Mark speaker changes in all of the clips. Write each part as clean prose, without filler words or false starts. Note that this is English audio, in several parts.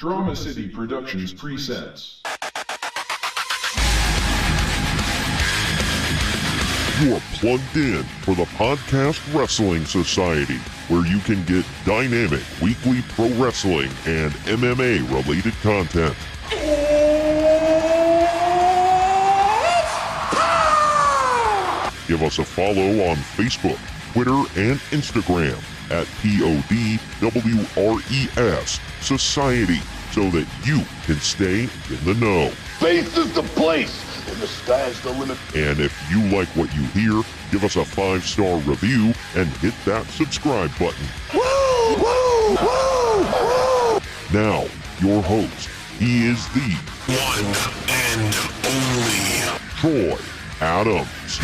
Speaker 1: Drama City Productions presents.
Speaker 2: You are plugged in for the Podcast Wrestling Society, where you can get dynamic weekly pro wrestling and MMA-related content. Give us a follow on Facebook, Twitter, and Instagram at PODWRES Society so that you can stay in the know.
Speaker 3: Faith is the place, and the sky's the limit.
Speaker 2: And if you like what you hear, give us a 5-star review and hit that subscribe button.
Speaker 3: Woo! Woo! Woo! Woo!
Speaker 2: Now, your host, he is the
Speaker 4: one and only
Speaker 2: Troy Adams.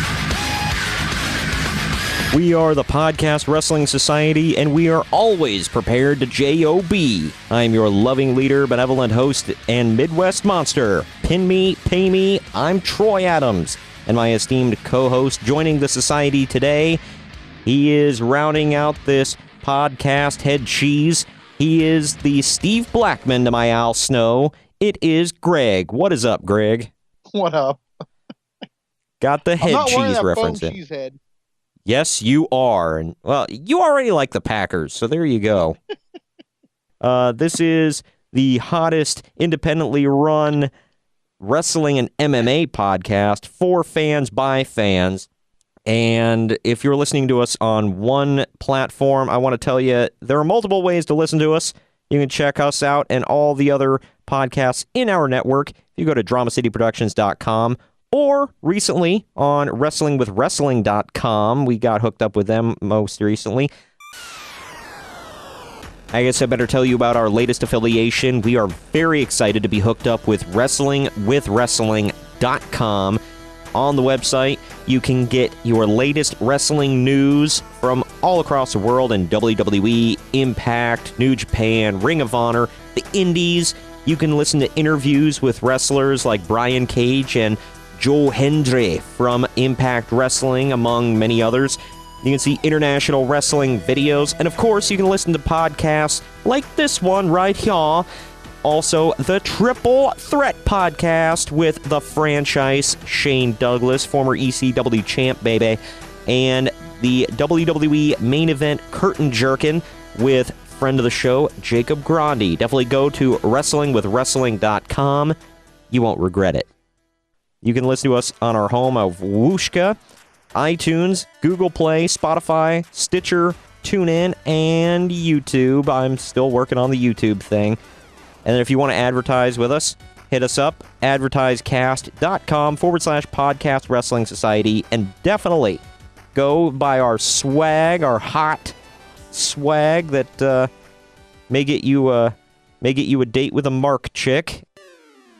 Speaker 5: We are the Podcast Wrestling Society, and we are always prepared to J.O.B. I'm your loving leader, benevolent host, and Midwest monster. Pin me, pay me, I'm Troy Adams. And my esteemed co-host joining the society today, he is rounding out this podcast head cheese. He is the Steve Blackman to my Al Snow. It is Greg. What is up, Greg?
Speaker 6: What up?
Speaker 5: Got the head cheese reference in.
Speaker 6: Head.
Speaker 5: Yes, you are. And, well, you already like the Packers, so there you go. This is the hottest independently run wrestling and MMA podcast for fans by fans. And if you're listening to us on one platform, I want to tell you there are multiple ways to listen to us. You can check us out and all the other podcasts in our network. If you go to dramacityproductions.com. Or recently on WrestlingWithWrestling.com. We got hooked up with them most recently. I guess I better tell you about our latest affiliation. We are very excited to be hooked up with WrestlingWithWrestling.com. On the website, you can get your latest wrestling news from all across the world in WWE, Impact, New Japan, Ring of Honor, the Indies. You can listen to interviews with wrestlers like Brian Cage and Joe Hendry from Impact Wrestling, among many others. You can see international wrestling videos, and of course, you can listen to podcasts like this one right here. Also, the Triple Threat podcast with the franchise Shane Douglas, former ECW champ, baby, and the WWE Main Event Curtain Jerkin with friend of the show, Jacob Grandi. Definitely go to WrestlingWithWrestling.com. You won't regret it. You can listen to us on our home of Wooshka, iTunes, Google Play, Spotify, Stitcher, TuneIn, and YouTube. I'm still working on the YouTube thing. And then if you want to advertise with us, hit us up, advertisecast.com/podcast wrestling society, and definitely go buy our swag, our hot swag that may get you a date with a Mark chick.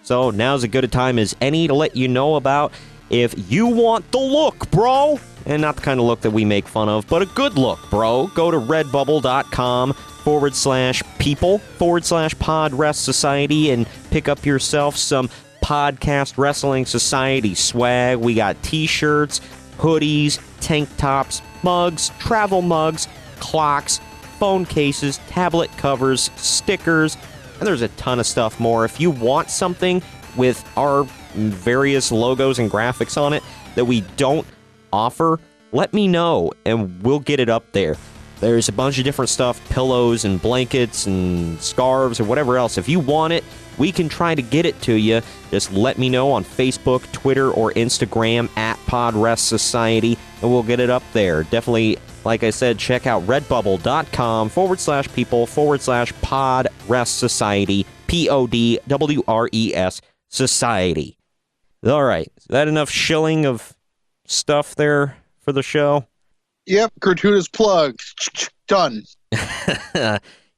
Speaker 5: So now's as good a time as any to let you know about if you want the look, bro. And not the kind of look that we make fun of, but a good look, bro. Go to redbubble.com/people/podrest society and pick up yourself some Podcast Wrestling Society swag. We got t-shirts, hoodies, tank tops, mugs, travel mugs, clocks, phone cases, tablet covers, stickers, and there's a ton of stuff more. If you want something with our various logos and graphics on it that we don't offer, let me know, and we'll get it up there. There's a bunch of different stuff, pillows and blankets and scarves or whatever else. If you want it, we can try to get it to you. Just let me know on Facebook, Twitter, or Instagram at Podrest Society, and we'll get it up there. Definitely, like I said, check out redbubble.com/people/podrest society, PODWRES Society. All right, is that enough shilling of stuff there for the show?
Speaker 6: Yep, gratuitous plug. Done.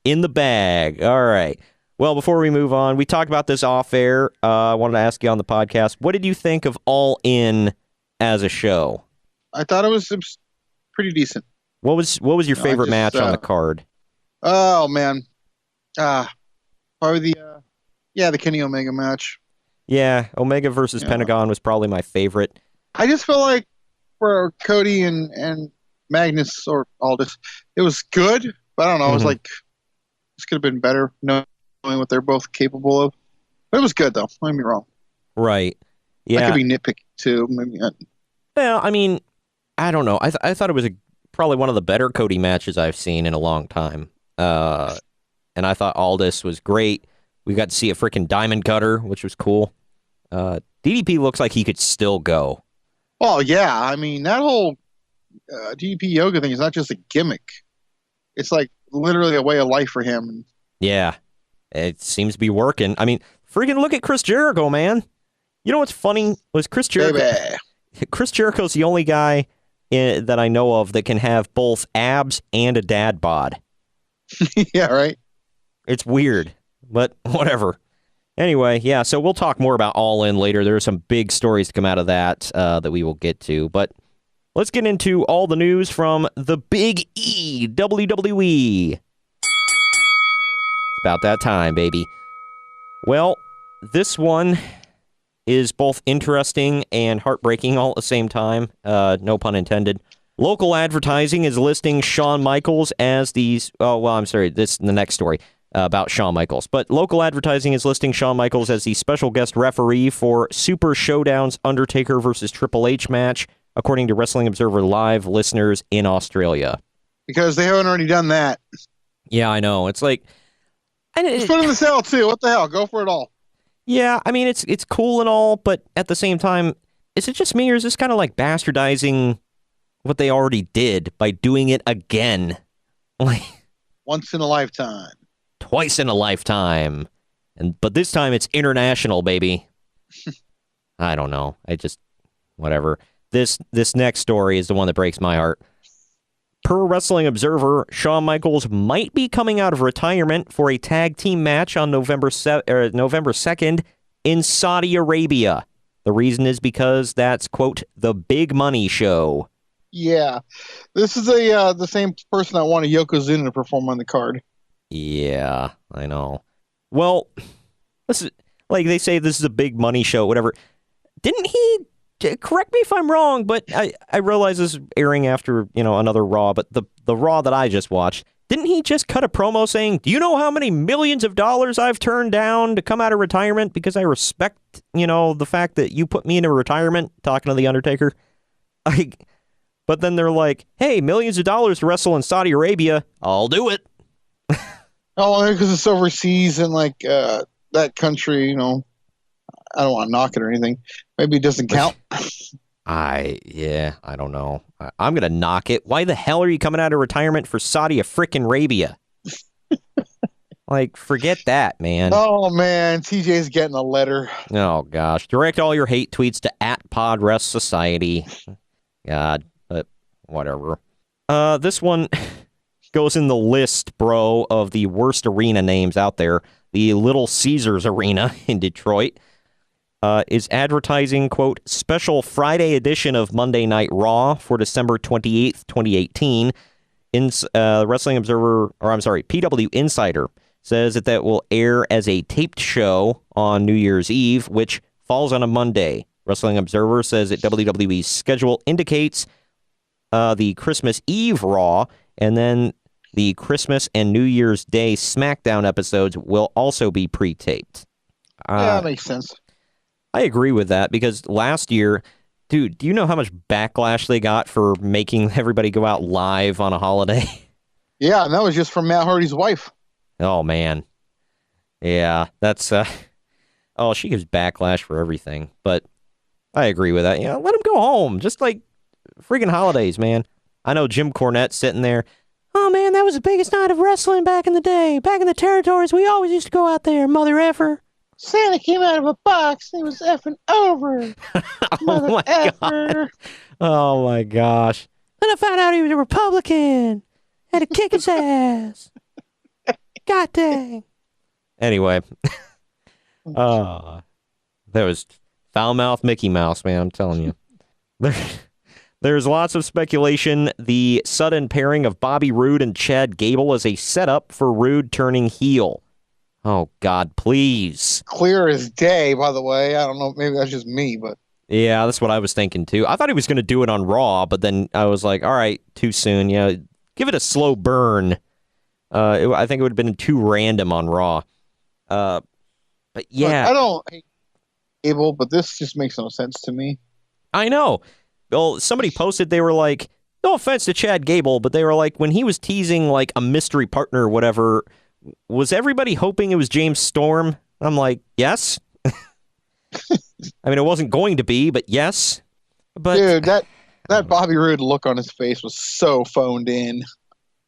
Speaker 5: In the bag. All right. Well, before we move on, we talked about this off air. I wanted to ask you on the podcast, what did you think of All In as a show?
Speaker 6: I thought it was pretty decent.
Speaker 5: What was your favorite match on the card?
Speaker 6: Oh man, probably the Kenny Omega match.
Speaker 5: Yeah, Omega versus Pentagon was probably my favorite.
Speaker 6: I just feel like for Cody and Magnus or Aldis, it was good, but I don't know. It was like this could have been better. No what they're both capable of. But it was good, though. Don't get me wrong.
Speaker 5: Right.
Speaker 6: I
Speaker 5: Yeah.
Speaker 6: could be nitpicky, too. Maybe not.
Speaker 5: Well, I mean, I don't know. I thought it was probably one of the better Cody matches I've seen in a long time. And I thought Aldis was great. We got to see a freaking diamond cutter, which was cool. DDP looks like he could still go.
Speaker 6: Oh, yeah. I mean, that whole DDP yoga thing is not just a gimmick. It's like literally a way of life for him.
Speaker 5: Yeah. It seems to be working. I mean, freaking look at Chris Jericho, man. You know what's funny was Chris Jericho.
Speaker 6: Baby.
Speaker 5: Chris Jericho's the only guy that I know of that can have both abs and a dad bod.
Speaker 6: Yeah, right?
Speaker 5: It's weird, but whatever. Anyway, yeah, so we'll talk more about All In later. There are some big stories to come out of that that we will get to. But let's get into all the news from the Big E, WWE. It's about that time, baby. Well, this one is both interesting and heartbreaking all at the same time. No pun intended. Local advertising is listing Shawn Michaels as the... Oh, well, I'm sorry. This is the next story about Shawn Michaels. But local advertising is listing Shawn Michaels as the special guest referee for Super Showdown's Undertaker versus Triple H match, according to Wrestling Observer Live listeners in Australia.
Speaker 6: Because they haven't already done that.
Speaker 5: Yeah, I know. It's like...
Speaker 6: Let's put it in the cell, too. What the hell? Go for it all.
Speaker 5: Yeah, I mean, it's cool and all, but at the same time, is it just me, or is this kind of like bastardizing what they already did by doing it again? Like
Speaker 6: once in a lifetime.
Speaker 5: Twice in a lifetime. But this time it's international, baby. I don't know. Whatever. This next story is the one that breaks my heart. Per Wrestling Observer, Shawn Michaels might be coming out of retirement for a tag team match on November 2nd in Saudi Arabia. The reason is because that's, quote, the big money show.
Speaker 6: Yeah. This is the same person that wanted Yokozuna to perform on the card.
Speaker 5: Yeah, I know. Well, this is, like they say this is a big money show, whatever. Didn't he... Correct me if I'm wrong, but I realize this is airing after, another Raw, but the Raw that I just watched, didn't he just cut a promo saying, do you know how many millions of dollars I've turned down to come out of retirement because I respect, the fact that you put me into retirement, talking to The Undertaker? But then they're like, hey, millions of dollars to wrestle in Saudi Arabia, I'll do it.
Speaker 6: Oh, because it's overseas and that country, I don't want to knock it or anything. Maybe it doesn't count.
Speaker 5: I don't know. I'm going to knock it. Why the hell are you coming out of retirement for Saudi frickin' Arabia? Forget that, man.
Speaker 6: Oh, man. TJ's getting a letter.
Speaker 5: Oh, gosh. Direct all your hate tweets to @PodRestSociety. God, but whatever. This one goes in the list, bro, of the worst arena names out there. The Little Caesars Arena in Detroit. Is advertising, quote, special Friday edition of Monday Night Raw for December 28th, 2018. Wrestling Observer, PW Insider says that will air as a taped show on New Year's Eve, which falls on a Monday. Wrestling Observer says that WWE's schedule indicates the Christmas Eve Raw, and then the Christmas and New Year's Day SmackDown episodes will also be pre-taped.
Speaker 6: Yeah, that makes sense.
Speaker 5: I agree with that because last year, dude, do you know how much backlash they got for making everybody go out live on a holiday?
Speaker 6: Yeah, and that was just from Matt Hardy's wife.
Speaker 5: Oh, man. Yeah, that's, she gives backlash for everything, but I agree with that. Yeah, let them go home. Just friggin' holidays, man. I know Jim Cornette sitting there. Oh, man, that was the biggest night of wrestling back in the day. Back in the territories, we always used to go out there, mother effer.
Speaker 6: Santa came out of a box and he was effing over.
Speaker 5: Oh, my God. Oh, my gosh. Then I found out he was a Republican. Had to kick his ass. God dang. Anyway. That was foul-mouthed Mickey Mouse, man, I'm telling you. There's lots of speculation the sudden pairing of Bobby Roode and Chad Gable is a setup for Roode turning heel. Oh, God, please.
Speaker 6: Clear as day, by the way. I don't know. Maybe that's just me, but...
Speaker 5: Yeah, that's what I was thinking, too. I thought he was going to do it on Raw, but then I was like, all right, too soon. Give it a slow burn. I think it would have been too random on Raw. But
Speaker 6: Look,
Speaker 5: yeah,
Speaker 6: I don't hate Gable, but this just makes no sense to me.
Speaker 5: I know. Well, somebody posted, they were like, no offense to Chad Gable, but they were like, when he was teasing like a mystery partner or whatever, was everybody hoping it was James Storm? I'm like, yes. I mean, it wasn't going to be, but yes. But
Speaker 6: Dude, that Bobby Roode look on his face was so phoned in.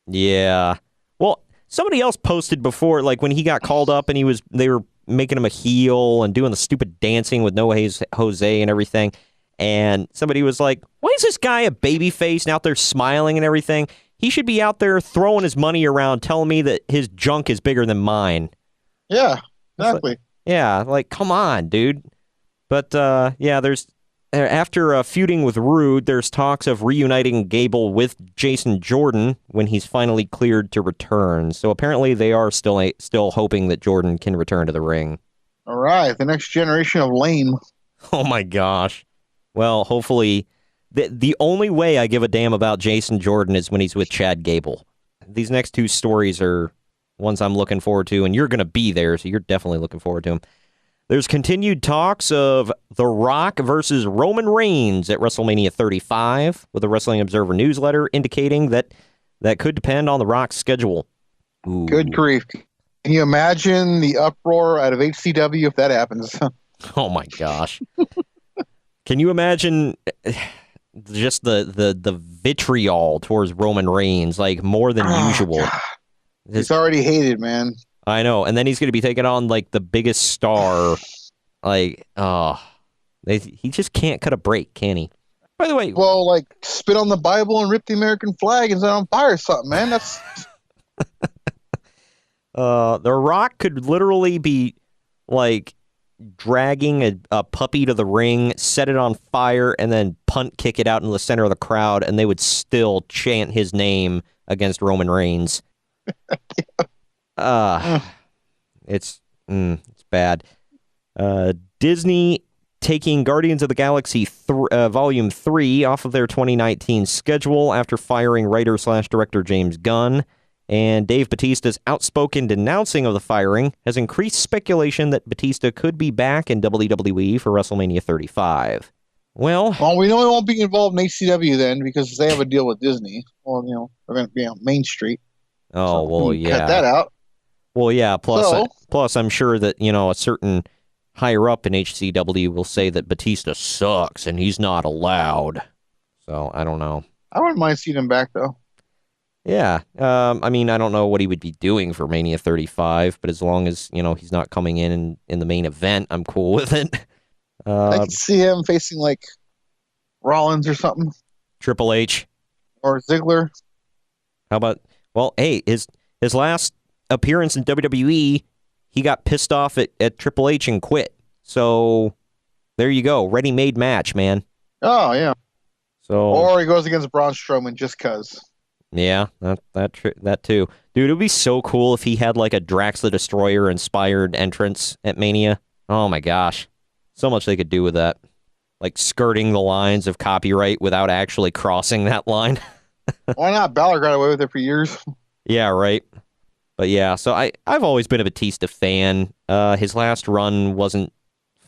Speaker 5: yeah. Well, somebody else posted before, like when he got called up and they were making him a heel and doing the stupid dancing with No Jose and everything. And somebody was like, why is this guy a baby face and out there smiling and everything? He should be out there throwing his money around telling me that his junk is bigger than mine.
Speaker 6: Yeah, exactly.
Speaker 5: Like, come on, dude. But, yeah, after feuding with Rude, there's talks of reuniting Gable with Jason Jordan when he's finally cleared to return. So apparently they are still hoping that Jordan can return to the ring.
Speaker 6: All right, the next generation of lame.
Speaker 5: Oh, my gosh. Well, hopefully, the only way I give a damn about Jason Jordan is when he's with Chad Gable. These next two stories are ones I'm looking forward to, and you're going to be there, so you're definitely looking forward to them. There's continued talks of The Rock versus Roman Reigns at WrestleMania 35, with the Wrestling Observer newsletter indicating that could depend on The Rock's schedule. Ooh.
Speaker 6: Good grief. Can you imagine the uproar out of HCW if that happens?
Speaker 5: Oh, my gosh. Can you imagine just the vitriol towards Roman Reigns, like more than usual?
Speaker 6: He's already hated, man.
Speaker 5: I know, and then he's going to be taking on like the biggest star. Like, he just can't cut a break, can he? By the way,
Speaker 6: well, like spit on the Bible and rip the American flag and set it on fire or something, man. That's
Speaker 5: The Rock could literally be like dragging a puppy to the ring, set it on fire, and then punt kick it out into the center of the crowd, and they would still chant his name against Roman Reigns. It's bad. Disney taking Guardians of the Galaxy Volume 3 off of their 2019 schedule after firing writer/director James Gunn. And Dave Bautista's outspoken denouncing of the firing has increased speculation that Batista could be back in WWE for WrestleMania 35. Well,
Speaker 6: we know he won't be involved in HCW then because they have a deal with Disney. Well, they're going to be on Main Street.
Speaker 5: Oh, well, yeah.
Speaker 6: Cut that out.
Speaker 5: Well, yeah. Plus, I'm sure that, a certain higher up in HCW will say that Batista sucks and he's not allowed. So, I don't know.
Speaker 6: I wouldn't mind seeing him back, though.
Speaker 5: Yeah. I mean, I don't know what he would be doing for Mania 35, but as long as, he's not coming in the main event, I'm cool with it.
Speaker 6: I could see him facing, like, Rollins or something.
Speaker 5: Triple H.
Speaker 6: Or Ziggler.
Speaker 5: How about, well, hey, his last appearance in WWE, he got pissed off at Triple H and quit. So, there you go. Ready-made match, man.
Speaker 6: Oh, yeah.
Speaker 5: So,
Speaker 6: or he goes against Braun Strowman just because.
Speaker 5: Yeah, that too. Dude, it would be so cool if he had like a Drax the Destroyer inspired entrance at Mania. Oh my gosh. So much they could do with that. Like skirting the lines of copyright without actually crossing that line.
Speaker 6: Why not? Balor got away with it for years.
Speaker 5: Yeah, right. But yeah, so I've always been a Batista fan. His last run wasn't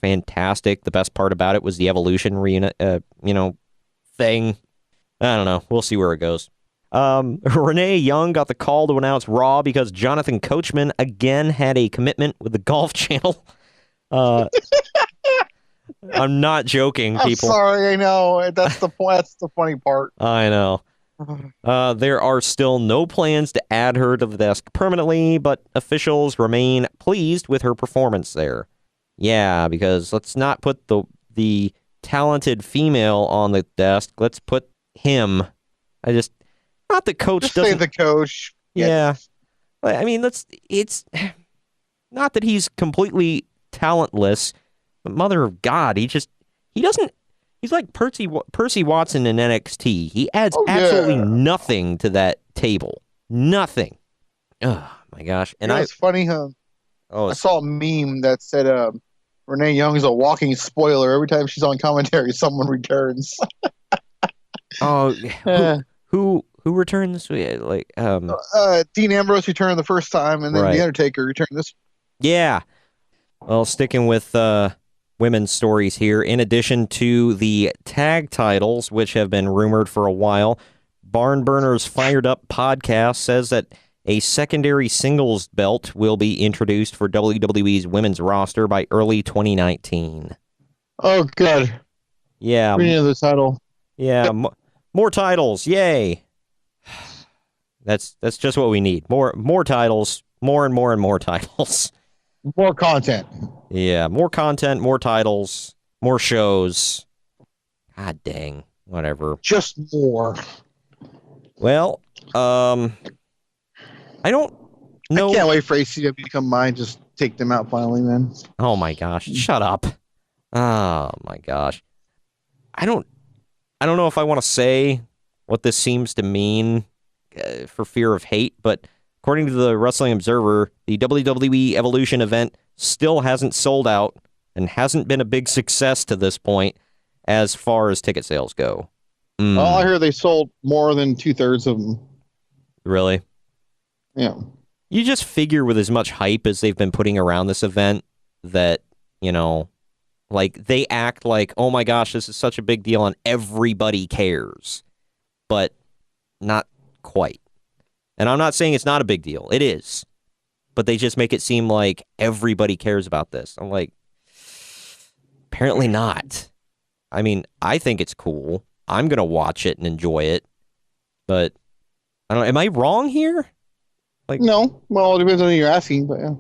Speaker 5: fantastic. The best part about it was the Evolution thing. I don't know. We'll see where it goes. Renee Young got the call to announce Raw because Jonathan Coachman again had a commitment with the Golf Channel. I'm not joking, people.
Speaker 6: I'm sorry, I know. That's the point. That's the funny part.
Speaker 5: I know. There are still no plans to add her to the desk permanently, but officials remain pleased with her performance there. Yeah, because let's not put the talented female on the desk. Let's put him. Not the coach
Speaker 6: just
Speaker 5: doesn't.
Speaker 6: Say the coach.
Speaker 5: Yeah. I mean, it's not that he's completely talentless, but mother of God, he's like Percy Watson in NXT. He adds absolutely nothing to that table. Nothing. Oh, my gosh. And
Speaker 6: it's funny, huh? I saw a meme that said Renee Young is a walking spoiler. Every time she's on commentary, someone returns.
Speaker 5: Who returns? Like
Speaker 6: Dean Ambrose returned the first time, and then The Undertaker returned this.
Speaker 5: Yeah. Well, sticking with women's stories here, in addition to the tag titles, which have been rumored for a while, Barn Burner's Fired Up podcast says that a secondary singles belt will be introduced for WWE's women's roster by early 2019.
Speaker 6: Oh, good.
Speaker 5: Yeah.
Speaker 6: Reading the title.
Speaker 5: Yeah. More titles. Yay. That's just what we need. More titles. More and more and more titles.
Speaker 6: More content.
Speaker 5: Yeah. More content, more titles, more shows. God dang. Whatever.
Speaker 6: Just more.
Speaker 5: Well, I don't know.
Speaker 6: I can't wait for ACW to come by and just take them out finally, man.
Speaker 5: Oh my gosh. Shut up. Oh my gosh. I don't know if I want to say what this seems to mean for fear of hate, but according to the Wrestling Observer, the WWE Evolution event still hasn't sold out and hasn't been a big success to this point as far as ticket sales go.
Speaker 6: Well, I hear they sold more than 2/3 of them.
Speaker 5: Really?
Speaker 6: Yeah.
Speaker 5: You just figure with as much hype as they've been putting around this event that, like they act like, oh my gosh, this is such a big deal and everybody cares. But not quite. And I'm not saying it's not a big deal. It is. But they just make it seem like everybody cares about this. I'm like, apparently not. I mean, I think it's cool. I'm going to watch it and enjoy it. But, I don't know, am I wrong here? Like,
Speaker 6: No. Well, it depends on who you're asking, but yeah.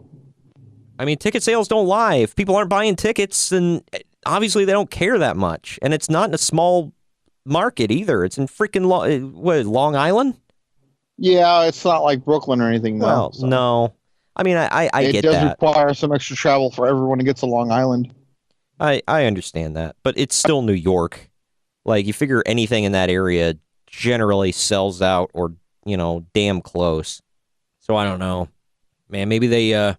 Speaker 5: I mean, ticket sales don't lie. If people aren't buying tickets, then obviously they don't care that much. And it's not in a small market either. It's in freaking Long Island?
Speaker 6: Yeah, it's not like Brooklyn or anything, though.
Speaker 5: Well,
Speaker 6: so.
Speaker 5: no. I mean, I get
Speaker 6: it does
Speaker 5: that.
Speaker 6: require some extra travel for everyone who gets to Long Island.
Speaker 5: I understand that. But it's still New York. Like, you figure anything in that area generally sells out or, damn close. So I don't know. Man, maybe they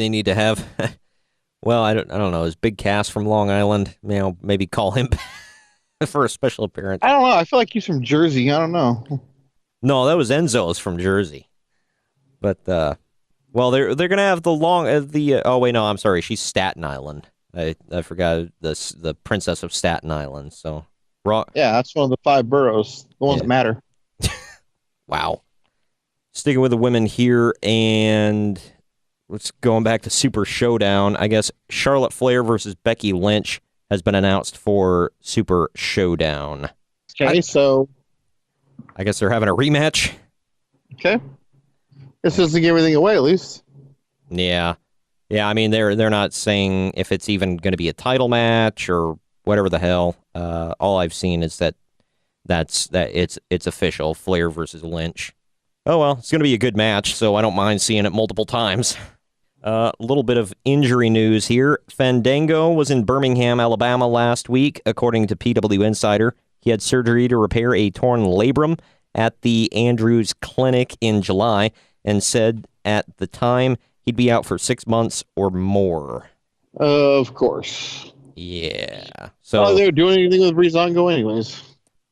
Speaker 5: need to have well, I don't know. Is Big Cass from Long Island? Maybe call him for a special appearance.
Speaker 6: I don't know. I feel like he's from Jersey. I don't know.
Speaker 5: No, that was Enzo's from Jersey. But well, they're gonna have oh wait, no, I'm sorry, she's Staten Island. I forgot the Princess of Staten Island. So
Speaker 6: yeah, that's one of the 5 boroughs, the ones that matter.
Speaker 5: Wow. Sticking with the women here, and let's going back to Super Showdown. I guess Charlotte Flair versus Becky Lynch has been announced for Super Showdown.
Speaker 6: Okay, so
Speaker 5: I guess they're having a rematch.
Speaker 6: Okay. This doesn't give everything away, at least.
Speaker 5: Yeah. I mean, they're not saying if it's even going to be a title match or whatever the hell. All I've seen is that it's official. Flair versus Lynch. Oh well, it's going to be a good match, so I don't mind seeing it multiple times. A little bit of injury news here. Fandango was in Birmingham, Alabama last week, according to PW Insider. He had surgery to repair a torn labrum at the Andrews Clinic in July and said at the time he'd be out for 6 months or more.
Speaker 6: Of course.
Speaker 5: Yeah. So
Speaker 6: oh, they're doing anything with Breezango anyways.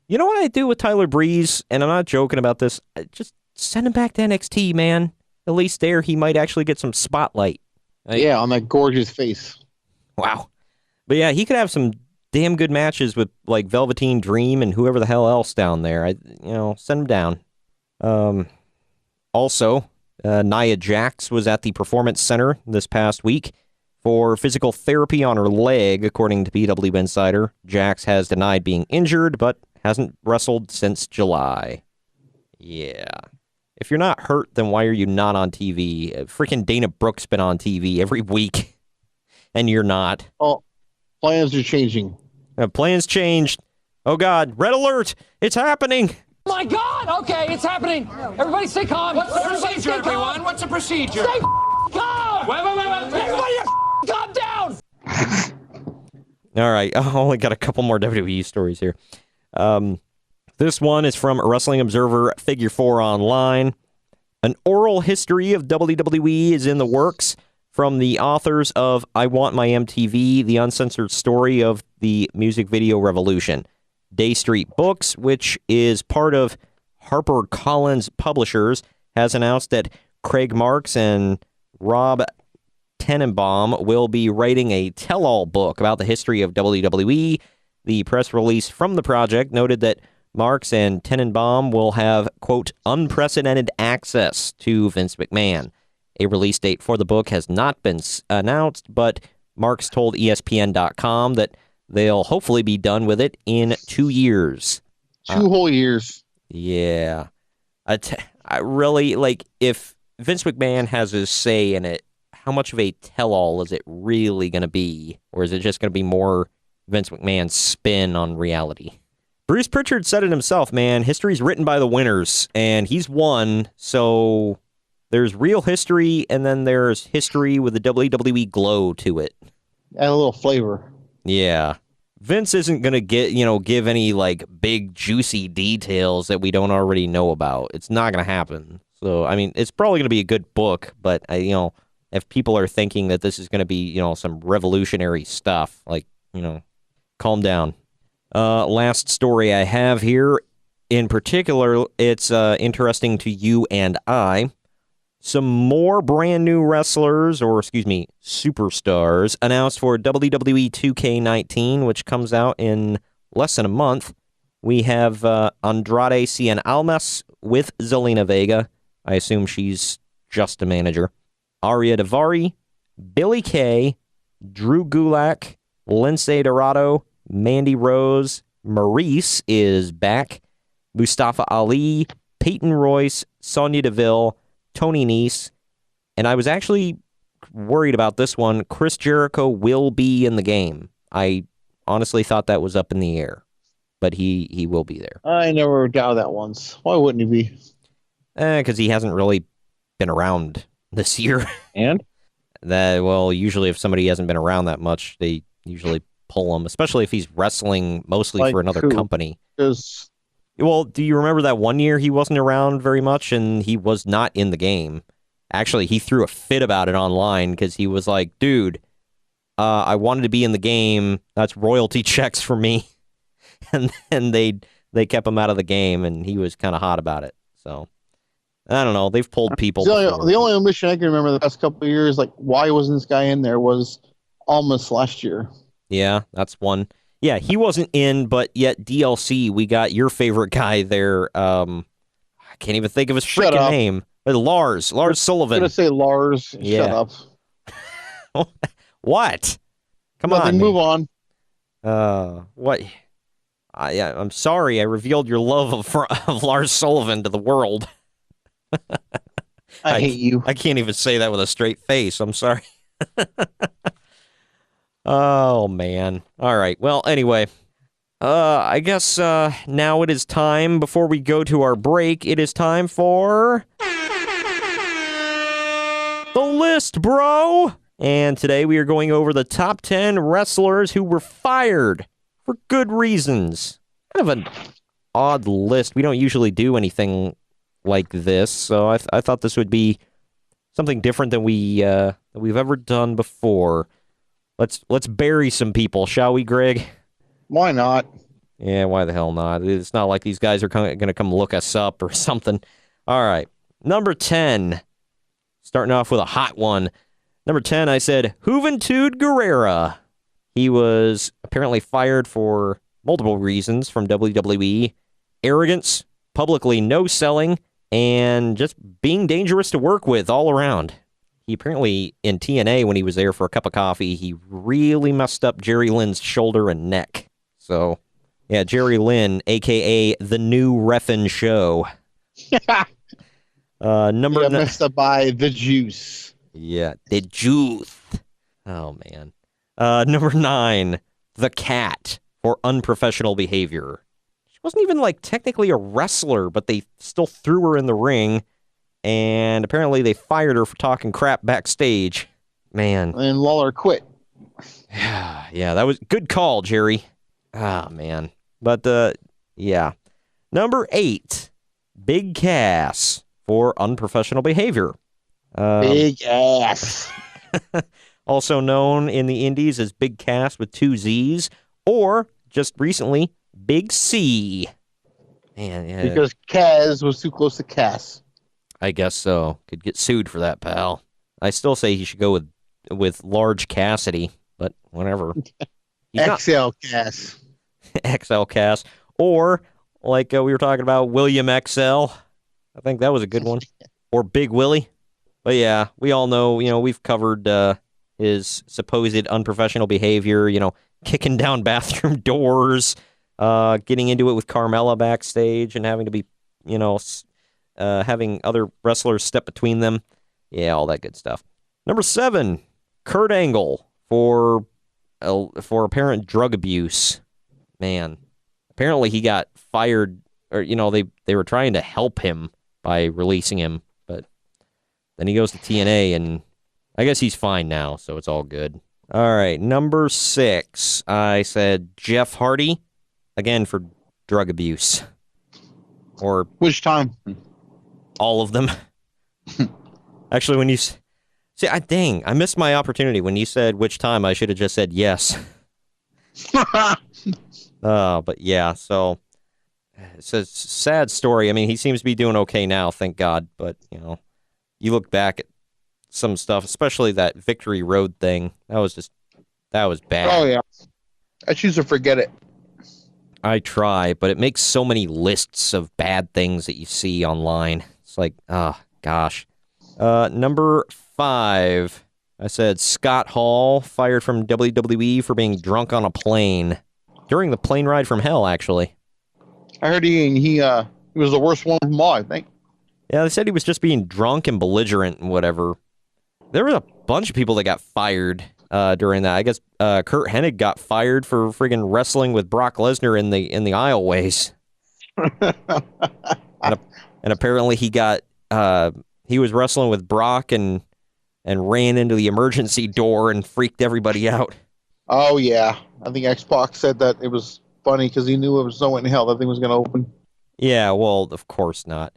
Speaker 5: You know what I do with Tyler Breeze, and I'm not joking about this, just send him back to NXT, man. At least there he might actually get some spotlight.
Speaker 6: Yeah, on that gorgeous face.
Speaker 5: Wow. But yeah, he could have some damn good matches with like Velveteen Dream and whoever the hell else down there. Send him down. Also, Nia Jax was at the Performance Center this past week for physical therapy on her leg, according to PW Insider. Jax has denied being injured, but hasn't wrestled since July. Yeah. If you're not hurt, then why are you not on TV? Freaking Dana Brooke's been on TV every week, and you're not.
Speaker 6: Oh, plans are changing.
Speaker 5: Plans changed. Oh, God. Red alert. It's happening.
Speaker 7: Oh, my God. Okay, it's happening. Everybody stay calm. What's the procedure, everyone? What's the procedure? Stay calm. Wait. Everybody calm down.
Speaker 5: All right. I only got a couple more WWE stories here. This one is from Wrestling Observer Figure 4 Online. An oral history of WWE is in the works from the authors of I Want My MTV, the uncensored story of the music video revolution. Day Street Books, which is part of HarperCollins Publishers, has announced that Craig Marks and Rob Tenenbaum will be writing a tell-all book about the history of WWE. The press release from the project noted that Marks and Tenenbaum will have, quote, unprecedented access to Vince McMahon. A release date for the book has not been announced, but Marks told ESPN.com that they'll hopefully be done with it in 2 years.
Speaker 6: 2 whole years.
Speaker 5: Yeah. I really, like, if Vince McMahon has his say in it, how much of a tell-all is it really going to be? Or is it just going to be more Vince McMahon's spin on reality? Bruce Pritchard said it himself, man. History's written by the winners, and he's won, so there's real history, and then there's history with the WWE glow to it.
Speaker 6: Add a little flavor.
Speaker 5: Yeah. Vince isn't going to give any, like, big, juicy details that we don't already know about. It's not going to happen. So, I mean, it's probably going to be a good book, but, if people are thinking that this is going to be, some revolutionary stuff, like, calm down. Last story I have here, in particular, it's interesting to you and I. Some more brand new wrestlers, superstars, announced for WWE 2K19, which comes out in less than a month. We have Andrade Cien Almas with Zelina Vega. I assume she's just a manager. Arya Davari, Billy Kay, Drew Gulak, Lindsay Dorado, Mandy Rose, Maurice is back, Mustafa Ali, Peyton Royce, Sonya Deville, Tony Nese, and I was actually worried about this one. Chris Jericho will be in the game. I honestly thought that was up in the air, but he will be there.
Speaker 6: I never doubted that once. Why wouldn't he be?
Speaker 5: Because he hasn't really been around this year.
Speaker 6: And?
Speaker 5: Usually if somebody hasn't been around that much, they usually pull him, especially if he's wrestling mostly for another company. Well, do you remember that one year he wasn't around very much and he was not in the game? Actually, he threw a fit about it online because he was like, dude, I wanted to be in the game. That's royalty checks for me. And then they kept him out of the game, and he was kind of hot about it. So, I don't know. They've pulled people.
Speaker 6: The only omission I can remember the past couple of years, like, why wasn't this guy in there, was Almas last year.
Speaker 5: Yeah, that's one. Yeah, he wasn't in, but yet DLC, we got your favorite guy there. I can't even think of his freaking name. Lars Sullivan.
Speaker 6: I'm going to say Lars.
Speaker 5: Yeah.
Speaker 6: Shut up.
Speaker 5: What? Come
Speaker 6: Nothing,
Speaker 5: on.
Speaker 6: move on.
Speaker 5: What? I'm sorry I revealed your love of Lars Sullivan to the world.
Speaker 6: I hate you.
Speaker 5: I can't even say that with a straight face. I'm sorry. Oh, man. All right. Well, anyway, I guess now it is time, before we go to our break, it is time for the list, bro. And today we are going over the top 10 wrestlers who were fired for good reasons. Kind of an odd list. We don't usually do anything like this, so I thought this would be something different than we've ever done before. Let's bury some people, shall we, Greg?
Speaker 6: Why not?
Speaker 5: Yeah, why the hell not? It's not like these guys are going to come look us up or something. All right, number 10. Starting off with a hot one. Number 10, I said Juventud Guerrera. He was apparently fired for multiple reasons from WWE. Arrogance, publicly no-selling, and just being dangerous to work with all around. He apparently, in TNA, when he was there for a cup of coffee, he really messed up Jerry Lynn's shoulder and neck. So, yeah, Jerry Lynn, a.k.a. the new Reffin' Show.
Speaker 6: Messed up by the juice.
Speaker 5: Yeah, the juice. Oh, man. Number 9, the Cat, for unprofessional behavior. She wasn't even, technically a wrestler, but they still threw her in the ring. And apparently they fired her for talking crap backstage. Man.
Speaker 6: And Lawler quit.
Speaker 5: Yeah, that was good call, Jerry. Ah, man. But, yeah. Number 8, Big Cass for unprofessional behavior.
Speaker 6: Big ass.
Speaker 5: Also known in the indies as Big Cass with 2 Z's, or, just recently, Big C. Man, yeah.
Speaker 6: Because Kaz was too close to Cass.
Speaker 5: I guess so. Could get sued for that, pal. I still say he should go with with Large Cassidy, but whatever.
Speaker 6: XL Cass.
Speaker 5: XL Cass. Or, like we were talking about, William XL. I think that was a good one. Or Big Willie. But yeah, we all know, we've covered his supposed unprofessional behavior, kicking down bathroom doors, getting into it with Carmella backstage and having to be, having other wrestlers step between them. Yeah, all that good stuff. Number 7, Kurt Angle for apparent drug abuse. Man, apparently he got fired, or they were trying to help him by releasing him, but then he goes to TNA, and I guess he's fine now, so it's all good. All right, number 6, I said Jeff Hardy, again for drug abuse. Or
Speaker 6: which time?
Speaker 5: All of them. Actually, when you see, dang, I missed my opportunity. When you said which time, I should have just said yes. But yeah, so it's a sad story. I mean, he seems to be doing okay now, thank God. But, you look back at some stuff, especially that Victory Road thing. That was bad.
Speaker 6: Oh, yeah. I choose to forget it.
Speaker 5: I try, but it makes so many lists of bad things that you see online. It's like, oh, gosh. Number 5, I said Scott Hall, fired from WWE for being drunk on a plane. During the plane ride from hell, actually.
Speaker 6: I heard he was the worst one from all, I think.
Speaker 5: Yeah, they said he was just being drunk and belligerent and whatever. There was a bunch of people that got fired during that. I guess Kurt Hennig got fired for friggin' wrestling with Brock Lesnar in the aisleways. and apparently he got he was wrestling with Brock and ran into the emergency door and freaked everybody out.
Speaker 6: Oh, yeah. I think X-Pac said that it was funny because he knew it was no way in hell that thing was going to open.
Speaker 5: Yeah, well, of course not.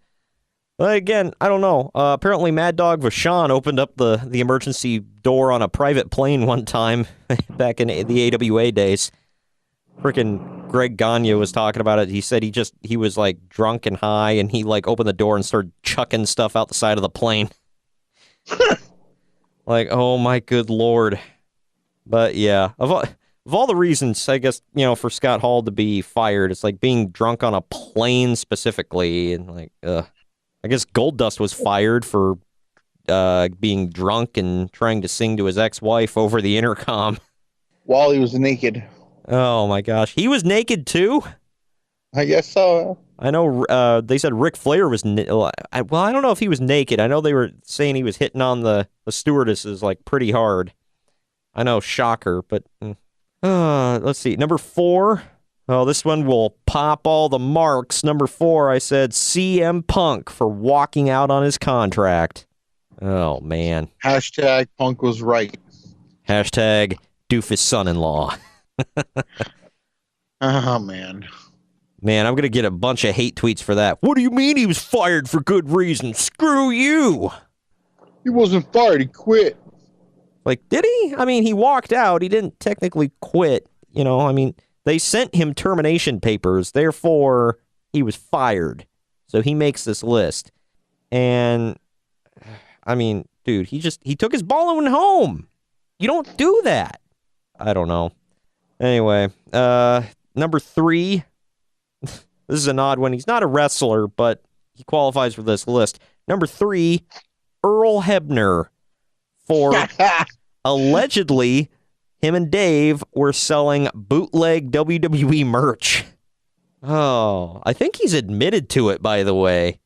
Speaker 5: But again, I don't know. Apparently Mad Dog Vachon opened up the emergency door on a private plane one time back in the AWA days. Freaking Greg Gagne was talking about it. He said he was like drunk and high, and he like opened the door and started chucking stuff out the side of the plane. Like, oh my good Lord. But yeah, of all the reasons, I guess, for Scott Hall to be fired, it's like being drunk on a plane specifically, and like, I guess Goldust was fired for being drunk and trying to sing to his ex-wife over the intercom. While
Speaker 6: he was naked.
Speaker 5: Oh my gosh. He was naked too?
Speaker 6: I guess so.
Speaker 5: I know they said Ric Flair was... well, I don't know if he was naked. I know they were saying he was hitting on the stewardesses like pretty hard. I know, shocker, but... let's see. Number 4... Oh, this one will pop all the marks. Number 4, I said CM Punk for walking out on his contract. Oh, man.
Speaker 6: Hashtag Punk was right.
Speaker 5: Hashtag doofus son-in-law.
Speaker 6: Oh, man.
Speaker 5: Man, I'm going to get a bunch of hate tweets for that. What do you mean he was fired for good reason? Screw you.
Speaker 6: He wasn't fired. He quit.
Speaker 5: Like, did he? I mean, he walked out. He didn't technically quit. They sent him termination papers, therefore he was fired. So he makes this list. And, I mean, dude, he took his ball and went home. You don't do that. I don't know. Anyway, number 3. This is an odd one. He's not a wrestler, but he qualifies for this list. Number 3, Earl Hebner for allegedly... him and Dave were selling bootleg WWE merch. Oh, I think he's admitted to it, by the way.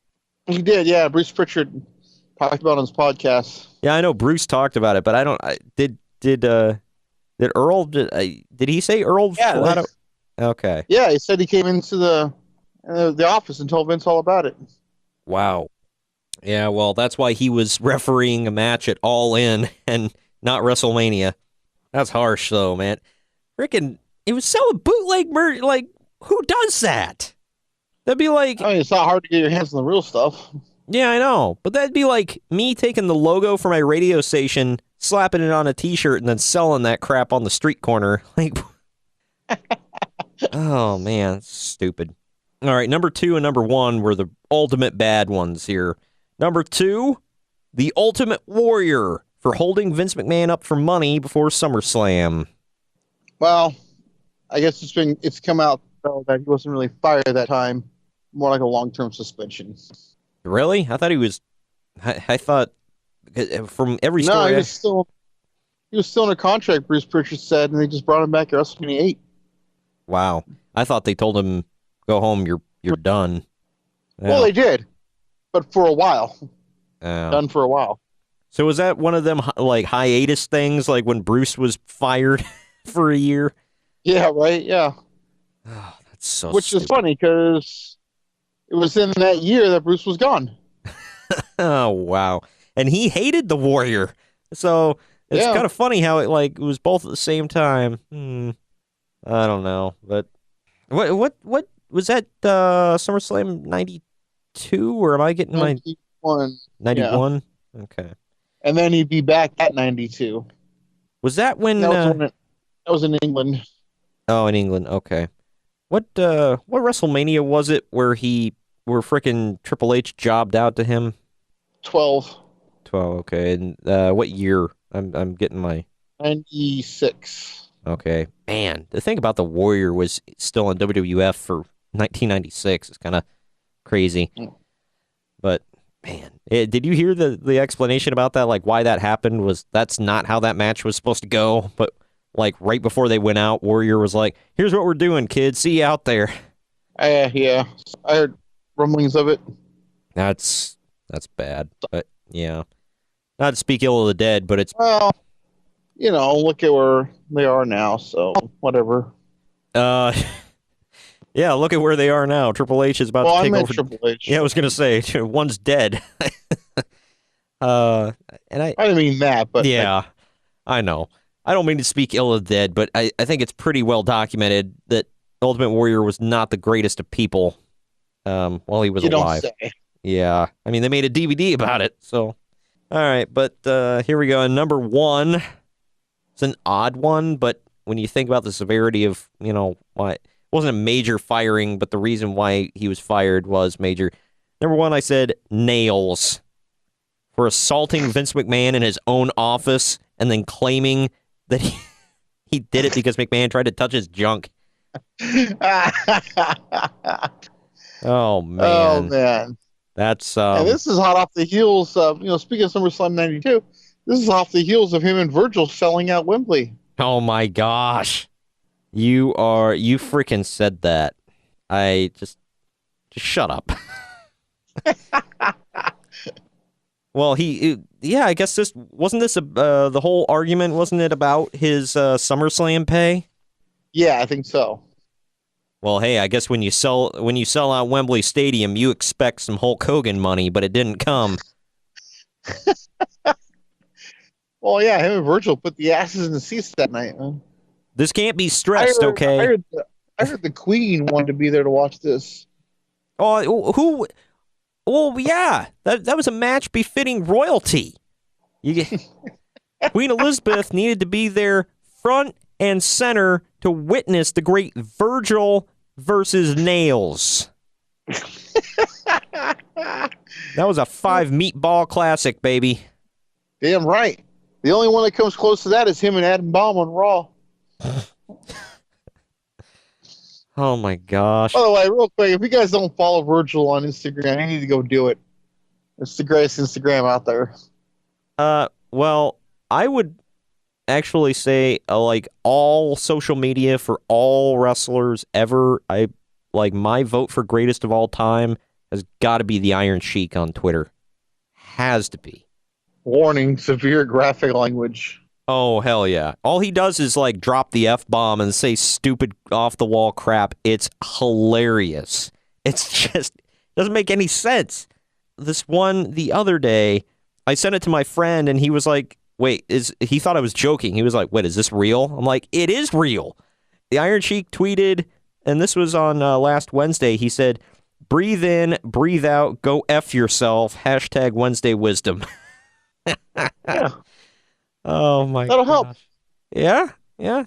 Speaker 6: He did, yeah. Bruce Pritchard talked about it on his podcast.
Speaker 5: Yeah, I know Bruce talked about it, but I don't... Did Earl... Did he say Earl?
Speaker 6: Yeah.
Speaker 5: Okay.
Speaker 6: Yeah, he said he came into the office and told Vince all about it.
Speaker 5: Wow. Yeah, well, that's why he was refereeing a match at All In and not WrestleMania. That's harsh, though, man. Freaking, it was selling bootleg merch. Like, who does that? That'd be like...
Speaker 6: I mean, it's not hard to get your hands on the real stuff.
Speaker 5: Yeah, I know. But that'd be like me taking the logo for my radio station, slapping it on a T-shirt, and then selling that crap on the street corner. Like, oh, man. Stupid. All right, number 2 and number 1 were the ultimate bad ones here. Number 2, the Ultimate Warrior for holding Vince McMahon up for money before SummerSlam.
Speaker 6: Well, I guess it's come out though, that he wasn't really fired at that time. More like a long-term suspension.
Speaker 5: Really? I thought he was. I thought from every story.
Speaker 6: No, he was still under contract. Bruce Pritchard said, and they just brought him back at WrestleMania 8.
Speaker 5: Wow, I thought they told him, "Go home. You're done." Yeah.
Speaker 6: Well, they did, but for a while.
Speaker 5: Oh.
Speaker 6: Done for a while.
Speaker 5: So was that one of them like hiatus things, like when Bruce was fired for a year?
Speaker 6: Yeah, right. Yeah.
Speaker 5: Oh, that's so.
Speaker 6: Which
Speaker 5: stupid.
Speaker 6: is funny because it was in that year that Bruce was gone.
Speaker 5: Oh wow, and he hated the Warrior, so it's kind of funny how it was both at the same time. I don't know, but what was that? SummerSlam '92, or am I getting
Speaker 6: 91.
Speaker 5: 91? Yeah. Okay.
Speaker 6: And then he'd be back at 92.
Speaker 5: Was that when?
Speaker 6: That was in England.
Speaker 5: Oh, in England. Okay. What WrestleMania was it where frickin' Triple H jobbed out to him?
Speaker 6: 12.
Speaker 5: 12. Okay. And what year? I'm getting my
Speaker 6: 96.
Speaker 5: Okay. Man, the thing about the Warrior was still in WWF for 1996. It's kind of crazy. But man, did you hear the explanation about that? Like why that happened that's not how that match was supposed to go. But like right before they went out, Warrior was like, "Here's what we're doing, kids. See you out there."
Speaker 6: Yeah, I heard rumblings of it.
Speaker 5: That's bad. But yeah, not to speak ill of the dead, but it's
Speaker 6: look at where they are now. So whatever.
Speaker 5: Yeah, look at where they are now. Triple H is about to take over.
Speaker 6: Triple H.
Speaker 5: Yeah, I was gonna say one's dead. And I
Speaker 6: didn't mean that, but
Speaker 5: yeah, I know. I don't mean to speak ill of the dead, but I think it's pretty well documented that Ultimate Warrior was not the greatest of people while he was alive. Don't say. Yeah, I mean they made a DVD about it. So, all right, but here we go. And number one, it's an odd one, but when you think about the severity of why it wasn't a major firing, but the reason why he was fired was major. Number one, I said Nails for assaulting Vince McMahon in his own office and then claiming that he did it because McMahon tried to touch his junk. Oh man. That's
Speaker 6: and this is hot off the heels of speaking of SummerSlam '92. This is off the heels of him and Virgil selling out Wembley.
Speaker 5: Oh my gosh, you freaking said that. I just shut up. Well, I guess wasn't this the whole argument? Wasn't it about his SummerSlam pay?
Speaker 6: Yeah, I think so.
Speaker 5: Well, hey, I guess when you sell out Wembley Stadium, you expect some Hulk Hogan money, but it didn't come.
Speaker 6: Well, yeah, him and Virgil put the asses in the seats that night, man.
Speaker 5: This can't be stressed, okay?
Speaker 6: I heard the Queen wanted to be there to watch this.
Speaker 5: Oh, who? Well, yeah, that was a match befitting royalty. Queen Elizabeth needed to be there front and center to witness the great Virgil versus Nails. That was a 5 meatball classic, baby.
Speaker 6: Damn right. The only one that comes close to that is him and Adam Bomb on Raw.
Speaker 5: Oh my gosh.
Speaker 6: By the way, real quick, if you guys don't follow Virgil on Instagram, you need to go do it. It's the greatest Instagram out there.
Speaker 5: Well, I would actually say like all social media for all wrestlers ever, my vote for greatest of all time has got to be the Iron Sheik on Twitter. Has to be.
Speaker 6: Warning, severe graphic language.
Speaker 5: Oh, hell yeah. All he does is drop the F-bomb and say stupid off-the-wall crap. It's hilarious. It's just doesn't make any sense. This one the other day, I sent it to my friend and he was like, wait, he thought I was joking. He was like, wait, is this real? I'm like, it is real. The Iron Sheik tweeted, and this was on last Wednesday, he said, breathe in, breathe out, go F yourself, # Wednesday wisdom.
Speaker 6: Yeah.
Speaker 5: Oh my god.
Speaker 6: That'll help.
Speaker 5: Yeah? Yeah.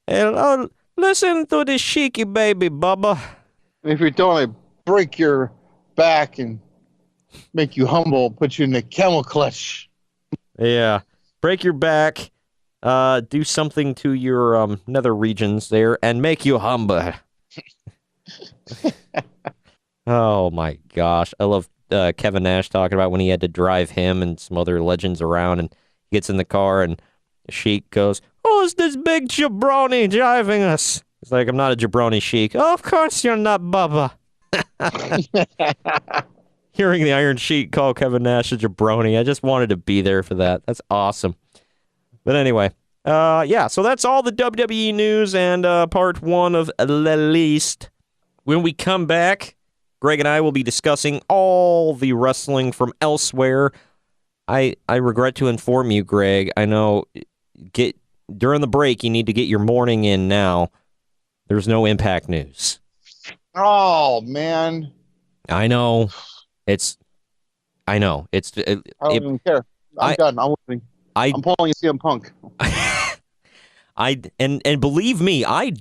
Speaker 5: And, listen to the Sheiky baby, Bubba.
Speaker 6: If you don't break your back and make you humble, put you in the camel clutch.
Speaker 5: Yeah. break your back, do something to your nether regions there, and make you humble. Oh my gosh, I love Kevin Nash talking about when he had to drive him and some other legends around, and he gets in the car and Sheik goes, "Who's this big jabroni driving us?" He's like, "I'm not a jabroni, Sheik." "Oh, of course you're not, Bubba." Hearing the Iron Sheik call Kevin Nash a jabroni, I just wanted to be there for that. That's awesome. But anyway, yeah, so that's all the WWE news and part one of The Least. When we come back, Greg and I will be discussing all the wrestling from elsewhere. I regret to inform you, Greg, I know during the break you need to get your morning in now. There's no Impact news.
Speaker 6: Oh, man.
Speaker 5: I know. I don't
Speaker 6: even care. I'm done. I'm leaving. I'm pulling CM Punk.
Speaker 5: And believe me, I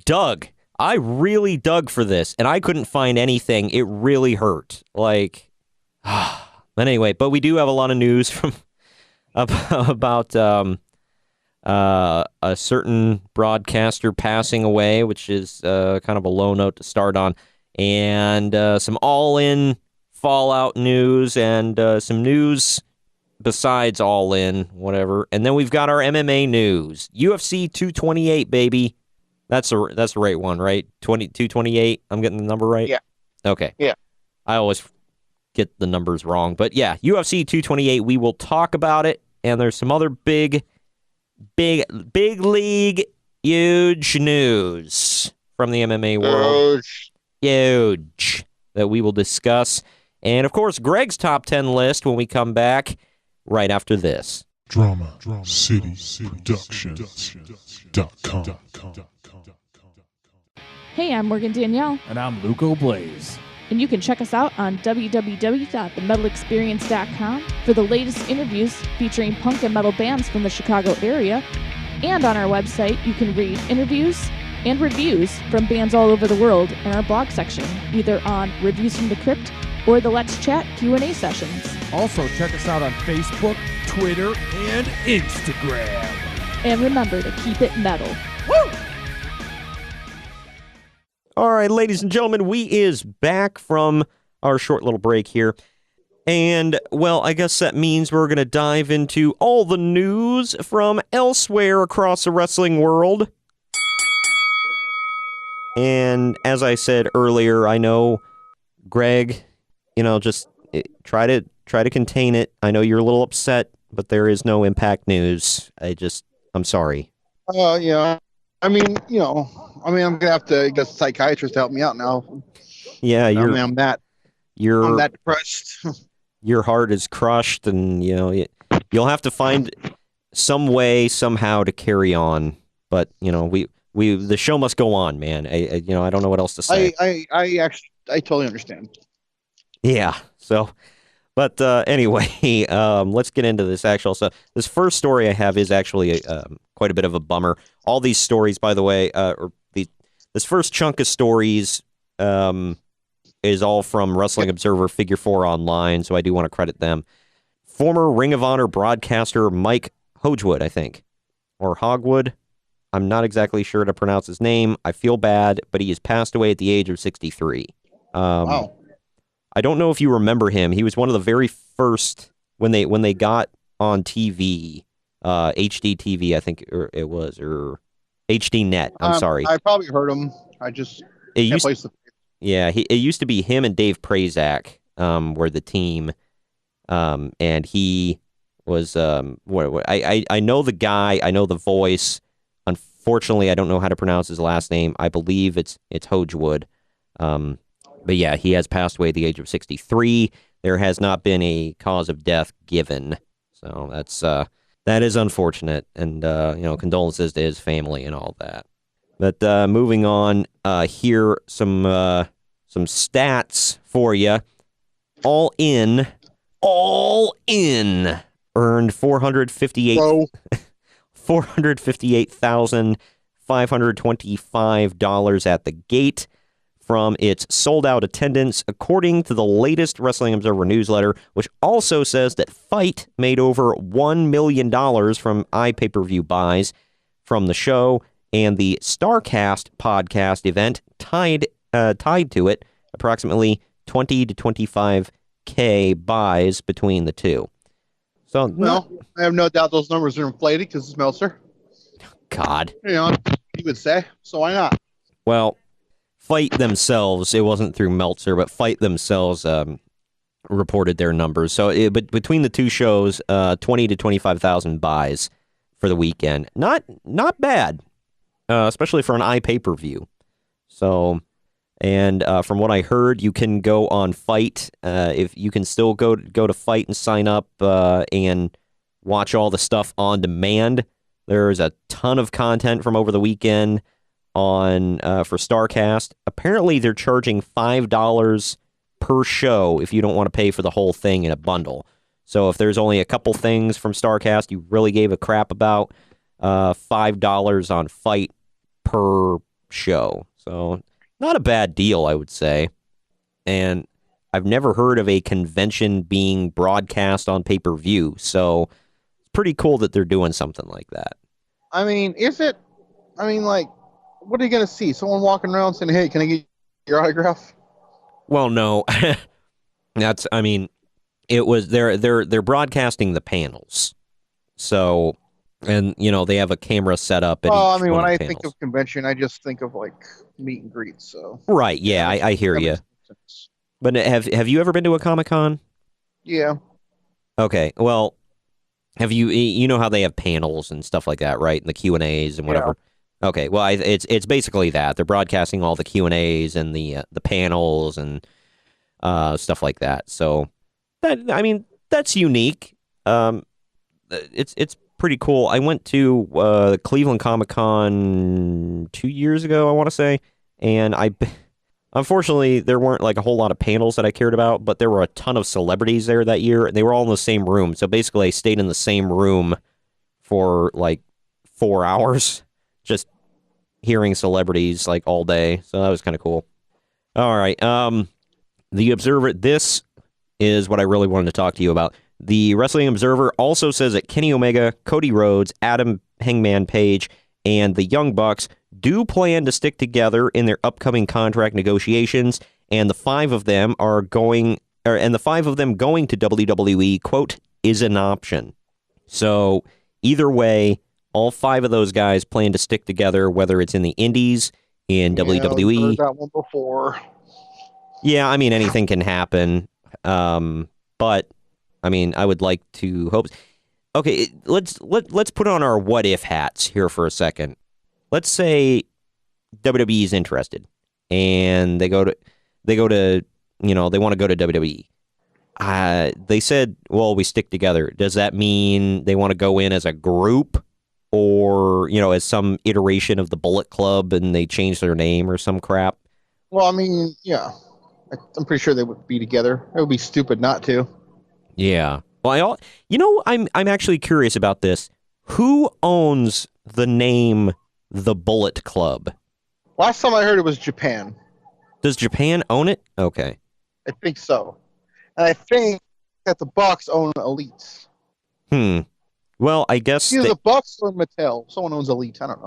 Speaker 5: really dug for this, and I couldn't find anything. It really hurt. Like, but anyway, but we do have a lot of news from about a certain broadcaster passing away, which is kind of a low note to start on, and some all-in Fallout news and some news besides All In, whatever. And then we've got our MMA news. UFC 228, baby. That's the right one, right? 228. I'm getting the number right?
Speaker 6: Yeah.
Speaker 5: Okay.
Speaker 6: Yeah.
Speaker 5: I always get the numbers wrong. But yeah, UFC 228, we will talk about it. And there's some other big league, huge news from the MMA world. Huge. That we will discuss. And, of course, Greg's top 10 list when we come back right after this.
Speaker 2: DramaCityProductions.com.
Speaker 8: Hey, I'm Morgan Danielle.
Speaker 9: And I'm Luco Blaze.
Speaker 8: And you can check us out on www.themetalexperience.com for the latest interviews featuring punk and metal bands from the Chicago area. And on our website, you can read interviews and reviews from bands all over the world in our blog section, either on Reviews from the Crypt or the Let's Chat Q&A sessions.
Speaker 9: Also, check us out on Facebook, Twitter, and Instagram.
Speaker 8: And remember to keep it metal.
Speaker 9: Woo!
Speaker 5: All right, ladies and gentlemen, we is back from our short little break here. And, well, I guess that means we're going to dive into all the news from elsewhere across the wrestling world. And as I said earlier, I know, Greg, just try to contain it. I know you're a little upset, but there is no Impact news. I'm sorry.
Speaker 6: Yeah. I'm going to have to get a psychiatrist to help me out now.
Speaker 5: Yeah,
Speaker 6: I'm that depressed.
Speaker 5: Your heart is crushed, and you'll have to find some way somehow to carry on. But the show must go on, man. I don't know what else to say.
Speaker 6: I totally understand.
Speaker 5: Yeah. So, but anyway, let's get into this actual stuff. This first story I have is actually quite a bit of a bummer. All these stories, by the way, this first chunk of stories is all from Wrestling Observer Figure 4 Online, so I do want to credit them. Former Ring of Honor broadcaster Mike Hogewood, I think, or Hogwood. I'm not exactly sure to pronounce his name. I feel bad, but he has passed away at the age of 63.
Speaker 6: Wow.
Speaker 5: I don't know if you remember him. He was one of the very first when they got on TV, HD TV, I think it was, or HD Net. I'm sorry.
Speaker 6: I probably heard him. I just can't place the.
Speaker 5: Yeah, it used to be him and Dave Prazak were the team, and he was I know the guy, I know the voice. Unfortunately, I don't know how to pronounce his last name. I believe it's Hogewood. But yeah, he has passed away at the age of 63. There has not been a cause of death given, so that is unfortunate, and condolences to his family and all that. But moving on, here some stats for you. All in earned $458,525 at the gate. from its sold-out attendance, according to the latest Wrestling Observer newsletter, which also says that Fight made over $1 million from iPay-per-view buys from the show, and the StarCast podcast event tied to it, approximately 20 to 25K buys between the two. So,
Speaker 6: well, I have no doubt those numbers are inflated because it's Meltzer.
Speaker 5: God.
Speaker 6: You know, he would say, so why not?
Speaker 5: Well, Fight themselves, it wasn't through Meltzer, but Fight themselves reported their numbers. So, but between the two shows, 20 to 25,000 buys for the weekend. Not bad, especially for an iPay-per-view. So, and from what I heard, you can go on Fight. If you can still go to Fight and sign up and watch all the stuff on demand. There's a ton of content from over the weekend on for StarCast. Apparently, they're charging $5 per show if you don't want to pay for the whole thing in a bundle. So if there's only a couple things from StarCast you really gave a crap about, $5 on Fight per show. So not a bad deal, I would say. And I've never heard of a convention being broadcast on pay-per-view, so it's pretty cool that they're doing something like that.
Speaker 6: I mean, like, what are you going to see? Someone walking around saying, hey, can I get your autograph?
Speaker 5: Well, no. It was they're broadcasting the panels. So, and they have a camera set up at
Speaker 6: well,
Speaker 5: each
Speaker 6: when
Speaker 5: one of
Speaker 6: I
Speaker 5: the
Speaker 6: think
Speaker 5: panels.
Speaker 6: of convention, I just think of like meet and greets. So
Speaker 5: right, yeah, I hear you. But have you ever been to a Comic-Con?
Speaker 6: Yeah.
Speaker 5: Okay, well, have you know how they have panels and stuff like that, right? And the Q&As and whatever. Yeah. Okay, well, it's basically that. They're broadcasting all the Q&As and the panels and stuff like that. So that's unique. It's pretty cool. I went to the Cleveland Comic-Con 2 years ago, I want to say, and unfortunately, there weren't like a whole lot of panels that I cared about, but there were a ton of celebrities there that year. They were all in the same room. So basically, I stayed in the same room for like 4 hours, just hearing celebrities like all day. So that was kind of cool. All right. The Observer, this is what I really wanted to talk to you about. The Wrestling Observer also says that Kenny Omega, Cody Rhodes, Adam Hangman Page, and the Young Bucks do plan to stick together in their upcoming contract negotiations, and the five of them going to WWE, quote, is an option. So either way, all five of those guys plan to stick together, whether it's in the Indies, in WWE.
Speaker 6: I've heard that one before.
Speaker 5: Yeah, anything can happen. But I would like to hope. Okay, let's put on our what if hats here for a second. Let's say WWE is interested, and they want to go to WWE. They said, well, we stick together. Does that mean they want to go in as a group, or as some iteration of the Bullet Club, and they change their name or some crap?
Speaker 6: Well, yeah, I'm pretty sure they would be together. It would be stupid not to.
Speaker 5: Yeah. Well, I'm actually curious about this. Who owns the name The Bullet Club?
Speaker 6: Last time I heard it was Japan.
Speaker 5: Does Japan own it? Okay.
Speaker 6: I think so. And I think that the Bucks own Elite.
Speaker 5: Well, I guess
Speaker 6: either the Bucks or Mattel. Someone owns Elite. I don't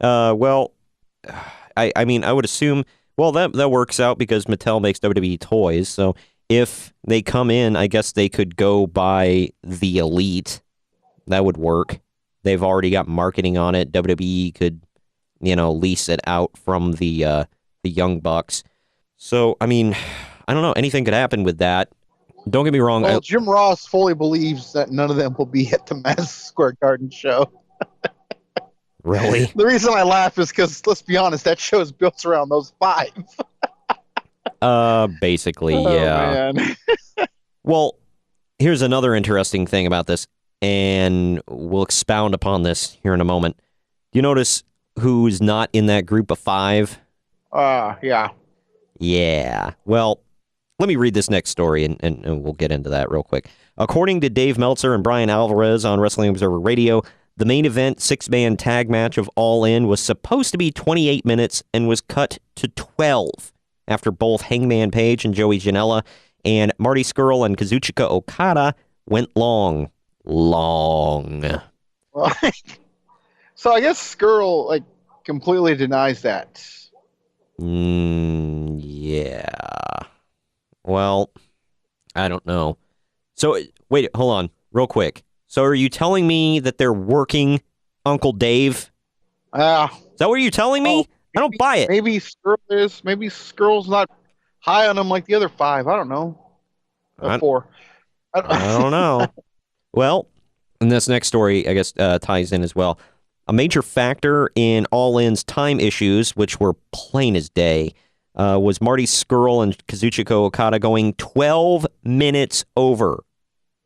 Speaker 6: know.
Speaker 5: Well, I would assume. Well, that works out because Mattel makes WWE toys. So if they come in, I guess they could go buy the Elite. That would work. They've already got marketing on it. WWE could, lease it out from the Young Bucks. So, I don't know. Anything could happen with that. Don't get me wrong.
Speaker 6: Well, Jim Ross fully believes that none of them will be at the Madison Square Garden show.
Speaker 5: Really?
Speaker 6: The reason I laugh is because, let's be honest, that show is built around those five.
Speaker 5: Basically, yeah.
Speaker 6: Man.
Speaker 5: Well, here's another interesting thing about this, and we'll expound upon this here in a moment. Do you notice who's not in that group of five?
Speaker 6: Yeah.
Speaker 5: Yeah. Well, let me read this next story, and we'll get into that real quick. According to Dave Meltzer and Brian Alvarez on Wrestling Observer Radio, the main event 6-man tag match of All In was supposed to be 28 minutes and was cut to 12 after both Hangman Page and Joey Janela and Marty Scurll and Kazuchika Okada went long.
Speaker 6: So I guess Skrull completely denies that.
Speaker 5: Yeah. Well, I don't know. So wait, hold on, real quick. So are you telling me that they're working Uncle Dave? Is that what you're telling me? I don't buy it.
Speaker 6: Maybe Skrull is. Maybe Skrull's not high on him like the other 5. I don't know. 4.
Speaker 5: I don't know. Well, and this next story, I guess, ties in as well. A major factor in All In's time issues, which were plain as day, was Marty Scurll and Kazuchika Okada going 12 minutes over.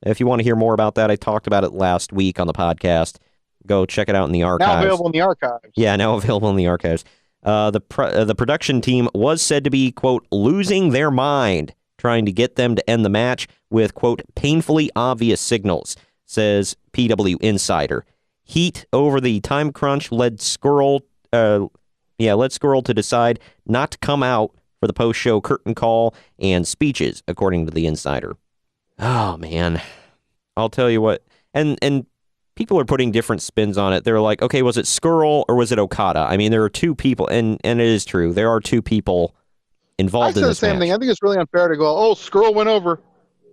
Speaker 5: If you want to hear more about that, I talked about it last week on the podcast. Go check it out in the archives.
Speaker 6: Now available in the archives.
Speaker 5: Yeah, now available in the archives. The production team was said to be, quote, losing their mind, trying to get them to end the match with, quote, painfully obvious signals, says PW Insider. Heat over the time crunch led Scurll to decide not to come out for the post-show curtain call and speeches, according to the Insider. Oh, man. I'll tell you what. And people are putting different spins on it. They're like, okay, was it Scurll or was it Okada? I mean, there are two people, and it is true. There are two people involved in this
Speaker 6: I said the same
Speaker 5: match.
Speaker 6: thing. I think it's really unfair to go, oh, Skrull went over.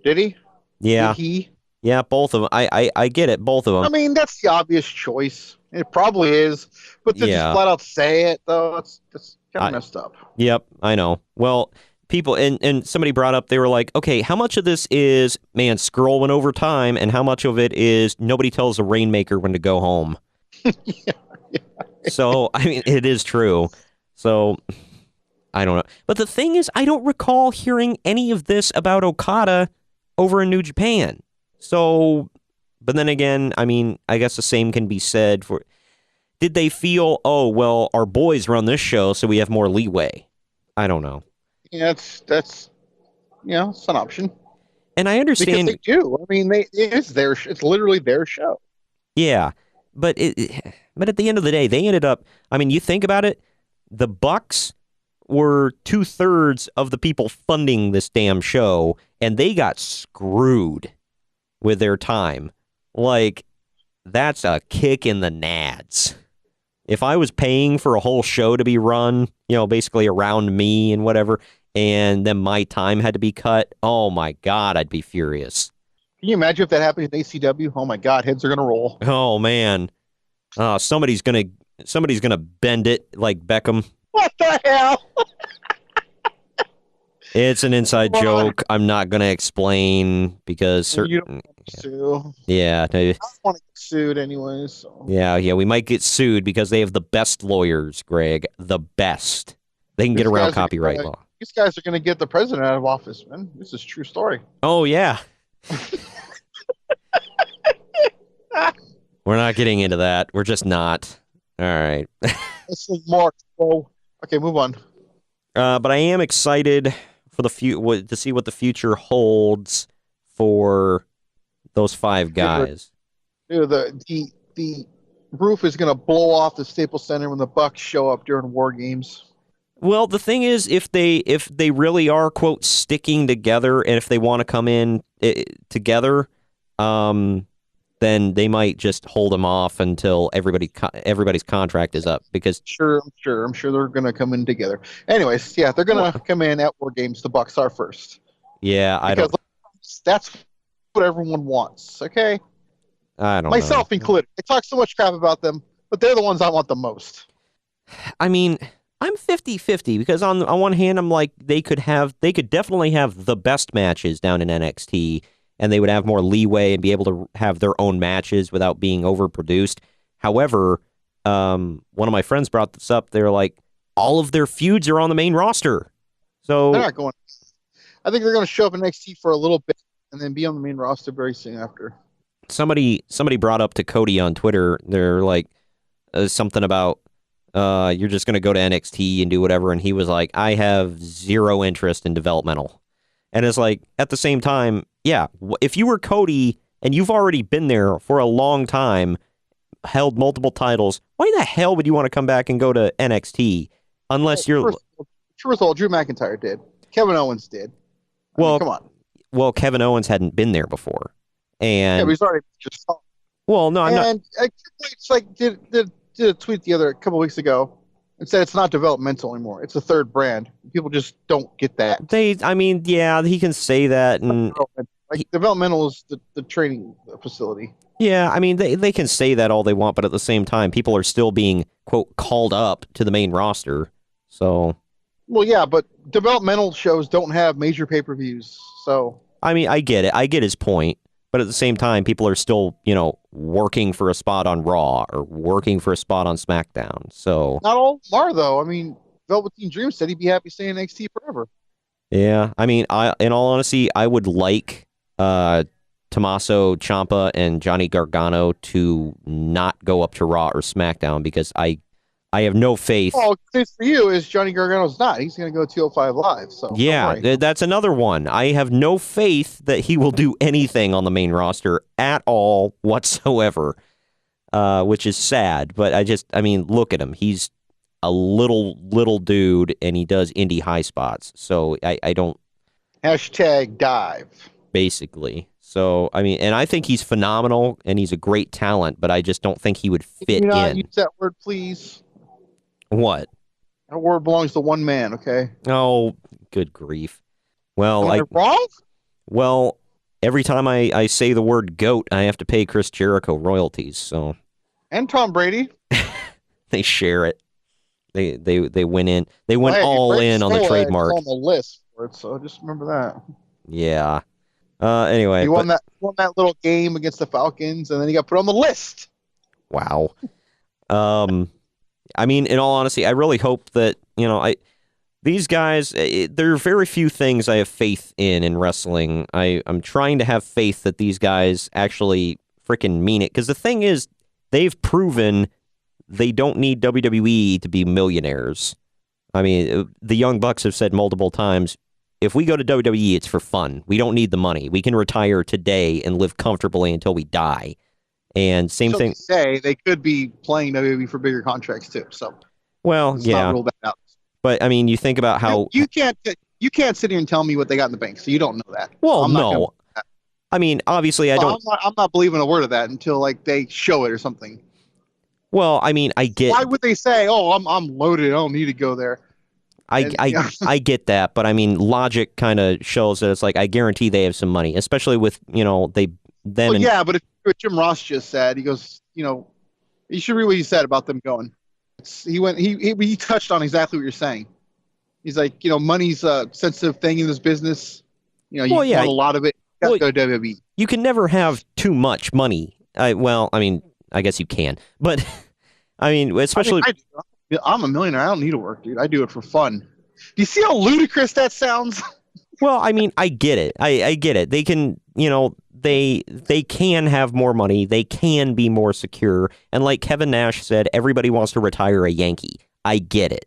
Speaker 6: Did he?
Speaker 5: Yeah.
Speaker 6: Did he?
Speaker 5: Yeah, both of them. I get it, both of them.
Speaker 6: I mean, that's the obvious choice. It probably is. But to just flat out say it, though, that's kind of messed up.
Speaker 5: Yep, I know. Well, people, and somebody brought up, they were like, okay, how much of this is, man, Scurll went over time, and how much of it is nobody tells the Rainmaker when to go home?
Speaker 6: yeah.
Speaker 5: So, I mean, it is true. So, I don't know. But the thing is, I don't recall hearing any of this about Okada over in New Japan. So, but then again, I mean, I guess the same can be said for, did they feel, oh, well, our boys run this show, so we have more leeway? I don't know.
Speaker 6: Yeah, it's an option.
Speaker 5: And I understand.
Speaker 6: Because they do. I mean, it's literally their show.
Speaker 5: Yeah. But at the end of the day, they ended up, I mean, you think about it, the Bucks were 2/3 of the people funding this damn show, and they got screwed with their time. Like, that's a kick in the nads. If I was paying for a whole show to be run, basically around me and whatever, and then my time had to be cut, oh my God, I'd be furious.
Speaker 6: Can you imagine if that happened in ACW? Oh my God, heads are gonna roll.
Speaker 5: Oh man. Somebody's gonna bend it like Beckham.
Speaker 6: What the hell?
Speaker 5: It's an inside joke. I'm not going to explain because
Speaker 6: you don't want to sue.
Speaker 5: Yeah,
Speaker 6: I don't want to get sued anyways. So.
Speaker 5: Yeah, we might get sued because they have the best lawyers, Greg. The best. They can get around copyright law.
Speaker 6: These guys are going to get the president out of office, man. This is a true story.
Speaker 5: Oh yeah. We're not getting into that. We're just not. All right.
Speaker 6: This is Mark. So, okay, move on.
Speaker 5: But I am excited for to see what the future holds for those 5 guys.
Speaker 6: Dude, the roof is going to blow off the Staples Center when the Bucks show up during War Games.
Speaker 5: Well, the thing is, if they really are, quote, sticking together, and if they want to come in together, then they might just hold them off until everybody's contract is up. Because
Speaker 6: I'm sure they're going to come in together. Anyways, yeah, they're going to come in at War Games. The Bucks are first.
Speaker 5: Yeah,
Speaker 6: That's what everyone wants. Okay,
Speaker 5: I don't
Speaker 6: myself included. I talk so much crap about them, but they're the ones I want the most.
Speaker 5: I mean, I'm 50-50 because on one hand, I'm like they could definitely have the best matches down in NXT. And they would have more leeway and be able to have their own matches without being overproduced. However, one of my friends brought this up. They're like, all of their feuds are on the main roster. So
Speaker 6: they're not going. I think they're going to show up in NXT for a little bit and then be on the main roster very soon after.
Speaker 5: Somebody brought up to Cody on Twitter. They're like something about you're just going to go to NXT and do whatever. And he was like, I have zero interest in developmental. And it's like, at the same time, yeah, if you were Cody and you've already been there for a long time, held multiple titles, why the hell would you want to come back and go to NXT unless you're...
Speaker 6: First of all, Drew McIntyre did. Kevin Owens did.
Speaker 5: Well,
Speaker 6: come on.
Speaker 5: Well, Kevin Owens hadn't been there before, and
Speaker 6: but he's already just.
Speaker 5: Well, no, I'm not.
Speaker 6: And it's like did a tweet a couple weeks ago and said it's not developmental anymore. It's a third brand. People just don't get that.
Speaker 5: Yeah, he can say that, and
Speaker 6: developmental is the training facility.
Speaker 5: Yeah, I mean, they can say that all they want, but at the same time, people are still being, quote, called up to the main roster. So.
Speaker 6: Well, yeah, but developmental shows don't have major pay-per-views, so.
Speaker 5: I mean, I get it. I get his point. But at the same time, people are still, working for a spot on Raw or working for a spot on SmackDown. So.
Speaker 6: Not all are, though. I mean, Velveteen Dream said he'd be happy staying in NXT forever.
Speaker 5: Yeah, I mean, in all honesty, I would like Tommaso Ciampa and Johnny Gargano to not go up to Raw or SmackDown because I have no faith.
Speaker 6: Oh, the case for you is Johnny Gargano's not. He's going to go 205 Live. So
Speaker 5: yeah, that's another one. I have no faith that he will do anything on the main roster at all whatsoever, which is sad. But I mean, look at him. He's a little dude, and he does indie high spots. So I don't.
Speaker 6: #dive.
Speaker 5: Basically. So, I mean, and I think he's phenomenal, and he's a great talent, but I just don't think he would fit in.
Speaker 6: Use that word, please.
Speaker 5: What?
Speaker 6: That word belongs to one man, okay?
Speaker 5: Oh, good grief. Well,
Speaker 6: Am I wrong?
Speaker 5: Well, every time I say the word GOAT, I have to pay Chris Jericho royalties, so.
Speaker 6: And Tom Brady.
Speaker 5: They share it. They went in. They went all in on the trademark.
Speaker 6: On the list for it, so just remember that.
Speaker 5: Yeah. Anyway.
Speaker 6: He won that little game against the Falcons, and then he got put on the list.
Speaker 5: Wow. I mean, in all honesty, I really hope that, these guys, there are very few things I have faith in wrestling. I'm trying to have faith that these guys actually freaking mean it. Because the thing is, they've proven they don't need WWE to be millionaires. I mean, the Young Bucks have said multiple times, if we go to WWE, it's for fun. We don't need the money. We can retire today and live comfortably until we die. And same thing.
Speaker 6: Say they could be playing WWE for bigger contracts too. So,
Speaker 5: well, yeah.
Speaker 6: Not rule that out.
Speaker 5: But I mean, you think about how
Speaker 6: you can't sit here and tell me what they got in the bank, so you don't know that.
Speaker 5: Well, no. I mean, obviously, I don't.
Speaker 6: I'm not believing a word of that until they show it or something.
Speaker 5: Well, I mean, I get.
Speaker 6: Why would they say, "Oh, I'm loaded. I don't need to go there"?
Speaker 5: I get that, but I mean, logic kind of shows that it's like I guarantee they have some money, especially with them.
Speaker 6: Yeah, but if what Jim Ross just said, he goes, you should read what he said about them going. He touched on exactly what you're saying. He's like, money's a sensitive thing in this business. You want a lot of it. You got to go to WWE.
Speaker 5: You can never have too much money. I guess you can, but I mean, especially.
Speaker 6: I'm a millionaire. I don't need to work, dude. I do it for fun. Do you see how ludicrous that sounds?
Speaker 5: Well, I mean, I get it. I get it. They can, they can have more money. They can be more secure. And like Kevin Nash said, everybody wants to retire a Yankee. I get it.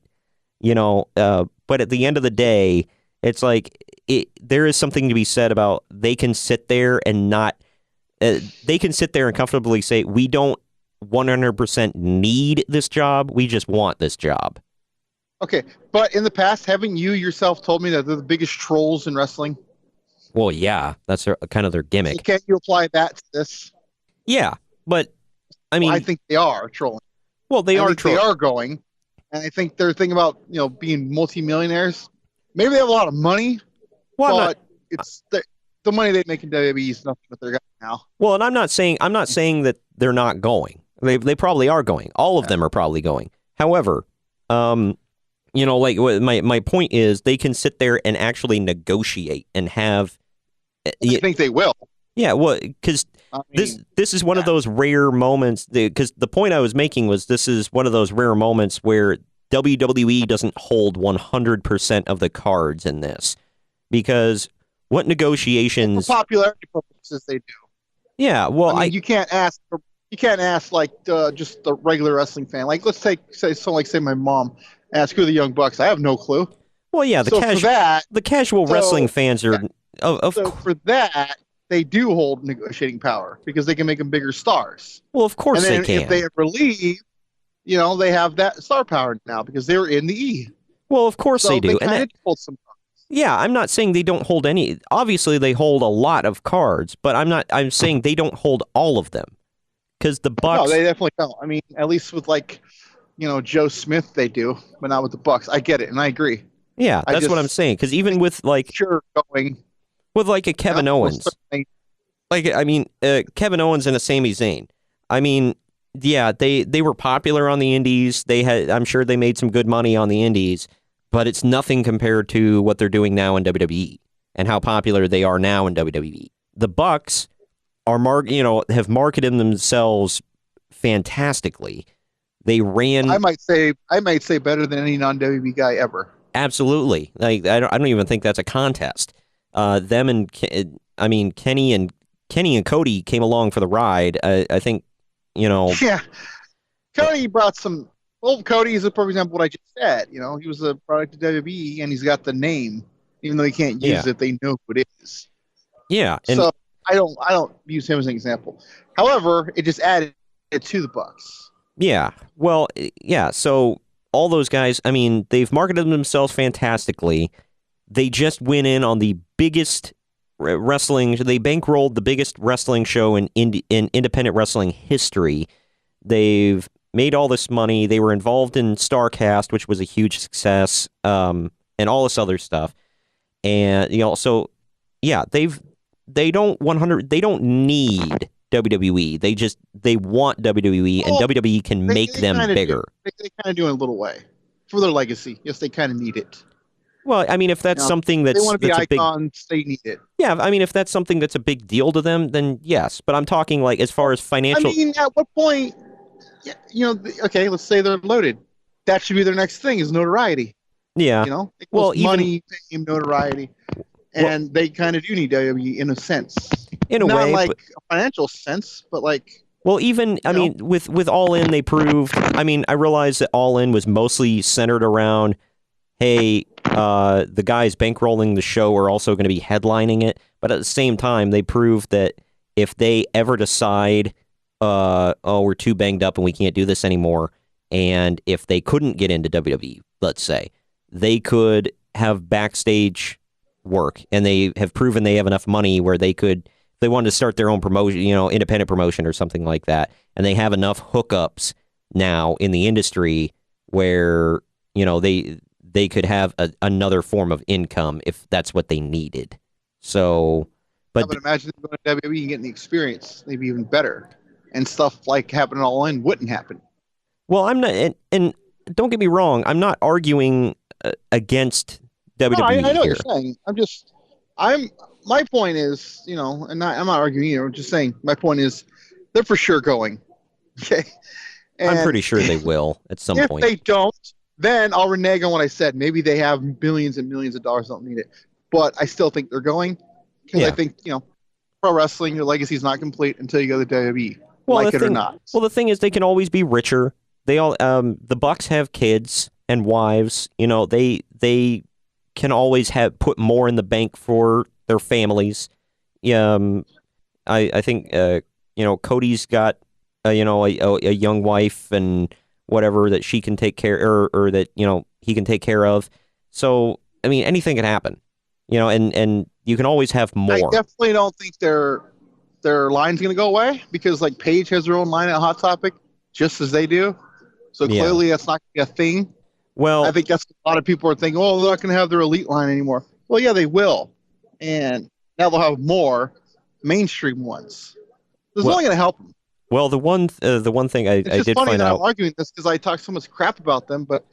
Speaker 5: But at the end of the day, it's like there is something to be said about they can sit there and not. They can sit there and comfortably say, we don't 100% need this job. We just want this job.
Speaker 6: Okay, but in the past, haven't you yourself told me that they're the biggest trolls in wrestling?
Speaker 5: Well, yeah, that's kind of their gimmick.
Speaker 6: So can't you apply that to this?
Speaker 5: Yeah, but I mean,
Speaker 6: I think they are trolling.
Speaker 5: Well, they are trolling.
Speaker 6: They are going, and I think they're thinking about being multimillionaires. Maybe they have a lot of money, but it's the money they make in WWE is nothing that they're got now. Well,
Speaker 5: and I'm not saying that they're not going. They probably are going. All of them are probably going. However, like my point is, they can sit there and actually negotiate and have.
Speaker 6: I think they will.
Speaker 5: Yeah, well, because this is one of those rare moments. Because the point I was making was this is one of those rare moments where WWE doesn't hold 100% of the cards in this. Because what negotiations?
Speaker 6: For popularity purposes, they do.
Speaker 5: Yeah, well,
Speaker 6: you can't ask. You can't ask just the regular wrestling fan. Like, let's say my mom. Ask who the Young Bucks. I have no clue.
Speaker 5: Well, yeah, the casual wrestling fans are.
Speaker 6: For that, they do hold negotiating power because they can make them bigger stars.
Speaker 5: Well, of course they can.
Speaker 6: If they ever leave, they have that star power now because they're in the E.
Speaker 5: Well, of course they do.
Speaker 6: They kind of hold some.
Speaker 5: Yeah, I'm not saying they don't hold any. Obviously, they hold a lot of cards, but I'm saying they don't hold all of them. Because the Bucks.
Speaker 6: No, they definitely don't. I mean, at least with Joe Smith, they do, but not with the Bucks. I get it, and I agree.
Speaker 5: Yeah, that's what I'm saying. Because even with with like a Kevin Owens, Kevin Owens and a Sami Zayn. I mean, yeah, they were popular on the Indies. I'm sure they made some good money on the Indies, but it's nothing compared to what they're doing now in WWE and how popular they are now in WWE. The Bucks are have marketed themselves fantastically. They ran.
Speaker 6: I might say better than any non-WWE guy ever.
Speaker 5: Absolutely. Like I don't even think that's a contest. Them and Kenny and Cody came along for the ride. I think,
Speaker 6: Yeah, Cody brought some. Well, Cody is a perfect example of what I just said. He was a product of WWE, and he's got the name, even though he can't use it. They know who it is.
Speaker 5: Yeah.
Speaker 6: So I don't use him as an example. However, it just added it to the Bucks.
Speaker 5: Yeah. Well, yeah. So all those guys, I mean, they've marketed themselves fantastically. They just went in on the biggest wrestling. They bankrolled the biggest wrestling show in independent wrestling history. They've made all this money. They were involved in StarCast, which was a huge success, and all this other stuff. And so yeah, they don't need WWE. They want WWE, and WWE can make them bigger.
Speaker 6: They kind of do in a little way for their legacy. Yes, they kind of need it.
Speaker 5: Well, I mean, if that's something that's
Speaker 6: they want to be
Speaker 5: icons,
Speaker 6: they need it.
Speaker 5: Yeah, I mean, if that's something that's a big deal to them, then yes. But I'm talking like as far as financial.
Speaker 6: I mean, at what point? Okay, let's say they're loaded. That should be their next thing is notoriety.
Speaker 5: Yeah.
Speaker 6: Well, money, fame, notoriety, and they kind of do need WWE in a sense.
Speaker 5: In a
Speaker 6: not
Speaker 5: way,
Speaker 6: like a financial sense, but like.
Speaker 5: Well, even I mean, with All In, they proved. I mean, I realized that All In was mostly centered around, hey, the guys bankrolling the show are also going to be headlining it. But at the same time, they proved that if they ever decide, we're too banged up and we can't do this anymore, and if they couldn't get into WWE, let's say, they could have backstage work, and they have proven they have enough money where they could, if they wanted to start their own promotion, independent promotion or something like that, and they have enough hookups now in the industry where, they could have another form of income if that's what they needed. So, but
Speaker 6: imagine them going to WWE and getting the experience, maybe even better, and stuff like happening All In wouldn't happen.
Speaker 5: Well, I'm not, and don't get me wrong, I'm not arguing against WWE. No,
Speaker 6: I know what you're saying. My point is, I'm not arguing either. I'm just saying my point is, they're for sure going. Okay, and
Speaker 5: I'm pretty sure they will at some point.
Speaker 6: If they don't, then I'll renege on what I said. Maybe they have millions and millions of dollars, don't need it. But I still think they're going because I think, pro wrestling, your legacy is not complete until you go to WWE, or not.
Speaker 5: Well, the thing is, they can always be richer. They all, the Bucks have kids and wives. They can always put more in the bank for their families. I think Cody's got a young wife and whatever that she can take care, or that he can take care of. So I mean, anything can happen, and you can always have more.
Speaker 6: I definitely don't think their line's going to go away, because like Paige has her own line at Hot Topic just as they do. So clearly that's not going to be a thing.
Speaker 5: Well,
Speaker 6: I think that's what a lot of people are thinking, oh, they're not going to have their elite line anymore. Well, yeah, they will. And now they'll have more mainstream ones. This is only going to help them.
Speaker 5: Well, the one thing I did
Speaker 6: funny
Speaker 5: find
Speaker 6: that
Speaker 5: out.
Speaker 6: I'm arguing this because I talk so much crap about them, but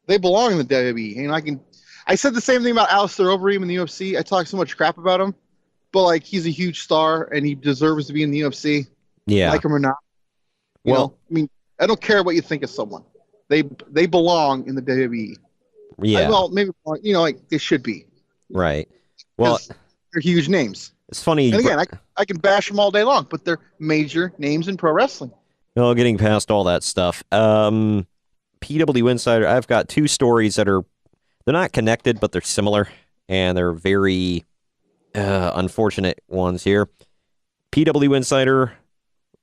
Speaker 6: they belong in the WWE. I said the same thing about Alistair Overeem in the UFC. I talk so much crap about him, but like he's a huge star and he deserves to be in the UFC.
Speaker 5: Yeah,
Speaker 6: like him or not. I don't care what you think of someone. They belong in the WWE.
Speaker 5: Yeah.
Speaker 6: Maybe like they should be.
Speaker 5: Right. Well,
Speaker 6: they're huge names.
Speaker 5: It's funny.
Speaker 6: And again, I can bash them all day long, but they're major names in pro wrestling.
Speaker 5: Well, getting past all that stuff. PW Insider, I've got two stories that they're not connected, but they're similar, and they're very unfortunate ones here. PW Insider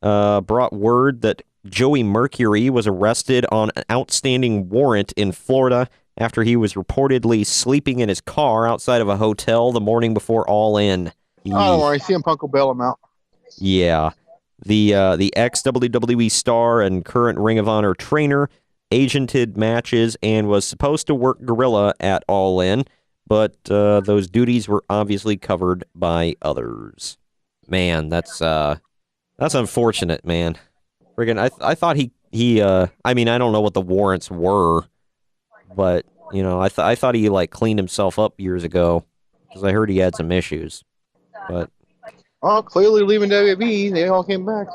Speaker 5: brought word that Joey Mercury was arrested on an outstanding warrant in Florida after he was reportedly sleeping in his car outside of a hotel the morning before All In.
Speaker 6: Oh, don't worry. CM Punk will bail him out.
Speaker 5: Yeah. The ex-WWE star and current Ring of Honor trainer agented matches and was supposed to work Gorilla at All In, but those duties were obviously covered by others. Man, that's unfortunate, man. Friggin', I thought he I mean, I don't know what the warrants were, but you know, I thought he like cleaned himself up years ago because I heard he had some issues. But
Speaker 6: clearly leaving WWE, they all came back.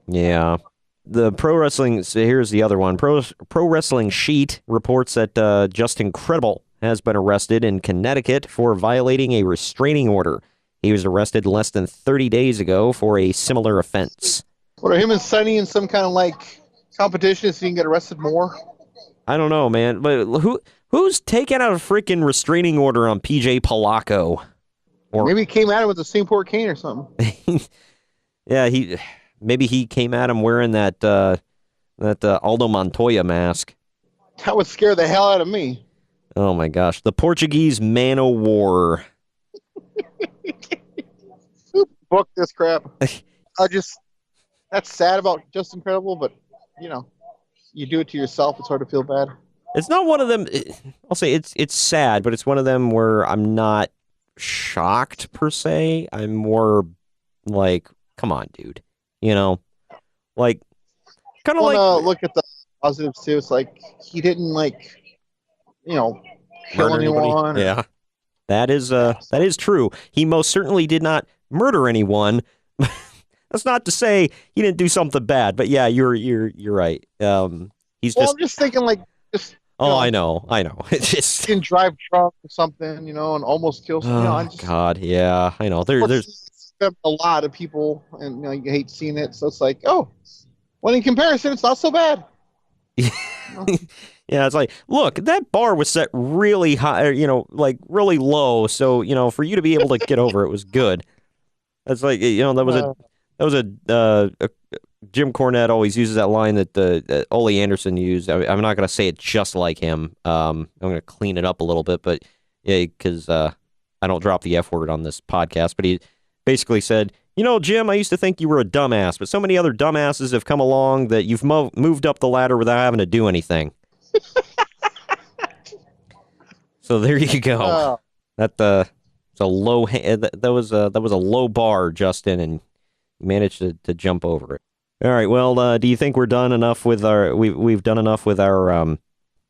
Speaker 5: yeah. The pro wrestling, so here's the other one. Pro Wrestling Sheet reports that Justin Credible has been arrested in Connecticut for violating a restraining order. He was arrested less than 30 days ago for a similar offense.
Speaker 6: What are him and Sonny in some kind of like competition so you can get arrested more?
Speaker 5: I don't know, man. But who's taking out a freaking restraining order on PJ Polacco? Or
Speaker 6: maybe he came at him with a Singapore cane or something.
Speaker 5: Yeah, maybe he came at him wearing that Aldo Montoya mask.
Speaker 6: That would scare the hell out of me.
Speaker 5: Oh my gosh, the Portuguese Man o' War.
Speaker 6: Book this crap. That's sad about Just Incredible, but you know, you do it to yourself. It's hard to feel bad.
Speaker 5: It's not one of them. I'll say it's sad, but it's one of them where I'm not shocked per se. I'm more like, come on, dude. You know, like kind of like
Speaker 6: look at the positives too. It's like he didn't kill anyone.
Speaker 5: Yeah, that is true. He most certainly did not murder anyone. That's not to say he didn't do something bad, but yeah, you're right. I'm
Speaker 6: just thinking
Speaker 5: I know. It's just
Speaker 6: didn't drive drunk or something, and almost kill someone.
Speaker 5: God, yeah, I know. There's
Speaker 6: a lot of people, and you hate seeing it. So it's like, well, in comparison, it's not so bad.
Speaker 5: Yeah, it's like, look, that bar was set really high, like really low. So for you to be able to get over it was good. That's like, that was a Jim Cornette always uses that line that Ole Anderson used. I'm not going to say it just like him. I'm going to clean it up a little bit, but yeah, because I don't drop the F word on this podcast. But he basically said, Jim, I used to think you were a dumbass, but so many other dumbasses have come along that you've moved up the ladder without having to do anything. So there you go. That was a low. That was a low bar, Justin, and you managed to jump over it. All right. Well, do you think we're done enough with our? We've done enough with our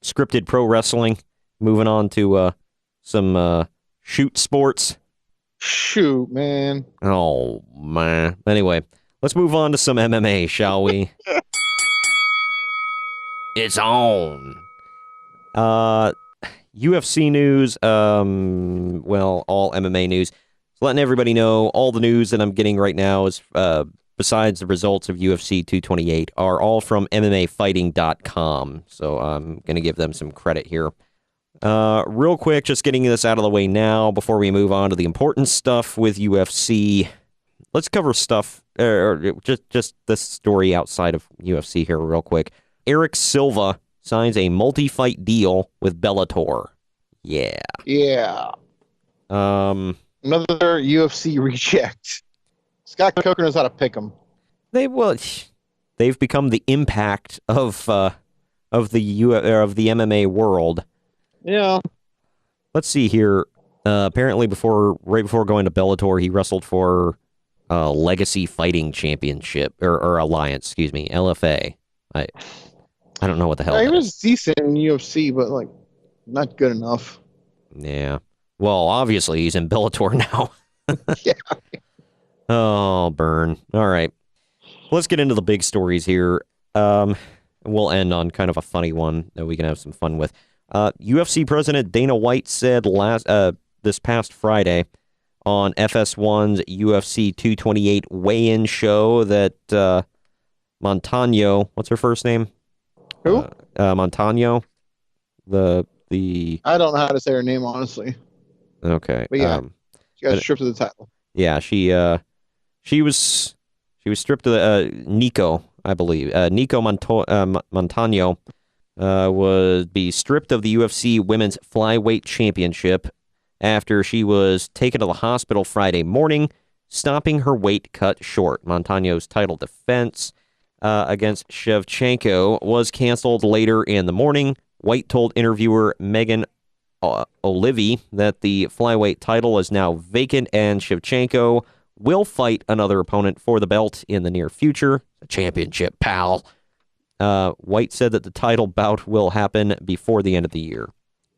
Speaker 5: scripted pro wrestling. Moving on to some shoot sports.
Speaker 6: Shoot, man.
Speaker 5: Oh man. Anyway, let's move on to some MMA, shall we? It's on. UFC news. Well, all MMA news. Letting everybody know all the news that I'm getting right now is besides the results of UFC 228 are all from MMAfighting.com. So I'm going to give them some credit here. Real quick, just getting this out of the way now before we move on to the important stuff with UFC. Let's cover stuff, or just this story outside of UFC here real quick. Eric Silva signs a multi-fight deal with Bellator. Yeah.
Speaker 6: Yeah. Another UFC reject. Scott Coker knows how to pick them.
Speaker 5: They've become the Impact of the MMA world.
Speaker 6: Yeah.
Speaker 5: Let's see here. Apparently, right before going to Bellator, he wrestled for Legacy Fighting Championship or Alliance, excuse me, LFA. I don't know what the hell.
Speaker 6: He was decent in UFC, but not good enough.
Speaker 5: Yeah. Well, obviously he's in Bellator now.
Speaker 6: Yeah.
Speaker 5: Oh, burn. All right. Let's get into the big stories here. We'll end on kind of a funny one that we can have some fun with. UFC President Dana White said this past Friday on FS1's UFC 228 weigh-in show that Montano, what's her first name?
Speaker 6: Who?
Speaker 5: Montano. The
Speaker 6: I don't know how to say her name, honestly.
Speaker 5: Okay.
Speaker 6: But yeah, she got stripped of the title.
Speaker 5: Yeah, she was stripped of the Nico, I believe. Nico Montano would be stripped of the UFC Women's Flyweight Championship after she was taken to the hospital Friday morning, stopping her weight cut short. Montano's title defense against Shevchenko was canceled later in the morning. White told interviewer Megan Olivey that the flyweight title is now vacant and Shevchenko will fight another opponent for the belt in the near future. A championship, pal. White said that the title bout will happen before the end of the year.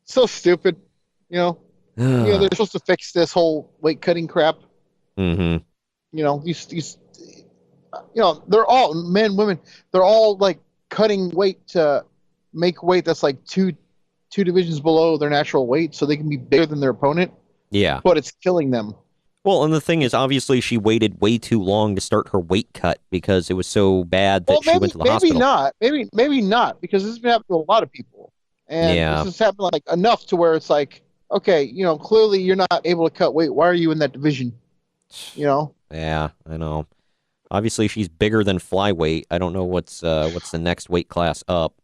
Speaker 6: So stupid, they're supposed to fix this whole weight cutting crap.
Speaker 5: Mm-hmm.
Speaker 6: These they're all men, women. They're all like cutting weight to make weight that's like two divisions below their natural weight, so they can be bigger than their opponent.
Speaker 5: Yeah,
Speaker 6: but it's killing them.
Speaker 5: Well, and the thing is, obviously, she waited way too long to start her weight cut because it was so bad that she went to the hospital.
Speaker 6: Maybe not, because this has been happening to a lot of people. And this has happened like enough to where it's like, okay, clearly you're not able to cut weight. Why are you in that division?
Speaker 5: Yeah, I know. Obviously, she's bigger than flyweight. I don't know what's the next weight class up.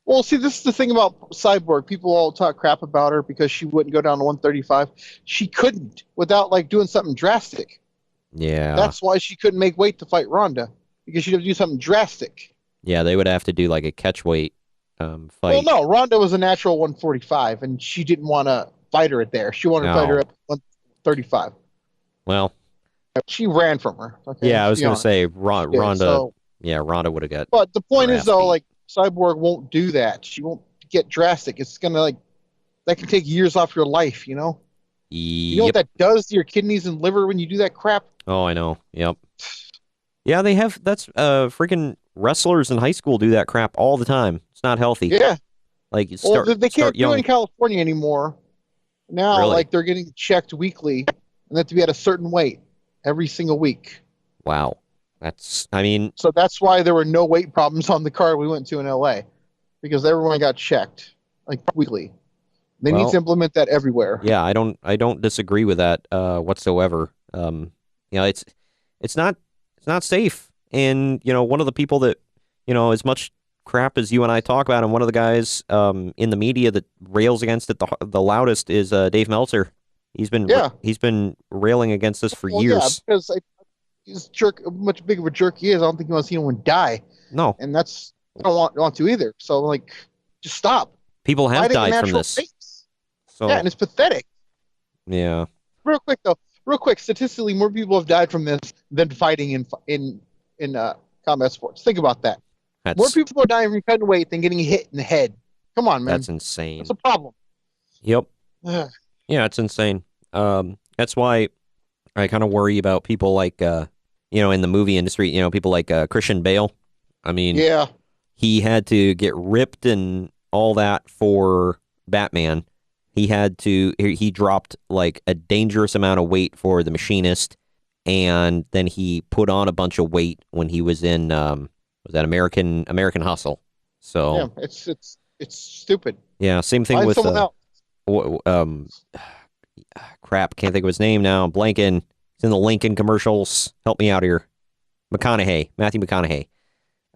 Speaker 6: Well, see, this is the thing about Cyborg. People all talk crap about her because she wouldn't go down to 135. She couldn't without like doing something drastic.
Speaker 5: Yeah.
Speaker 6: That's why she couldn't make weight to fight Ronda, because she'd have to do something drastic.
Speaker 5: Yeah, they would have to do like a catch weight fight.
Speaker 6: Well, no, Ronda was a natural 145, and she didn't want to fight her at there. She wanted to fight her at 135.
Speaker 5: Well,
Speaker 6: she ran from her. Okay,
Speaker 5: yeah, I was going to say Ronda. Ronda would have got.
Speaker 6: But the point is, though, like, Cyborg won't do that. She won't get drastic. It's gonna that can take years off your life. You know what that does to your kidneys and liver when you do that crap.
Speaker 5: Oh, I know. Yep. Yeah, they have. That's freaking wrestlers in high school do that crap all the time. It's not healthy.
Speaker 6: Yeah.
Speaker 5: Like
Speaker 6: they can't do it in California anymore. Now,
Speaker 5: really?
Speaker 6: Like, they're getting checked weekly, and they have to be at a certain weight every single week.
Speaker 5: Wow.
Speaker 6: So that's why there were no weight problems on the card we went to in LA, because everyone got checked like weekly. They need to implement that everywhere.
Speaker 5: Yeah, I don't disagree with that whatsoever. It's not safe. And one of the people that as much crap as you and I talk about, and one of the guys in the media that rails against it the loudest is Dave Meltzer. He's been railing against this for years.
Speaker 6: Yeah, because he's much bigger of a jerk he is. I don't think he wants to see anyone die.
Speaker 5: No,
Speaker 6: and I don't want to either. So like, just stop.
Speaker 5: People have died from this. So
Speaker 6: yeah, and it's pathetic.
Speaker 5: Yeah.
Speaker 6: Real quick, statistically, more people have died from this than fighting in combat sports. Think about that. More people are dying from cutting weight than getting hit in the head. Come on, man.
Speaker 5: That's insane.
Speaker 6: That's a problem.
Speaker 5: Yep. Yeah, it's insane. That's why I kind of worry about people like in the movie industry, people like Christian Bale. I mean,
Speaker 6: yeah,
Speaker 5: he had to get ripped and all that for Batman. He dropped like a dangerous amount of weight for The Machinist, and then he put on a bunch of weight when he was in was that American Hustle. So
Speaker 6: yeah, it's stupid.
Speaker 5: Yeah, same thing with crap, can't think of his name now. I'm blanking. He's in the Lincoln commercials. Help me out here. Matthew McConaughey.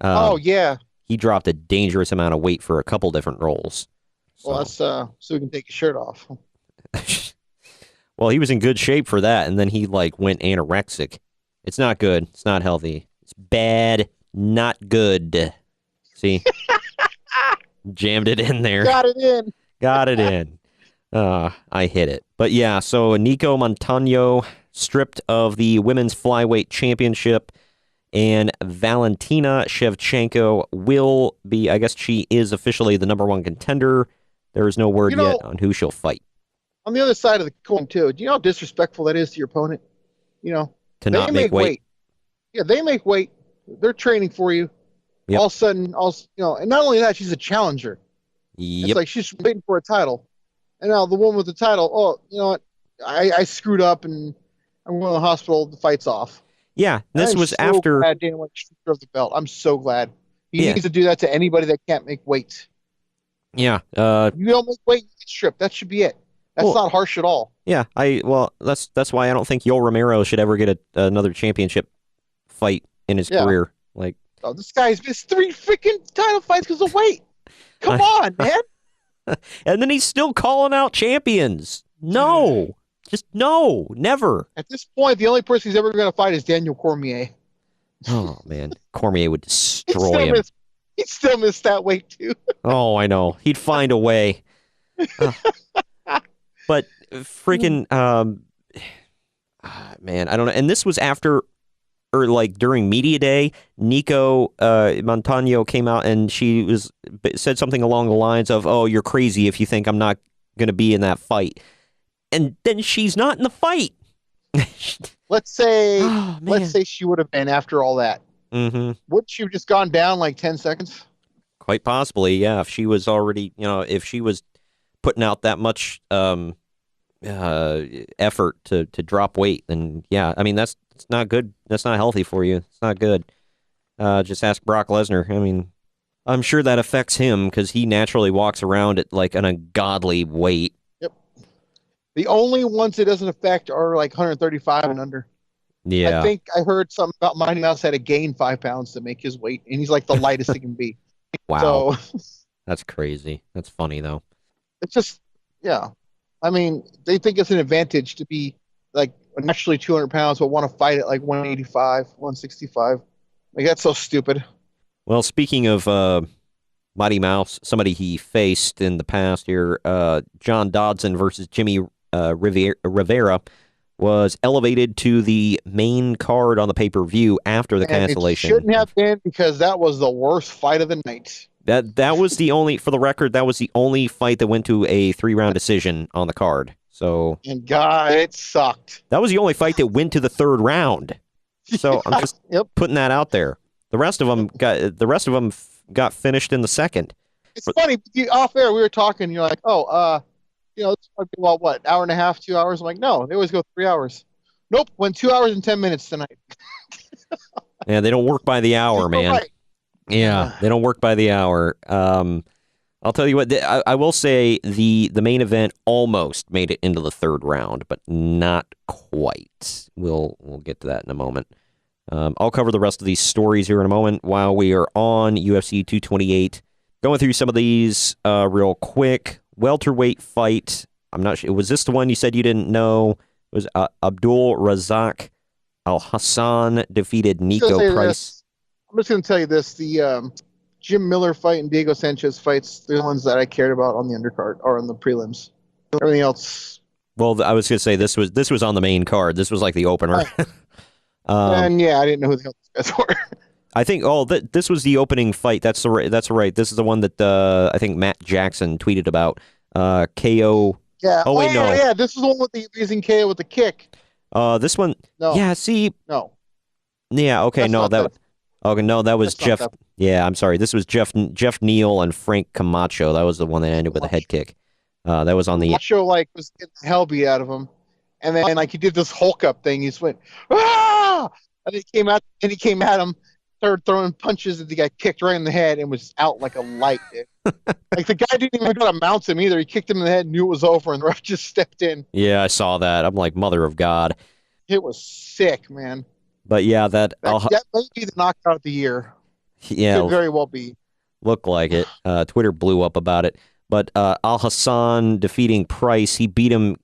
Speaker 6: Oh yeah.
Speaker 5: He dropped a dangerous amount of weight for a couple different roles.
Speaker 6: So. Well, that's so he can take his shirt off.
Speaker 5: Well, he was in good shape for that, and then he went anorexic. It's not good. It's not healthy. It's bad. Not good. See, jammed it in there.
Speaker 6: Got it in.
Speaker 5: I hit it. But yeah, so Nico Montano stripped of the women's flyweight championship, and Valentina Shevchenko will be, I guess she is officially the number one contender. There is no word yet on who she'll fight.
Speaker 6: On the other side of the coin, too, do you know how disrespectful that is to your opponent?
Speaker 5: To not make weight.
Speaker 6: Yeah, they make weight. They're training for you. Yep. All of a sudden, and not only that, she's a challenger.
Speaker 5: Yep.
Speaker 6: It's like she's waiting for a title. And now the one with the title, you know what? I screwed up and I'm going to the hospital. The fight's off.
Speaker 5: Yeah, this was after.
Speaker 6: Glad Dana White stripped her of the belt. I'm so glad. He needs to do that to anybody that can't make weight.
Speaker 5: Yeah.
Speaker 6: You don't make weight, you get stripped. That should be it. That's not harsh at all.
Speaker 5: Yeah, that's why I don't think Yoel Romero should ever get another championship fight in his career.
Speaker 6: This guy's missed 3 freaking title fights because of weight. Come on, man.
Speaker 5: And then he's still calling out champions. No. Just no. Never.
Speaker 6: At this point, the only person he's ever going to fight is Daniel Cormier.
Speaker 5: Oh, man. Cormier would destroy him.
Speaker 6: He'd still miss that weight, too.
Speaker 5: Oh, I know. He'd find a way. But freaking, man, I don't know. And this was after, or like during media day, Nico Montano came out and she said something along the lines of, "Oh, you're crazy if you think I'm not going to be in that fight." And then she's not in the fight.
Speaker 6: Let's say she would have been after all that.
Speaker 5: Mm-hmm.
Speaker 6: Would she have just gone down like 10 seconds?
Speaker 5: Quite possibly, yeah. If she was already, if she was putting out that much effort to drop weight, then yeah. I mean, it's not good. That's not healthy for you. It's not good. Just ask Brock Lesnar. I mean, I'm sure that affects him because he naturally walks around at like an ungodly weight.
Speaker 6: Yep. The only ones it doesn't affect are like 135 and under.
Speaker 5: Yeah.
Speaker 6: I think I heard something about Mighty Mouse had to gain 5 pounds to make his weight, and he's like the lightest he can be.
Speaker 5: Wow.
Speaker 6: So,
Speaker 5: that's crazy. That's funny though.
Speaker 6: It's just, yeah. I mean, they think it's an advantage to be like naturally 200 pounds, but want to fight at like 185, 165. Like, that's so stupid.
Speaker 5: Well, speaking of Mighty Mouse, somebody he faced in the past here, John Dodson versus Jimmy Rivera, was elevated to the main card on the pay-per-view after the cancellation.
Speaker 6: It shouldn't have been, because that was the worst fight of the night.
Speaker 5: That was the only, for the record, that was the only fight that went to a 3-round decision on the card. So,
Speaker 6: and God, it sucked.
Speaker 5: That was the only fight that went to the 3rd round. So I'm just putting that out there. The rest of them got finished in the 2nd.
Speaker 6: It's funny. Off air, we were talking. You're like, oh, this might be, well, what, hour and a half, 2 hours? I'm like, no, they always go 3 hours. Nope, went 2 hours and 10 minutes tonight.
Speaker 5: Yeah, they don't work by the hour, man.
Speaker 6: Right.
Speaker 5: Yeah, they don't work by the hour. I'll tell you what, I will say the main event almost made it into the 3rd round, but not quite. We'll get to that in a moment. I'll cover the rest of these stories here in a moment while we are on UFC 228. Going through some of these real quick. Welterweight fight. I'm not sure. Was this the one you said you didn't know? It was Abdul Razak Al Hassan defeated Nico Price.
Speaker 6: I'm just going to tell you this. The Jim Miller fight and Diego Sanchez fights, they're the ones that I cared about on the undercard or on the prelims. Everything else.
Speaker 5: Well, I was going to say this was on the main card. This was like the opener.
Speaker 6: And yeah, I didn't know who the hell these guys were.
Speaker 5: I think this was the opening fight. That's right. This is the one that I think Matt Jackson tweeted about. KO.
Speaker 6: Yeah.
Speaker 5: Oh wait, no.
Speaker 6: Yeah, this is the one with the amazing KO with the kick.
Speaker 5: This one.
Speaker 6: No.
Speaker 5: Yeah. See.
Speaker 6: No.
Speaker 5: Yeah. Okay.
Speaker 6: That's
Speaker 5: no. That. Okay. No. That was Jeff. Yeah. I'm sorry. This was Jeff Neal and Frank Camacho. That was the one that ended with a head kick. That was on the.
Speaker 6: Camacho was getting the hell beat out of him, and then he did this Hulk up thing. He just went ah, and he came out and he came at him. Started throwing punches and he got kicked right in the head and was out like a light. Like, the guy didn't even go to mount him either. He kicked him in the head, knew it was over, and the ref just stepped in.
Speaker 5: Yeah, I saw that. I'm like, mother of God.
Speaker 6: It was sick, man.
Speaker 5: But yeah, that
Speaker 6: may be the knockout of the year.
Speaker 5: Yeah,
Speaker 6: could very well be.
Speaker 5: Looked like it. Twitter blew up about it. But Al Hassan defeating Price, he beat him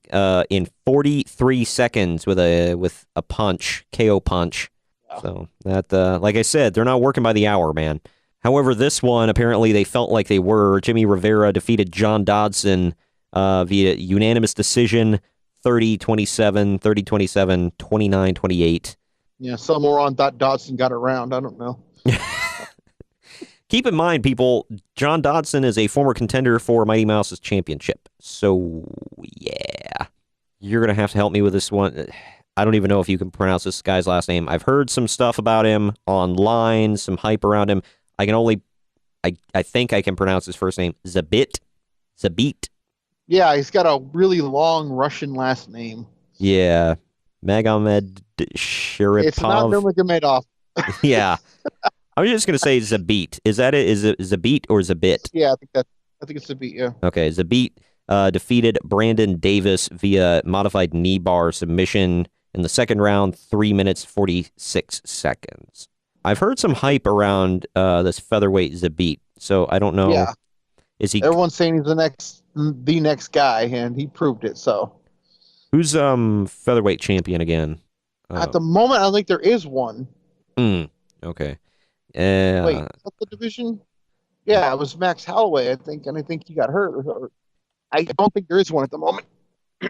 Speaker 5: in 43 seconds with a punch, KO punch. So that, like I said, they're not working by the hour, man. However, this one, apparently they felt like they were. Jimmy Rivera defeated John Dodson via unanimous decision, 30-27, 30-27, 29-28.
Speaker 6: Yeah, some moron thought Dodson got around. I don't know.
Speaker 5: Keep in mind, people, John Dodson is a former contender for Mighty Mouse's championship. So, yeah. You're going to have to help me with this one. I don't even know if you can pronounce this guy's last name. I've heard some stuff about him online, some hype around him. I think I can pronounce his first name. Zabit.
Speaker 6: Yeah, he's got a really long Russian last name.
Speaker 5: Yeah. Magomed Sharipov.
Speaker 6: It's not Nurmagomedov.
Speaker 5: Yeah. I was just going to say Zabit. Is that it? Is it Zabit or Zabit?
Speaker 6: Yeah, I think it's Zabit, yeah.
Speaker 5: Okay, Zabit defeated Brandon Davis via modified knee bar submission in the 2nd round, 3 minutes, 46 seconds. I've heard some hype around this featherweight Zabit, so I don't know.
Speaker 6: Yeah.
Speaker 5: Is he?
Speaker 6: Everyone's saying he's the next guy, and he proved it. So,
Speaker 5: who's featherweight champion again?
Speaker 6: At the moment, I don't think there is one.
Speaker 5: Okay.
Speaker 6: Wait, is that the division? Yeah, it was Max Holloway, I think, and I think he got hurt. I don't think there is one at the moment.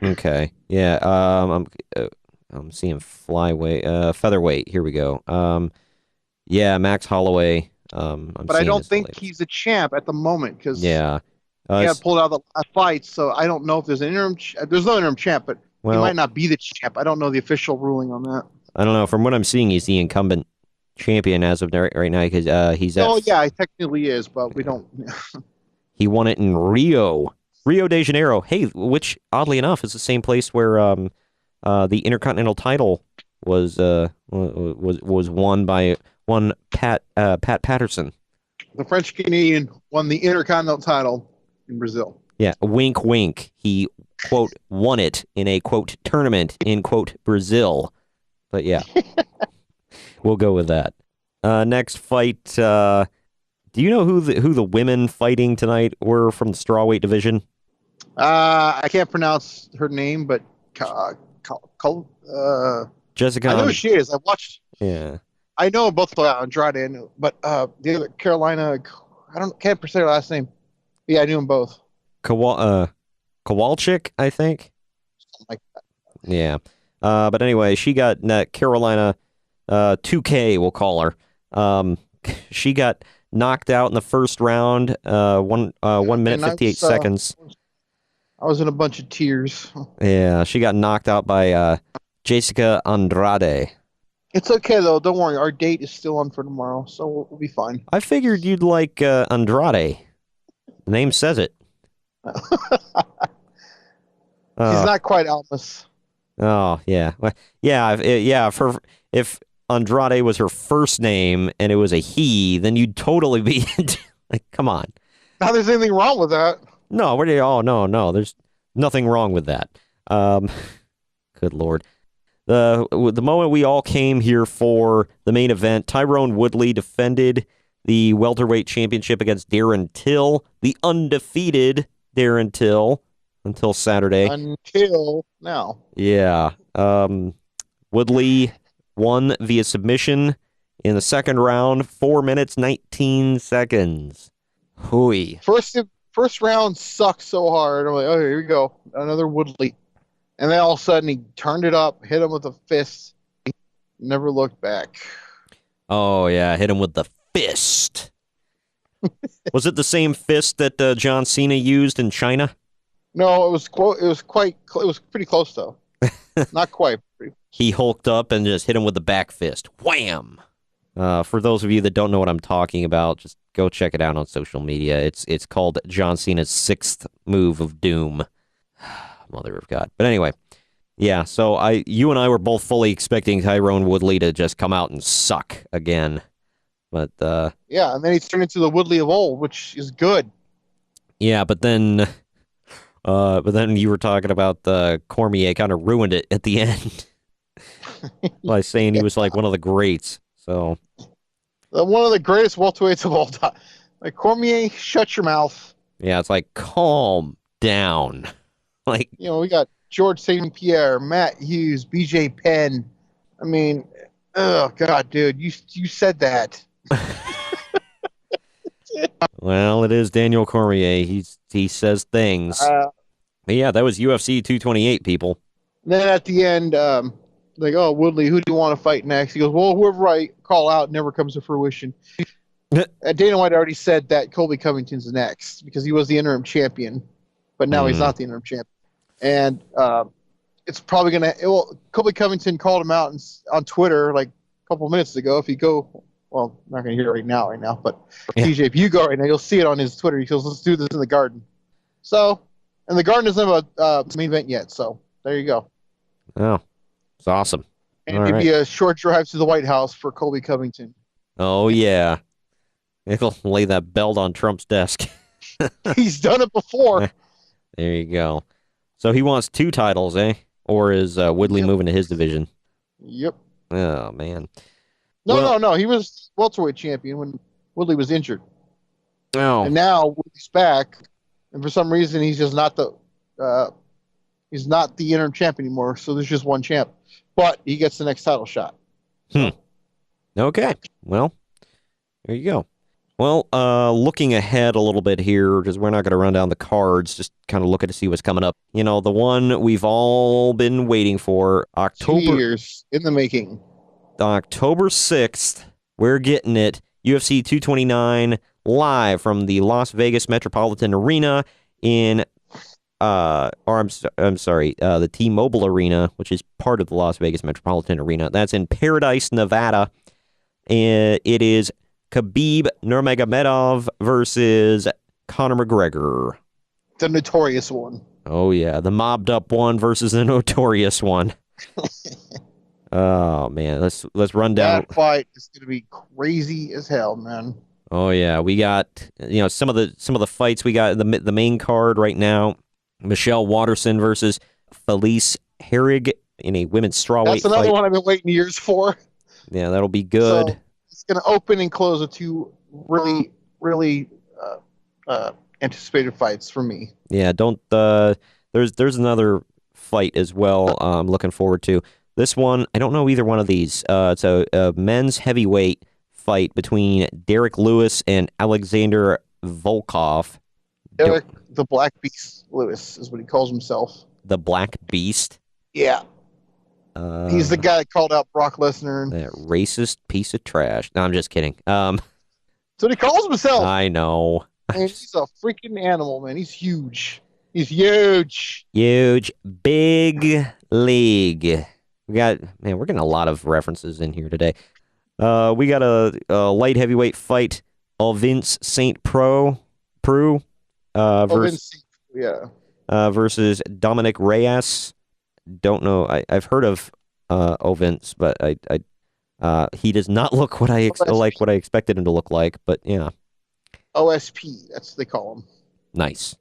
Speaker 5: Okay. Yeah. I'm seeing featherweight. Here we go. Yeah, Max Holloway.
Speaker 6: But I don't think he's a champ at the moment because he had pulled out the last fight. So I don't know if there's an interim. There's no interim champ, but he might not be the champ. I don't know the official ruling on that.
Speaker 5: I don't know. From what I'm seeing, he's the incumbent champion as of right now because he's at.
Speaker 6: Oh yeah, he technically is, but we don't.
Speaker 5: He won it in Rio de Janeiro. Hey, which oddly enough is the same place where the Intercontinental title was won by Pat Patterson.
Speaker 6: The French Canadian won the Intercontinental title in Brazil.
Speaker 5: Yeah, wink, wink. He quote won it in a quote tournament in quote Brazil. But yeah, we'll go with that. Next fight. Do you know who the women fighting tonight were from the strawweight division?
Speaker 6: I can't pronounce her name, but
Speaker 5: Jessica.
Speaker 6: I know who she is. I watched.
Speaker 5: Yeah.
Speaker 6: I know both Andrade, but the other Carolina, can't say her last name. Yeah, I knew them both.
Speaker 5: Kowalczyk, I think.
Speaker 6: Something like that.
Speaker 5: Yeah. But anyway, she got Carolina 2K, we'll call her. She got knocked out in the first round, 1 minute 58 seconds.
Speaker 6: I was in a bunch of tears.
Speaker 5: Yeah, she got knocked out by Jessica Andrade.
Speaker 6: It's okay, though. Don't worry. Our date is still on for tomorrow, so we'll be fine.
Speaker 5: I figured you'd like Andrade. The name says it.
Speaker 6: He's not quite Almas.
Speaker 5: Oh, yeah. Well, yeah, if Andrade was her first name and it was a he, then you'd totally be like, come on.
Speaker 6: Now there's anything wrong with that.
Speaker 5: No, no. There's nothing wrong with that. Good Lord. The moment we all came here for the main event, Tyrone Woodley defended the welterweight championship against Darren Till, the undefeated Darren Till, until Saturday.
Speaker 6: Until now.
Speaker 5: Yeah. Woodley won via submission in the second round, 4 minutes, 19 seconds. Hooey.
Speaker 6: First round sucked so hard. I'm like, oh, here we go. Another Woodley. And then all of a sudden he turned it up, hit him with a fist, never looked back.
Speaker 5: Oh, yeah, hit him with the fist. Was it the same fist that John Cena used in China?
Speaker 6: No, it was pretty close, though. Not quite.
Speaker 5: He hulked up and just hit him with the back fist. Wham! For those of you that don't know what I'm talking about, just go check it out on social media. It's called John Cena's sixth move of doom. Mother of God. But anyway, yeah, so you and I were both fully expecting Tyrone Woodley to just come out and suck again. But
Speaker 6: yeah, and then he turned into the Woodley of old, which is good.
Speaker 5: Yeah, but then you were talking about Cormier kind of ruined it at the end by saying he was like one of the greats. So
Speaker 6: one of the greatest welterweights of all time. Like, Cormier, shut your mouth.
Speaker 5: Yeah, it's like, calm down. Like,
Speaker 6: we got George St. Pierre, Matt Hughes, BJ Penn. I mean, oh God, dude, you said that.
Speaker 5: Well, it is Daniel Cormier. He says things. But yeah, that was UFC 228, people.
Speaker 6: Then at the end, like, oh, Woodley, who do you want to fight next? He goes, well, whoever I call out never comes to fruition. Dana White already said that Colby Covington's next because he was the interim champion, but now he's not the interim champion. And it's probably going to – Colby Covington called him out on Twitter like a couple minutes ago. If you go – well, I'm not going to hear it right now, but TJ, if you go right now, you'll see it on his Twitter. He goes, let's do this in the Garden. So – and the Garden doesn't have a main event yet, so there you go.
Speaker 5: Oh, it's awesome.
Speaker 6: And it'd be a short drive to the White House for Colby Covington.
Speaker 5: Oh, yeah. He'll lay that belt on Trump's desk.
Speaker 6: He's done it before.
Speaker 5: There you go. So he wants 2 titles, eh? Or is Woodley moving to his division?
Speaker 6: Yep.
Speaker 5: Oh, man.
Speaker 6: No. He was welterweight champion when Woodley was injured.
Speaker 5: Oh.
Speaker 6: And now he's back, and for some reason he's just not the interim champ anymore. So there's just one champ, but he gets the next title shot. So.
Speaker 5: Okay. Well, there you go. Well, looking ahead a little bit here, because we're not going to run down the cards, just kind of looking to see what's coming up. You know, the one we've all been waiting for,
Speaker 6: 2 years in the making.
Speaker 5: October 6th, we're getting it. UFC 229 live from the Las Vegas Metropolitan Arena in, I'm sorry, the T-Mobile Arena, which is part of the Las Vegas Metropolitan Arena. That's in Paradise, Nevada. And it is Khabib Nurmagomedov versus Conor McGregor.
Speaker 6: The notorious one.
Speaker 5: Oh, yeah. The mobbed up one versus the notorious one. Oh, man. Let's run down.
Speaker 6: That fight is going to be crazy as hell, man.
Speaker 5: Oh, yeah. We got, some of the fights we got the main card right now. Michelle Waterson versus Felice Herrig in a women's strawweight fight.
Speaker 6: That's another one I've been waiting years for.
Speaker 5: Yeah, that'll be good.
Speaker 6: So, it's going to open and close with two really, really anticipated fights for me.
Speaker 5: Yeah, there's another fight as well I'm looking forward to. This one, I don't know either one of these. It's a men's heavyweight fight between Derek Lewis and Alexander Volkov.
Speaker 6: Derek, the Black Beast Lewis is what he calls himself.
Speaker 5: The Black Beast?
Speaker 6: Yeah. He's the guy that called out Brock Lesnar.
Speaker 5: That racist piece of trash. No, I'm just kidding.
Speaker 6: That's what he calls himself.
Speaker 5: I know.
Speaker 6: Man, he's a freaking animal, man. He's huge. He's huge.
Speaker 5: Huge. Big league. We're getting a lot of references in here today. We got a light heavyweight fight. Vince St. Preux versus Dominic Reyes. Don't know. I've heard of Vince, but he does not look what I what I expected him to look like. But yeah,
Speaker 6: OSP. That's what they call him.
Speaker 5: Nice.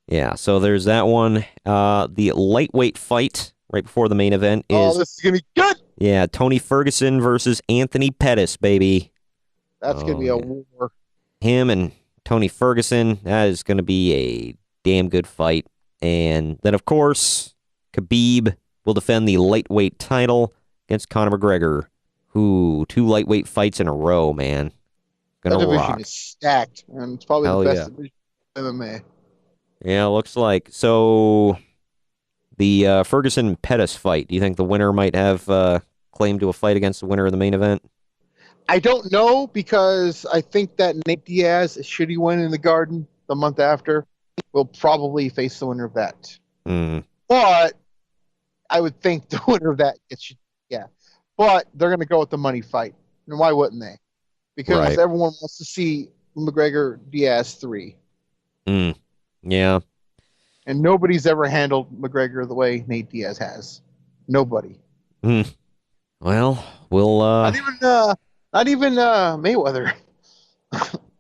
Speaker 5: Yeah. So there's that one. The lightweight fight right before the main event is.
Speaker 6: Oh, this is gonna be good.
Speaker 5: Yeah, Tony Ferguson versus Anthony Pettis, baby.
Speaker 6: That's gonna be a war.
Speaker 5: Him and Tony Ferguson. That is gonna be a damn good fight. And then of course, Khabib will defend the lightweight title against Conor McGregor. Who 2 lightweight fights in a row, man. Gonna
Speaker 6: that division
Speaker 5: rock.
Speaker 6: is stacked, man. It's probably the best division in MMA.
Speaker 5: Yeah, looks like. So the Ferguson Pettis fight. Do you think the winner might have claim to a fight against the winner of the main event?
Speaker 6: I don't know, because I think that Nate Diaz, should he win in the Garden the month after, will probably face the winner of that. But I would think the winner of that gets, yeah. But they're going to go with the money fight. And why wouldn't they? Because everyone wants to see McGregor Diaz 3.
Speaker 5: Yeah.
Speaker 6: And nobody's ever handled McGregor the way Nate Diaz has. Nobody.
Speaker 5: Well, we'll
Speaker 6: not even Mayweather.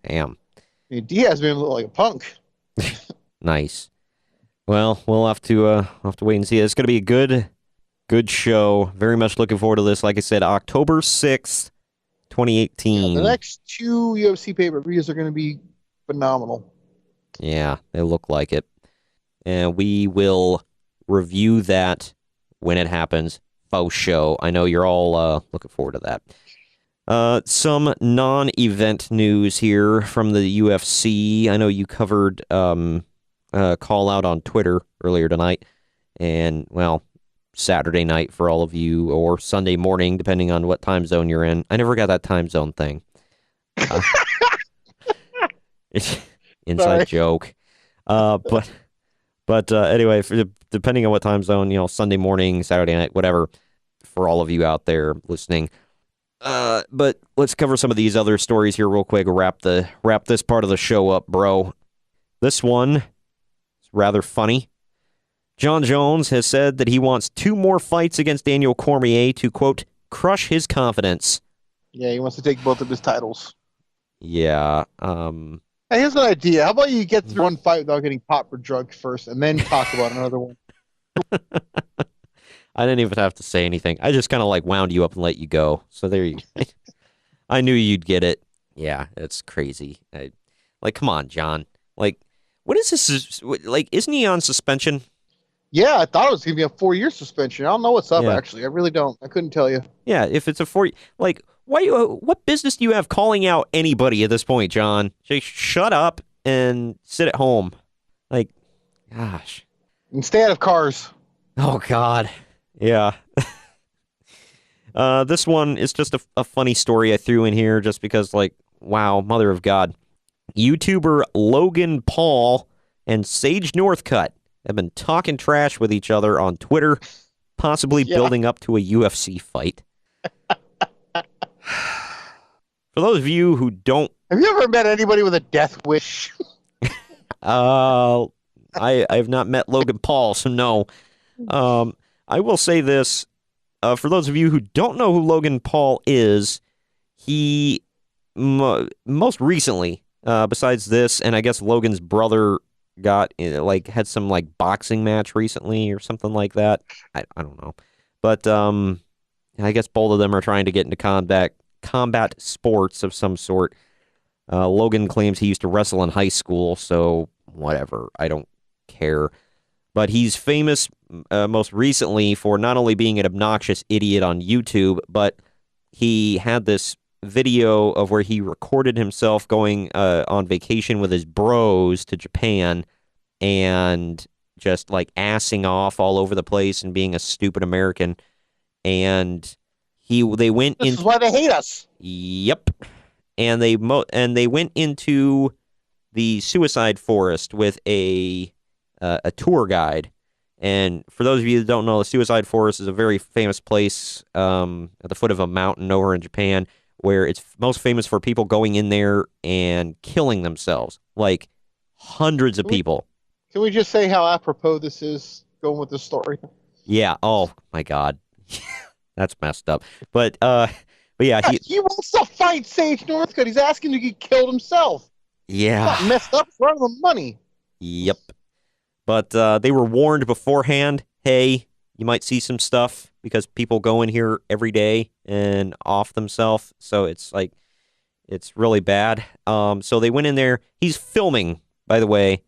Speaker 5: Damn.
Speaker 6: I mean, Diaz made him look like a punk.
Speaker 5: Nice. Well, we'll have to wait and see. It's going to be a good show. Very much looking forward to this. Like I said, October 6th, 2018.
Speaker 6: Yeah, the next 2 UFC pay-per-views are going to be phenomenal.
Speaker 5: Yeah, they look like it. And we will review that when it happens. Faux show. I know you're all looking forward to that. Some non-event news here from the UFC. I know you covered call out on Twitter earlier tonight. And, well, Saturday night for all of you, or Sunday morning, depending on what time zone you're in. I never got that time zone thing. Inside joke. But anyway, depending on what time zone, Sunday morning, Saturday night, whatever, for all of you out there listening. But let's cover some of these other stories here real quick. Wrap this part of the show up, bro. This one is rather funny. John Jones has said that he wants 2 more fights against Daniel Cormier to, quote, crush his confidence.
Speaker 6: Yeah, he wants to take both of his titles.
Speaker 5: Yeah.
Speaker 6: Hey, here's an idea. How about you get through one fight without getting popped for drugs first, and then talk about another one?
Speaker 5: I didn't even have to say anything. I just kind of wound you up and let you go. So there you go. I knew you'd get it. Yeah, it's crazy. Like, come on, John. Like, what is this? Like, isn't he on suspension?
Speaker 6: Yeah, I thought it was going to be a 4-year suspension. I don't know what's up,
Speaker 5: Yeah.
Speaker 6: actually. I really don't. I couldn't tell you.
Speaker 5: Yeah, if it's a 4, like, what business do you have calling out anybody at this point, John? Just shut up and sit at home. Like, gosh.
Speaker 6: And stay out of cars.
Speaker 5: Oh, God. Yeah. This one is just a funny story I threw in here just because, like, wow, mother of God. YouTuber Logan Paul and Sage Northcutt have been talking trash with each other on Twitter, possibly building up to a UFC fight. For those of you who don't...
Speaker 6: Have you ever met anybody with a death wish?
Speaker 5: I have not met Logan Paul, so no. I will say this. For those of you who don't know who Logan Paul is, he most recently, besides this, and I guess Logan's brother had some like boxing match recently or something like that. I don't know. But I guess both of them are trying to get into combat sports of some sort. Logan claims he used to wrestle in high school, so whatever. I don't care. But he's famous most recently for not only being an obnoxious idiot on YouTube, but he had this video of where he recorded himself going on vacation with his bros to Japan and just like assing off all over the place and being a stupid American. And they went in.
Speaker 6: This is why they hate us.
Speaker 5: Yep. And they went into the suicide forest with a tour guide. And for those of you that don't know, the suicide forest is a very famous place at the foot of a mountain over in Japan, where it's most famous for people going in there and killing themselves, like hundreds of people.
Speaker 6: Can we just say how apropos this is going with this story?
Speaker 5: Yeah. Oh my God, that's messed up. But yeah,
Speaker 6: he wants to fight Sage Northcutt. He's asking to get killed himself.
Speaker 5: Yeah.
Speaker 6: Not messed up. It's running the money.
Speaker 5: Yep. But they were warned beforehand. Hey, you might see some stuff because people go in here every day and off themselves. So it's like, it's really bad. So they went in there. He's filming, by the way.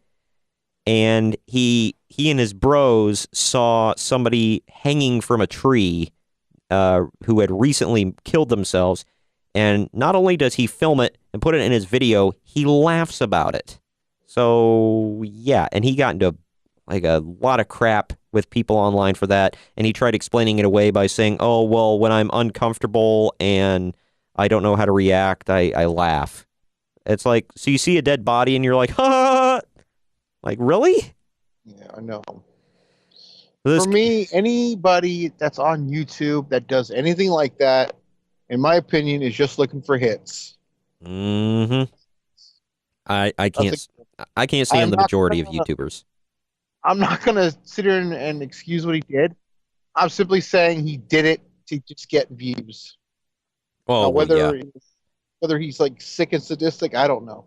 Speaker 5: And he and his bros saw somebody hanging from a tree who had recently killed themselves. And not only does he film it and put it in his video, he laughs about it. So, yeah. And he got into like a lot of crap with people online for that. And he tried explaining it away by saying, oh, well, when I'm uncomfortable and I don't know how to react, I laugh. It's like, so you see a dead body and you're like, ha! Like, really?
Speaker 6: Yeah, I know.
Speaker 5: This...
Speaker 6: For me, anybody that's on YouTube that does anything like that, in my opinion, is just looking for hits.
Speaker 5: Mm-hmm. I can't stand the majority of YouTubers.
Speaker 6: I'm not going to sit here and excuse what he did. I'm simply saying he did it to just get views.
Speaker 5: Well,
Speaker 6: now,
Speaker 5: whether
Speaker 6: he's like sick and sadistic, I don't know.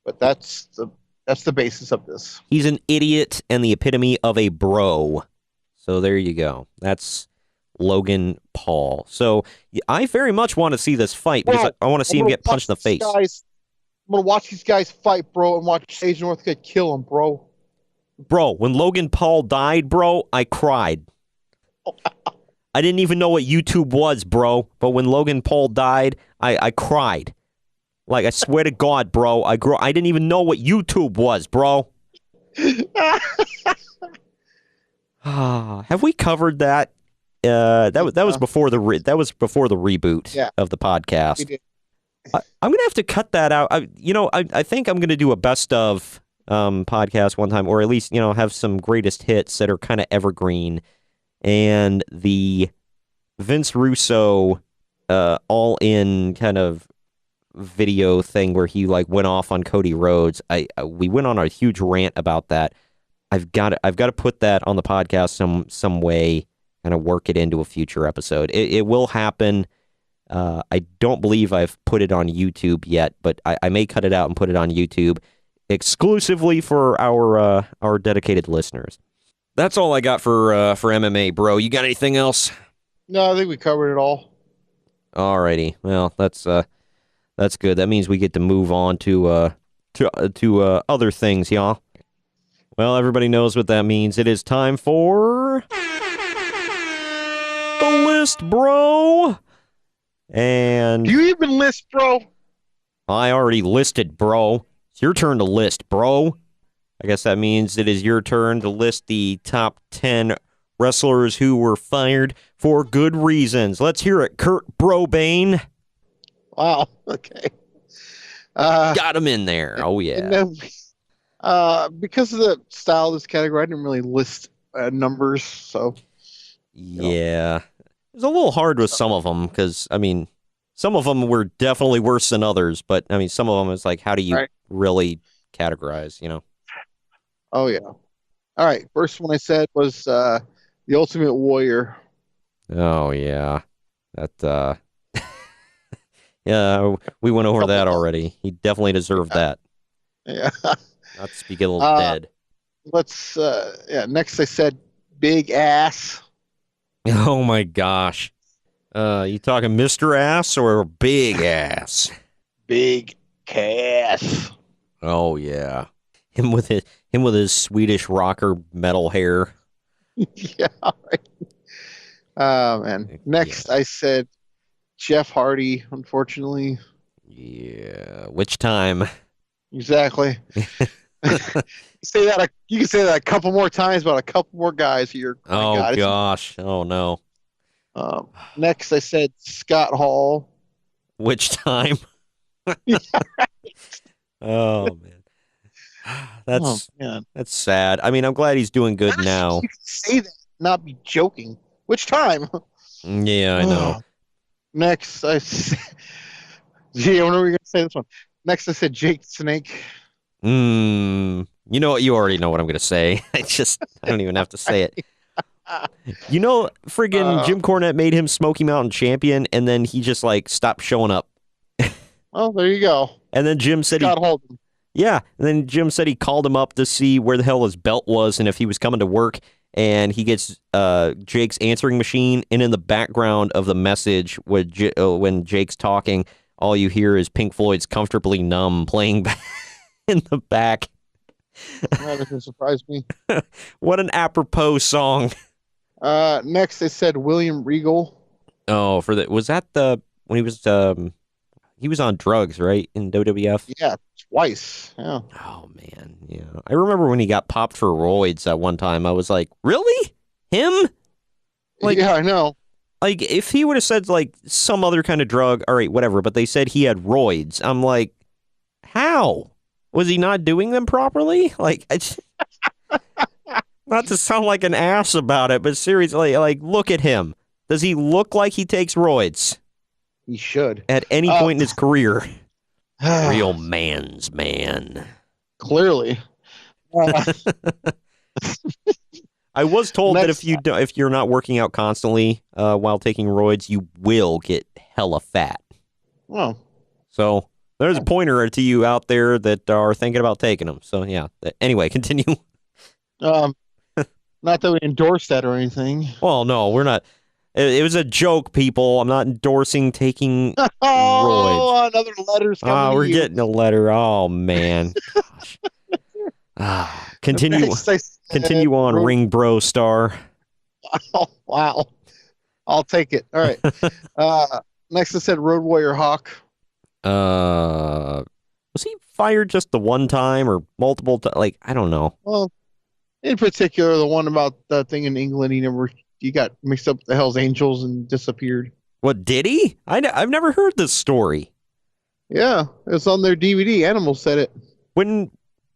Speaker 6: But that's the basis of this.
Speaker 5: He's an idiot and the epitome of a bro. So there you go. That's Logan Paul. So I very much want to see this fight because I want to see him get punched in the face.
Speaker 6: I'm going to watch these guys fight, bro, and watch Sage Northcutt kill him, bro.
Speaker 5: Bro, when Logan Paul died, bro, I cried. I didn't even know what YouTube was, bro. But when Logan Paul died, I cried. Like, I swear to God, bro, I didn't even know what YouTube was, bro. Have we covered that? That was before the reboot of the podcast. I'm gonna have to cut that out. I think I'm gonna do a best of podcast one time, or at least have some greatest hits that are kind of evergreen, and the Vince Russo all in kind of video thing where he like went off on Cody Rhodes. We went on a huge rant about that. I've got to put that on the podcast some way, kind of work it into a future episode. It will happen. I don't believe I've put it on YouTube yet, but I may cut it out and put it on YouTube exclusively for our dedicated listeners. That's all I got for MMA, bro. You got anything else?
Speaker 6: No, I think we covered it all.
Speaker 5: Alrighty. Well, that's good. That means we get to move on to to other things, y'all. Well, everybody knows what that means. It is time for the list, bro. And
Speaker 6: Do you even list, bro?
Speaker 5: I already listed, bro. It's your turn to list, bro. I guess that means it is your turn to list the top 10 wrestlers who were fired for good reasons. Let's hear it, Kurt Brobane.
Speaker 6: Wow. Okay.
Speaker 5: Got him in there. Oh, yeah.
Speaker 6: And then, because of the style of this category, I didn't really list numbers. So,
Speaker 5: yeah. It was a little hard with some of them because, I mean, some of them were definitely worse than others. But, I mean, some of them is like, how do you really categorize, you know?
Speaker 6: Oh, yeah. All right. First one I said was The Ultimate Warrior.
Speaker 5: Oh, yeah. That, yeah, we went over that already. He definitely deserved that.
Speaker 6: Yeah.
Speaker 5: Not to speak a little dead.
Speaker 6: Next I said Big Ass.
Speaker 5: Oh, my gosh. You talking Mr. Ass or Big Ass?
Speaker 6: Big Cass.
Speaker 5: Oh, yeah. Him with his Swedish rocker metal hair.
Speaker 6: Yeah. Right. Oh, man. Next I said Jeff Hardy, unfortunately.
Speaker 5: Yeah. Which time?
Speaker 6: Exactly. You can say that a couple more times about a couple more guys here.
Speaker 5: Oh, gosh. Oh, no.
Speaker 6: Next, I said Scott Hall.
Speaker 5: Which time? Oh, man. That's sad. I mean, I'm glad he's doing good now.
Speaker 6: You can say that, not be joking. Which time?
Speaker 5: Yeah, I know.
Speaker 6: Next, I said... Gee, I wonder what you're going to say this one. Next, I said Jake Snake.
Speaker 5: You know what? You already know what I'm going to say. I don't even have to say it. You know, friggin' Jim Cornette made him Smoky Mountain champion, and then he just, like, stopped showing up.
Speaker 6: Oh, there you go.
Speaker 5: And then Jim said Yeah, and then Jim said he called him up to see where the hell his belt was and if he was coming to work, and he gets Jake's answering machine, and in the background of the message when Jake's talking, all you hear is Pink Floyd's Comfortably Numb playing in the back.
Speaker 6: That doesn't surprise me.
Speaker 5: What an apropos song.
Speaker 6: Next, I said William Regal.
Speaker 5: Oh, was that when he was on drugs, right, in WWF?
Speaker 6: Yeah, twice. Yeah.
Speaker 5: Oh, man, yeah. I remember when he got popped for roids at one time. I was like, really? Him? Like,
Speaker 6: yeah, I know.
Speaker 5: Like, if he would have said, like, some other kind of drug, all right, whatever, but they said he had roids. I'm like, how? Was he not doing them properly? Like, not to sound like an ass about it, but seriously, like, look at him. Does he look like he takes roids?
Speaker 6: He should.
Speaker 5: At any point in his career. Real man's man.
Speaker 6: Clearly.
Speaker 5: I was told that if you're not working out constantly while taking roids, you will get hella fat.
Speaker 6: Oh.
Speaker 5: So there's a pointer to you out there that are thinking about taking them. So yeah. Anyway, continue.
Speaker 6: Not that we endorse that or anything.
Speaker 5: Well, no, we're not. It was a joke, people. I'm not endorsing taking roids.
Speaker 6: Another letter's coming.
Speaker 5: We're getting a letter. Oh man. Gosh. Continue on, Ring Bro Star.
Speaker 6: Oh, wow. I'll take it. All right. Next, I said Road Warrior Hawk.
Speaker 5: Was he fired just the one time or multiple times? Like, I don't know.
Speaker 6: Well, in particular, the one about the thing in England, he got mixed up with the Hell's Angels and disappeared.
Speaker 5: What, did he? I've never heard this story.
Speaker 6: Yeah, it's on their DVD. Animal said it.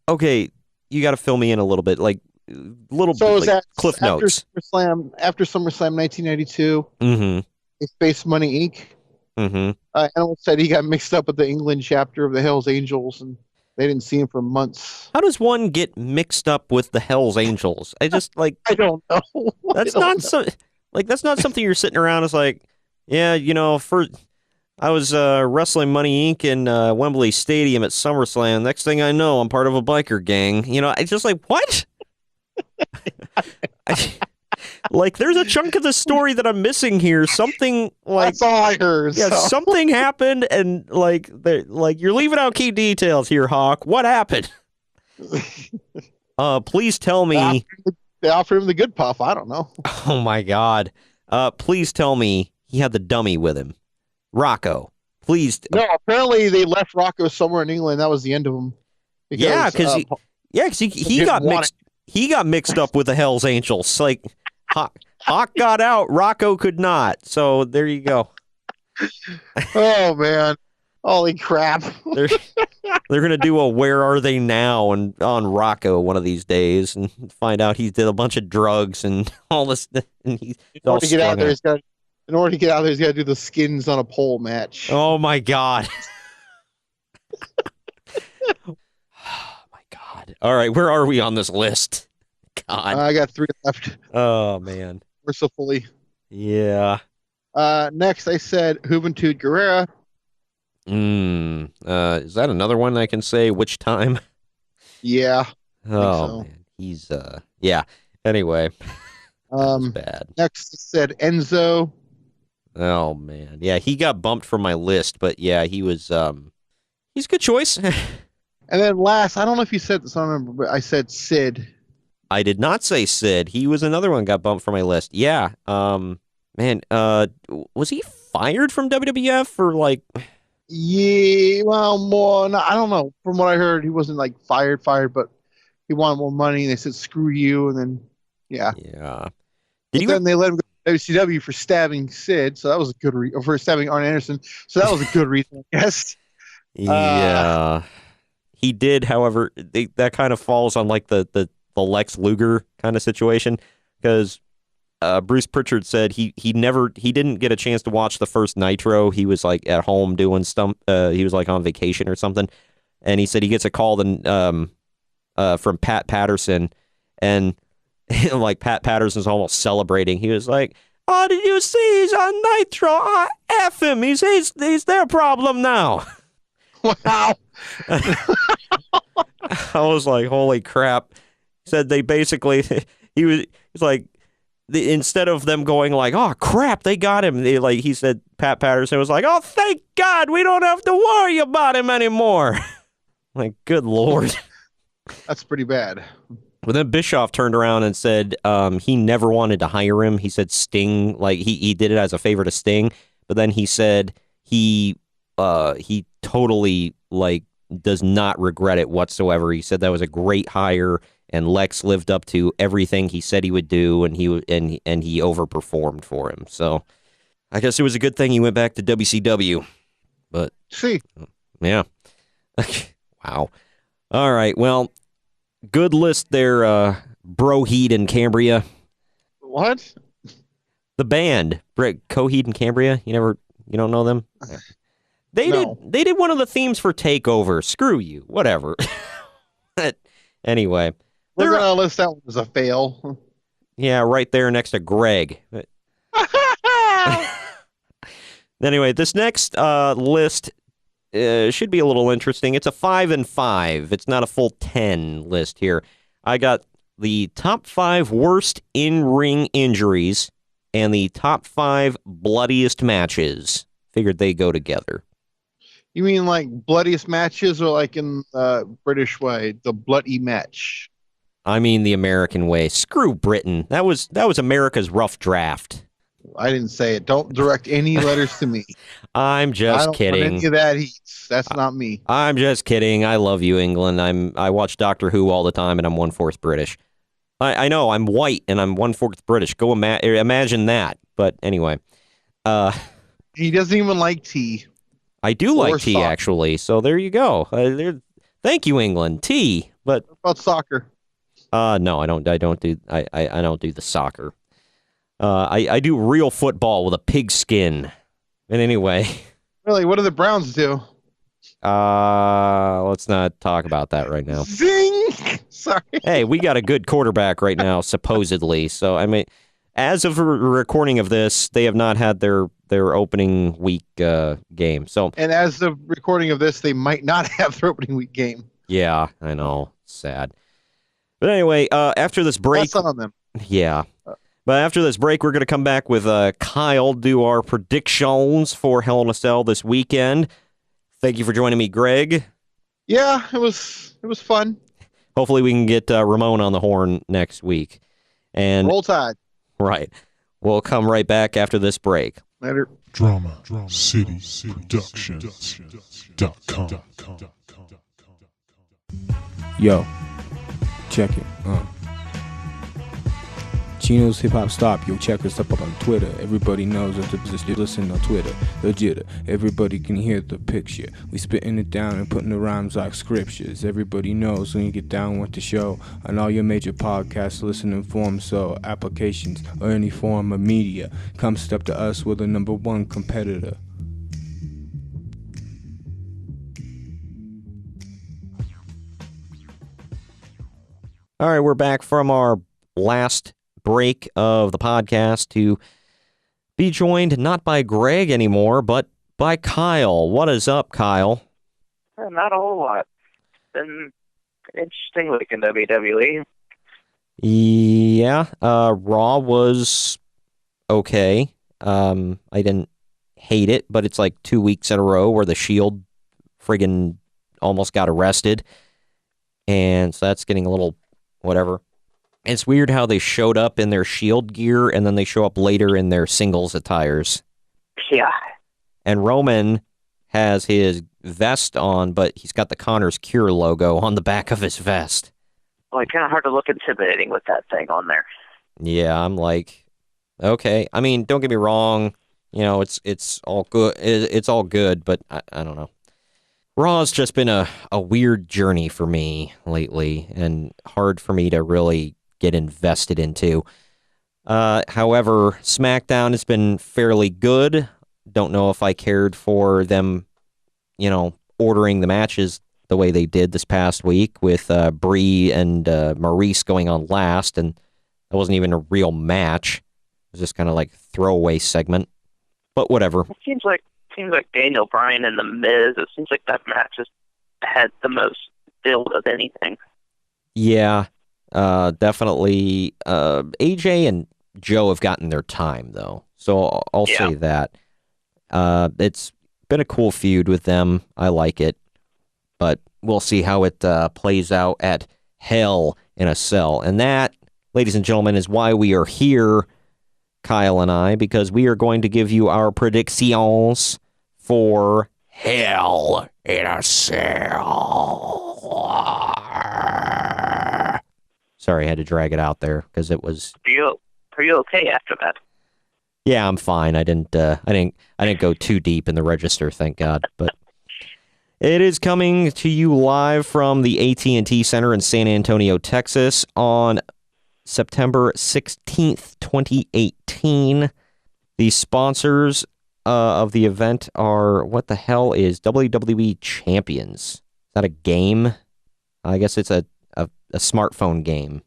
Speaker 5: Okay, you got to fill me in a little bit, like Cliff Notes.
Speaker 6: After SummerSlam 1992,
Speaker 5: mm-hmm.
Speaker 6: Space Money Inc.
Speaker 5: Mm-hmm.
Speaker 6: Animal said he got mixed up with the England chapter of the Hell's Angels, and they didn't see him for months.
Speaker 5: How does one get mixed up with the Hell's Angels? I just
Speaker 6: I don't know.
Speaker 5: That's not something you're sitting around. It's like, yeah, I was wrestling Money Inc. in Wembley Stadium at SummerSlam. Next thing I know, I'm part of a biker gang. It's just like, what? Like, there's a chunk of the story that I'm missing here. Something like
Speaker 6: that's all I heard.
Speaker 5: yeah,
Speaker 6: so.
Speaker 5: something happened, and like you're leaving out key details here, Hawk. What happened? Please tell me.
Speaker 6: They offered him the good puff. I don't know.
Speaker 5: Oh my God. Please tell me he had the dummy with him, Rocco. Please.
Speaker 6: No, apparently they left Rocco somewhere in England. That was the end of him.
Speaker 5: Because he got mixed. He got mixed up with the Hell's Angels. Like Hawk got out, Rocco could not. So there you go.
Speaker 6: Oh man. Holy crap.
Speaker 5: They're going to do a Where Are They Now and on Rocco one of these days and find out he did a bunch of drugs and all this. And he's
Speaker 6: in order to get out there, he's got to do the skins on a pole match.
Speaker 5: Oh, my God. Oh, my God. All right, where are we on this list? God.
Speaker 6: I got 3 left.
Speaker 5: Oh, man.
Speaker 6: Mercifully.
Speaker 5: Yeah.
Speaker 6: Next, I said Juventud Guerrera.
Speaker 5: Is that another one I can say which time?
Speaker 6: Yeah.
Speaker 5: Oh,
Speaker 6: so.
Speaker 5: man. He's, yeah. Anyway. Bad.
Speaker 6: Next, I said Enzo.
Speaker 5: Oh, man. Yeah, he got bumped from my list, but yeah, he was, he's a good choice.
Speaker 6: And then last, I don't know if you said this, I don't remember, but I said Sid.
Speaker 5: I did not say Sid. He was another one got bumped from my list. Yeah. Man, was he fired from WWF or like...
Speaker 6: Yeah, well, more. No, I don't know. From what I heard, he wasn't like fired, but he wanted more money. And they said, "Screw you," and then, yeah. Then they let him go to WCW for stabbing Sid, so that was a good reason. For stabbing Arn Anderson, so that was a good reason, I guess.
Speaker 5: Yeah, he did. However, that kind of falls on like the Lex Luger kind of situation because. Bruce Pritchard said he didn't get a chance to watch the first Nitro. He was like at home doing he was like on vacation or something, and he said he gets a call from Pat Patterson, and like Pat Patterson's almost celebrating. He was like, "Oh, did you see he's on Nitro? Oh, F him. He's their problem now."
Speaker 6: Wow.
Speaker 5: I was like, "Holy crap!" He said they basically he's like. Instead of them going like, "Oh crap, they got him," he said, Pat Patterson was like, "Oh, thank God, we don't have to worry about him anymore." Like, good Lord,
Speaker 6: that's pretty bad.
Speaker 5: But then Bischoff turned around and said he never wanted to hire him. He said Sting, like he did it as a favor to Sting, but then he said he totally like does not regret it whatsoever. He said that was a great hire. And Lex lived up to everything he said he would do, and he overperformed for him. So I guess it was a good thing he went back to WCW. But yeah, wow. All right, well, good list there, Bro Heat and Cambria.
Speaker 6: What?
Speaker 5: The band, Coheed and Cambria. You don't know them? They did one of the themes for Takeover. Screw you, whatever. Anyway.
Speaker 6: We're going to list that one as a fail.
Speaker 5: Yeah, right there next to Greg. Anyway, this next list should be a little interesting. It's a 5 and 5. It's not a full 10 list here. I got the top 5 worst in-ring injuries and the top 5 bloodiest matches. Figured they go together.
Speaker 6: You mean like bloodiest matches or like in the British way, the bloody match?
Speaker 5: I mean the American way. Screw Britain. That was America's rough draft.
Speaker 6: I didn't say it. Don't direct any letters to me.
Speaker 5: I'm just kidding.
Speaker 6: Want any of that heat. That's not me.
Speaker 5: I'm just kidding. I love you, England. I watch Doctor Who all the time, and I'm 1/4 British. I know I'm white and I'm 1/4 British. Go imagine that. But anyway,
Speaker 6: he doesn't even like tea.
Speaker 5: I do like tea, actually. So there you go. Thank you, England. Tea, but
Speaker 6: what about soccer?
Speaker 5: No, I don't do the soccer. I do real football with a pig skin. And anyway.
Speaker 6: Really, what do the Browns do?
Speaker 5: Let's not talk about that right now.
Speaker 6: Zing! Sorry.
Speaker 5: Hey, we got a good quarterback right now, supposedly. So, I mean, as of recording of this, they have not had their opening week game. So,
Speaker 6: and as of recording of this, they might not have their opening week game.
Speaker 5: Yeah, I know. Sad. But anyway, after this break...
Speaker 6: That's on them.
Speaker 5: Yeah. But after this break, we're going to come back with Kyle, do our predictions for Hell in a Cell this weekend. Thank you for joining me, Greg.
Speaker 6: Yeah, it was fun.
Speaker 5: Hopefully we can get Ramon on the horn next week. And
Speaker 6: Roll Tide.
Speaker 5: Right. We'll come right back after this break.
Speaker 6: Later.
Speaker 2: Drama City Productions.com.
Speaker 10: Yo, check it. Chino's Hip Hop Stop. Yo, check us up on Twitter. Everybody knows that the position listen on Twitter. The jitter. Everybody can hear the picture. We spitting it down and putting the rhymes like scriptures. Everybody knows when you get down with the show on all your major podcast listening forms, so applications or any form of media. Come step to us. We're the number one competitor.
Speaker 5: All right, we're back from our last break of the podcast to be joined not by Greg anymore, but by Kyle. What is up, Kyle?
Speaker 11: Not a whole lot. It's been an interesting week in WWE.
Speaker 5: Yeah, Raw was okay. I didn't hate it, but it's like 2 weeks in a row where the Shield friggin' almost got arrested. And so that's getting a little whatever. It's weird how they showed up in their Shield gear and then they show up later in their singles attires.
Speaker 11: Yeah.
Speaker 5: And Roman has his vest on, but he's got the Connor's Cure logo on the back of his vest.
Speaker 11: Well, it's kind of hard to look intimidating with that thing on there.
Speaker 5: Yeah, I'm like, okay. I mean, don't get me wrong. You know, it's all good. It's all good, but I don't know. Raw's just been a weird journey for me lately and hard for me to really get invested into. However, SmackDown has been fairly good. Don't know if I cared for them, you know, ordering the matches the way they did this past week with Brie and Maurice going on last, and that wasn't even a real match. It was just kind of like throwaway segment, but whatever.
Speaker 11: It seems like Daniel Bryan and The Miz. It seems like that match has had the most build of anything.
Speaker 5: Yeah, definitely. AJ and Joe have gotten their time, though, so I'll say that. It's been a cool feud with them. I like it, but we'll see how it plays out at Hell in a Cell. And that, ladies and gentlemen, is why we are here, Kyle and I, because we are going to give you our predictions for Hell in a Cell. Sorry, I had to drag it out there because it was.
Speaker 11: Are you okay after that?
Speaker 5: Yeah, I'm fine. I didn't go too deep in the register, thank God. But it is coming to you live from the AT&T Center in San Antonio, Texas, on September 16th, 2018. The sponsors of the event are, what the hell is WWE Champions? Is that a game? I guess it's a smartphone game.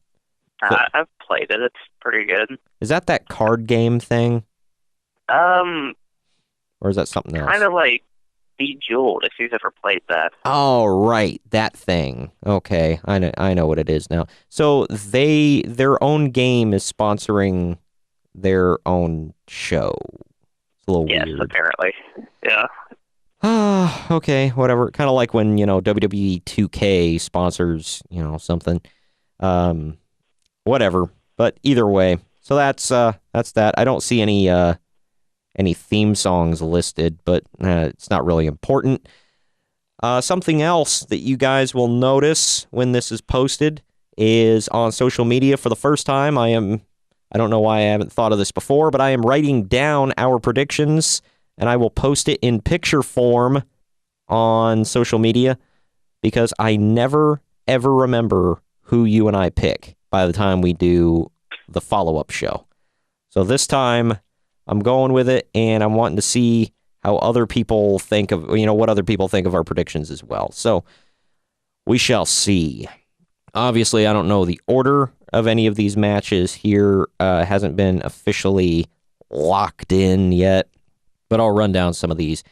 Speaker 11: I've played it. It's pretty good.
Speaker 5: Is that card game thing? Or is that something else?
Speaker 11: Kind of like Bejeweled, if you've ever played that.
Speaker 5: Oh, right, that thing. Okay, I know what it is now. So their own game is sponsoring their own show. It's a little weird.
Speaker 11: Yes, apparently. Yeah.
Speaker 5: Okay, whatever. Kind of like when, WWE 2K sponsors, something. Whatever. But either way. So that's that. I don't see any theme songs listed, but it's not really important. Something else that you guys will notice when this is posted is on social media for the first time. I don't know why I haven't thought of this before, but I am writing down our predictions, and I will post it in picture form on social media because I never, ever remember who you and I pick by the time we do the follow-up show. So this time, I'm going with it, and I'm wanting to see how other people think of, what other people think of our predictions as well. So we shall see. Obviously, I don't know the order of any of these matches here. Hasn't been officially locked in yet, but I'll run down some of these.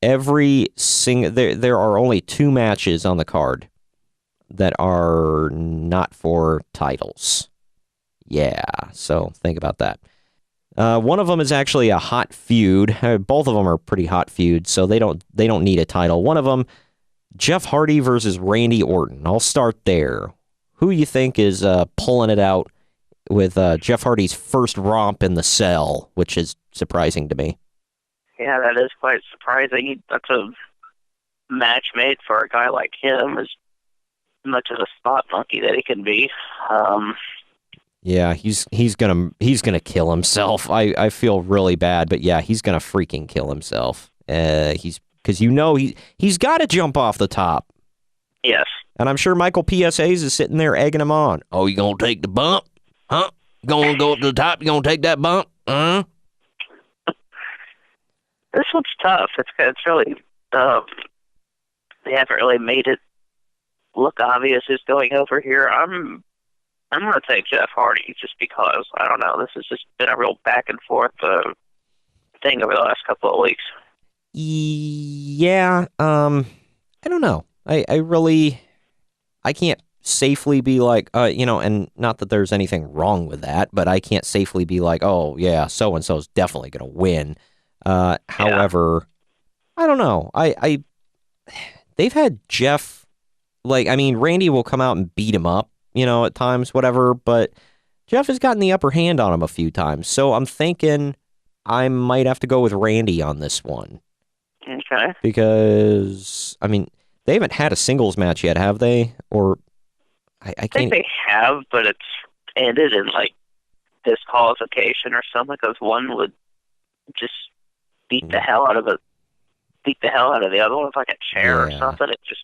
Speaker 5: There are only 2 matches on the card that are not for titles. Yeah, so think about that. One of them is actually a hot feud. Both of them are pretty hot feuds, so they don't need a title. One of them, Jeff Hardy versus Randy Orton. I'll start there. Who you think is pulling it out with Jeff Hardy's first romp in the cell, which is surprising to me.
Speaker 11: Yeah, that is quite surprising. That's a match made for a guy like him, as much of a spot monkey that he can be.
Speaker 5: Yeah, he's gonna kill himself. I feel really bad, but yeah, he's gonna freaking kill himself. Because he's got to jump off the top.
Speaker 11: Yes.
Speaker 5: And I'm sure Michael PSAs is sitting there egging him on. Oh, you gonna take the bump? Huh? Gonna go up to the top? You gonna take that bump? Huh?
Speaker 11: This one's tough. It's really they haven't really made it look obvious who's going over here. I'm gonna take Jeff Hardy just because I don't know. This has just been a real back and forth thing over the last couple of weeks.
Speaker 5: Yeah. I don't know. I can't safely be like, and not that there's anything wrong with that, but I can't safely be like, oh yeah, so and so is definitely gonna win. However, I don't know. They've had Jeff, Randy will come out and beat him up, at times, whatever, but Jeff has gotten the upper hand on him a few times. So I'm thinking I might have to go with Randy on this one.
Speaker 11: Okay.
Speaker 5: Because, they haven't had a singles match yet, have they? Or I
Speaker 11: think they have, but it's ended in disqualification or something, because one would just beat the hell out of the other one with a chair or something. It just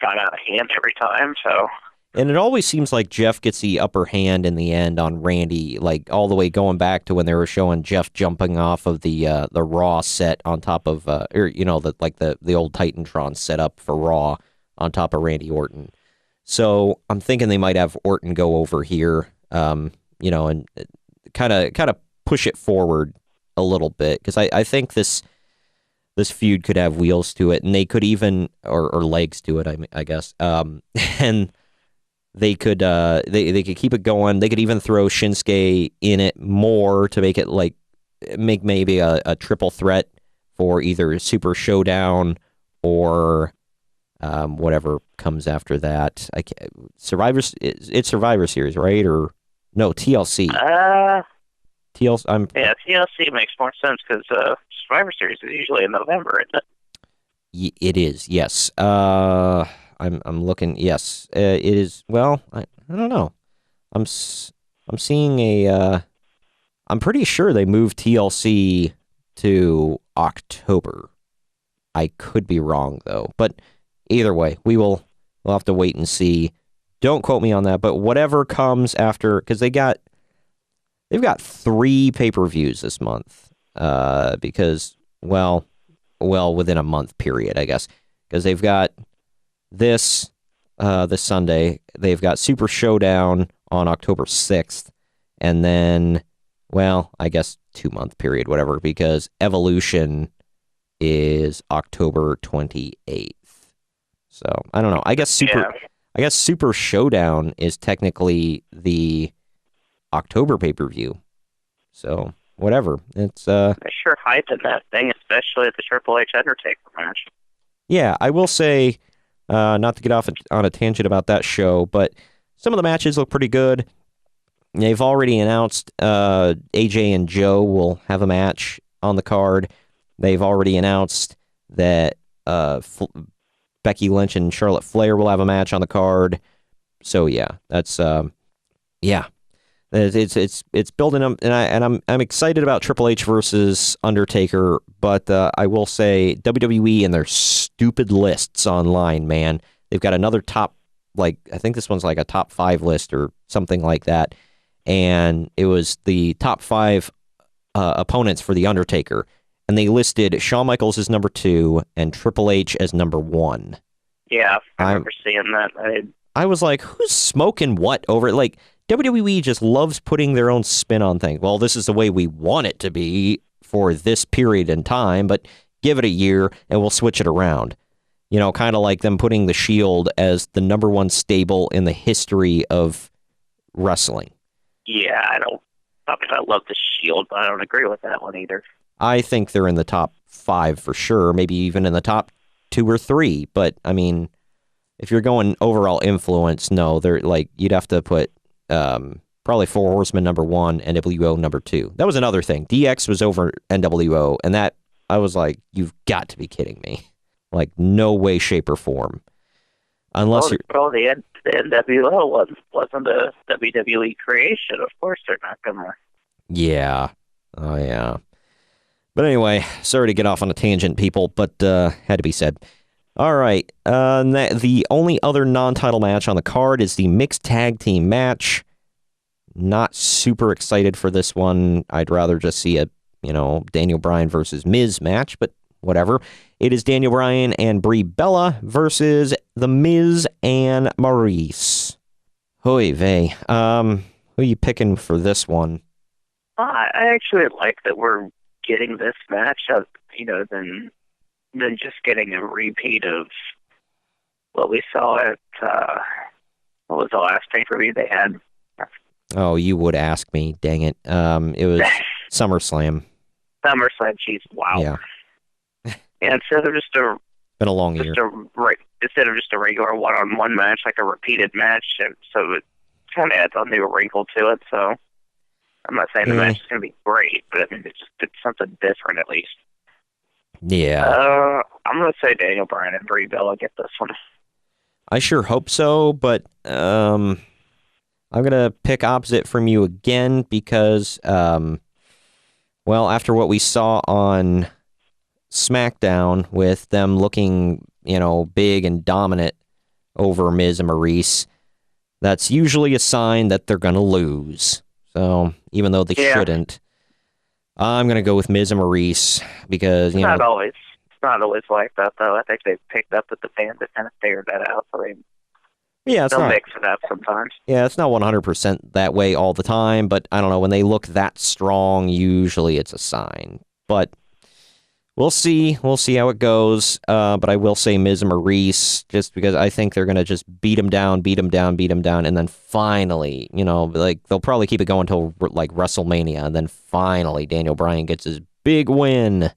Speaker 11: got out of hand every time. So.
Speaker 5: And it always seems like Jeff gets the upper hand in the end on Randy, all the way going back to when they were showing Jeff jumping off of the Raw set on top of, the old Titantron setup for Raw on top of Randy Orton. So I'm thinking they might have Orton go over here, and kind of push it forward a little bit, because I think this feud could have wheels to it, and they could even or legs to it, I guess, and. They could they could keep it going. They could even throw Shinsuke in it more to make it make maybe a triple threat for either Super Showdown or whatever comes after that. It's Survivor Series, right? Or no, TLC.
Speaker 11: TLC makes more sense because Survivor Series is usually in November, isn't it?
Speaker 5: It is, yes. I'm looking. Yes, it is. Well, I don't know. I'm seeing I'm pretty sure they moved TLC to October. I could be wrong though, but either way, we'll have to wait and see. Don't quote me on that, but whatever comes after, because they've got 3 pay-per-views this month. Because within a month period, I guess, because they've got. This Sunday, they've got Super Showdown on October 6th, and then, I guess 2-month period, whatever, because Evolution is October 28th. So, I don't know. I guess Super Showdown is technically the October pay-per-view. So, whatever. It's
Speaker 11: they're sure hyping that thing, especially at the Triple H Undertaker match.
Speaker 5: Yeah, I will say. Not to get off on a tangent about that show, but some of the matches look pretty good. They've already announced AJ and Joe will have a match on the card. They've already announced that Becky Lynch and Charlotte Flair will have a match on the card. So yeah, that's it's building up, and I'm excited about Triple H versus Undertaker, but I will say WWE and their stupid lists online, man. They've got another top, I think this one's a top 5 list or something like that, and it was the top 5 opponents for the Undertaker, and they listed Shawn Michaels as number 2 and Triple H as number 1.
Speaker 11: Yeah, I remember seeing that.
Speaker 5: I was like, who's smoking what over it? WWE just loves putting their own spin on things. Well, this is the way we want it to be for this period in time, but give it a year and we'll switch it around. Kind of like them putting the Shield as the number 1 stable in the history of wrestling.
Speaker 11: Yeah, I mean, I love the Shield, but I don't agree with that one either.
Speaker 5: I think they're in the top 5 for sure, maybe even in the top 2 or 3. But I mean, if you're going overall influence, no, they're like you'd have to put probably 4 Horsemen number 1, NWO number 2. That was another thing. DX was over NWO, and that I was like, you've got to be kidding me. Like, no way, shape, or form. Unless you're...
Speaker 11: the NWO wasn't a WWE creation. Of course they're not going to.
Speaker 5: Yeah. Oh, yeah. But anyway, sorry to get off on a tangent, people, but had to be said. All right. The only other non-title match on the card is the mixed tag team match. Not super excited for this one. I'd rather just see a, Daniel Bryan versus Miz match, but whatever. It is Daniel Bryan and Brie Bella versus The Miz and Maurice. Hoy vey. Who are you picking for this one?
Speaker 11: I actually like that we're getting this match up, than just getting a repeat of what we saw at, what was the last pay-per-view they had?
Speaker 5: Oh, you would ask me, dang it. It was SummerSlam.
Speaker 11: SummerSlam, jeez, wow.
Speaker 5: Yeah.
Speaker 11: And instead of just a
Speaker 5: been a long year.
Speaker 11: Instead of just a regular one-on-one match, like a repeated match, and so it kind of adds a new wrinkle to it. So I'm not saying the match is going to be great, but I mean it's something different at least.
Speaker 5: Yeah.
Speaker 11: I'm going to say Daniel Bryan and Brie Bella get this one.
Speaker 5: I sure hope so, but I'm going to pick opposite from you again because, after what we saw on SmackDown with them looking, big and dominant over Miz and Maurice, that's usually a sign that they're going to lose. So even though they shouldn't, I'm going to go with Miz and Maurice because,
Speaker 11: It's not always like that, though. I think they've picked up that the fans have kind of figured that out, so they'll mix it up sometimes. Yeah,
Speaker 5: it's not 100% that way all the time, but I don't know. When they look that strong, usually it's a sign. But we'll see. We'll see how it goes. But I will say Miz and Maurice, just because I think they're going to just beat them down, and then finally, they'll probably keep it going until, WrestleMania, and then finally Daniel Bryan gets his big win.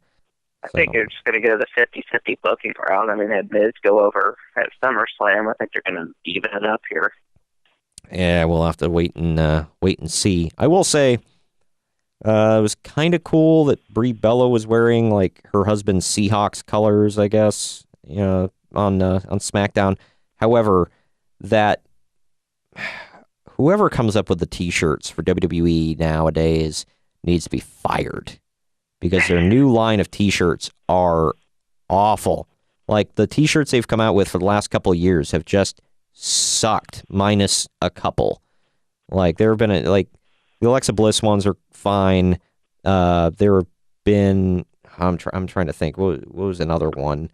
Speaker 11: I think they're just going to go the 50-50 booking route. I mean, had Miz go over at SummerSlam, I think they're going to even it up here.
Speaker 5: Yeah, we'll have to wait and see. I will say, it was kind of cool that Brie Bella was wearing her husband's Seahawks colors, I guess, on SmackDown. However, that whoever comes up with the T-shirts for WWE nowadays needs to be fired because their new line of T-shirts are awful. The T-shirts they've come out with for the last couple of years have just sucked, minus a couple. There have been the Alexa Bliss ones are fine. There have been I'm trying to think what was another one.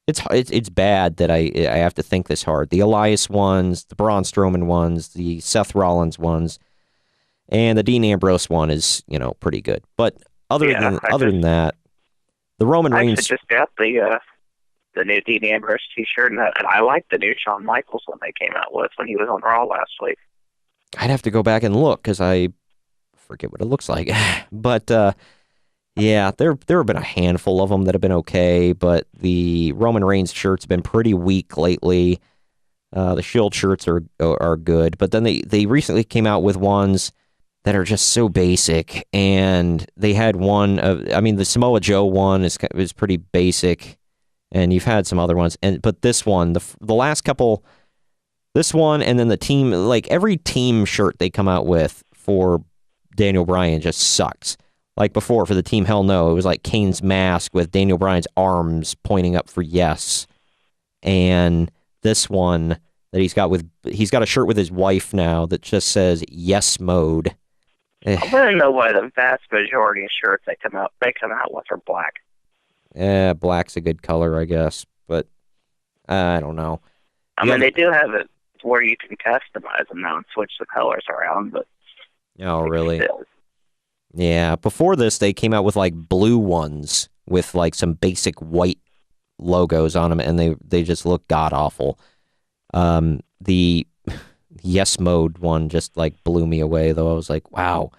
Speaker 5: It's bad that I have to think this hard. The Elias ones, the Braun Strowman ones, the Seth Rollins ones, and the Dean Ambrose one is pretty good. But other than that, the Roman Reigns.
Speaker 11: I just got the new Dean Ambrose T-shirt, and I liked the new Shawn Michaels one they came out with when he was on Raw last week.
Speaker 5: I'd have to go back and look because I forget what it looks like. But yeah, there have been a handful of them that have been okay, but the Roman Reigns shirts have been pretty weak lately. The Shield shirts are good, but then they recently came out with ones that are just so basic, and they had one the Samoa Joe one is pretty basic, and you've had some other ones, but this one, the last couple, this one, and then the team, every team shirt they come out with for Daniel Bryan just sucks. Before for the Team Hell No, it was Kane's mask with Daniel Bryan's arms pointing up for yes, and this one that he's got a shirt with his wife now that just says yes mode.
Speaker 11: I want to know why the vast majority of shirts they come out with are black.
Speaker 5: Black's a good color, I guess, but I don't know.
Speaker 11: I mean, they do have it where you can customize them now and switch the colors around, but...
Speaker 5: Oh, really? Yeah, before this, they came out with, blue ones with, some basic white logos on them, and they just look god-awful. The yes mode one just like blew me away, though. I was like, wow.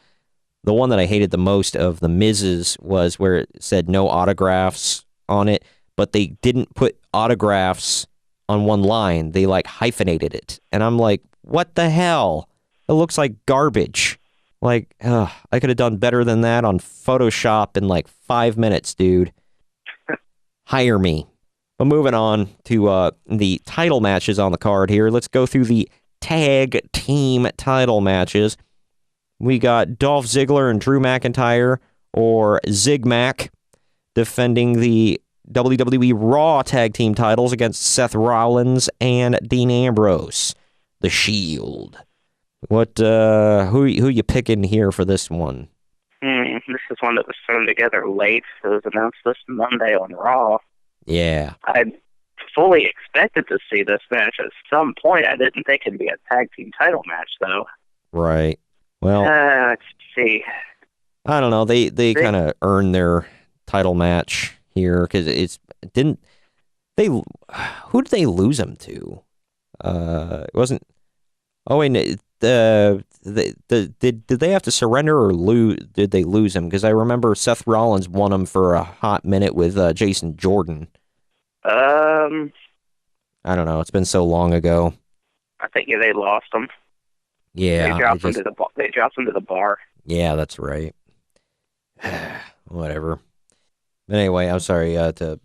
Speaker 5: The one that I hated the most of the Miz's was where it said no autographs on it, but they didn't put autographs on one line. They like hyphenated it. And I'm like, what the hell? It looks like garbage. Like, I could have done better than that on Photoshop in like 5 minutes, dude. Hire me. But moving on to the title matches on the card here. Let's go through the tag team title matches. We got Dolph Ziggler and Drew McIntyre, or Zigmac, defending the WWE Raw tag team titles against Seth Rollins and Dean Ambrose. The Shield. What? Who you picking here for this one?
Speaker 11: This is one that was thrown together late. It was announced this Monday on Raw.
Speaker 5: Yeah.
Speaker 11: I fully expected to see this match at some point. I didn't think it'd be a tag team title match, though.
Speaker 5: Right. Well,
Speaker 11: let's see.
Speaker 5: I don't know. They kind of earned their title match here because didn't they? Who did they lose them to? It wasn't. Oh wait, did they have to surrender or lose? Did they lose him? Because I remember Seth Rollins won him for a hot minute with Jason Jordan.
Speaker 11: I
Speaker 5: don't know. It's been so long ago.
Speaker 11: I think they lost him.
Speaker 5: Yeah,
Speaker 11: they dropped him to the bar.
Speaker 5: Yeah, that's right. Whatever. But anyway, I'm sorry to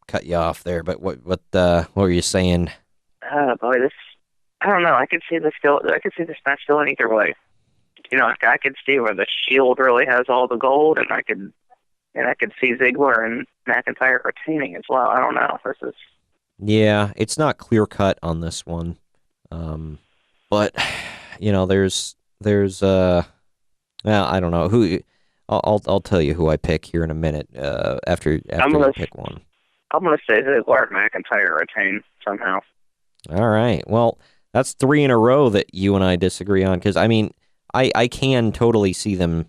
Speaker 5: cut you off there, but what were you saying?
Speaker 11: Boy, I don't know. I could see this match going either way. You know, I could see where the Shield really has all the gold, and I could see Ziggler and McIntyre retaining as well. I don't know.
Speaker 5: Yeah, it's not clear cut on this one, but you know, there's well, I don't know who. I'll tell you who I pick here in a minute. After you pick one,
Speaker 11: I'm gonna say Ziggler and McIntyre retain somehow.
Speaker 5: All right. Well, that's 3 in a row that you and I disagree on. Because I mean, I can totally see them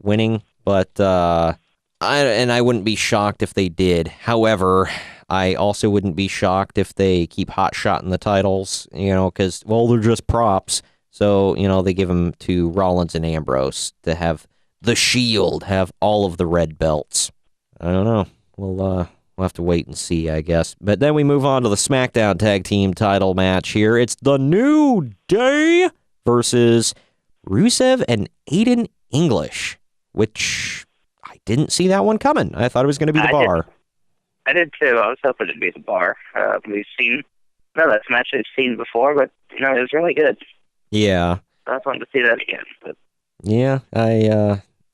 Speaker 5: winning, but I wouldn't be shocked if they did. However, I also wouldn't be shocked if they keep hot-shotting the titles. You know, because they're just props. So you know, they give them to Rollins and Ambrose to have the Shield have all of the red belts. I don't know. We'll have to wait and see, I guess. But then we move on to the SmackDown Tag Team title match here. It's the New Day versus Rusev and Aiden English, which I didn't see that one coming. I thought it was going to be the Bar.
Speaker 11: I did too. I was hoping it'd be the Bar. We've seen that's a match we've seen before, but you know, it was really good.
Speaker 5: Yeah.
Speaker 11: I was wanting to see that again. But
Speaker 5: yeah,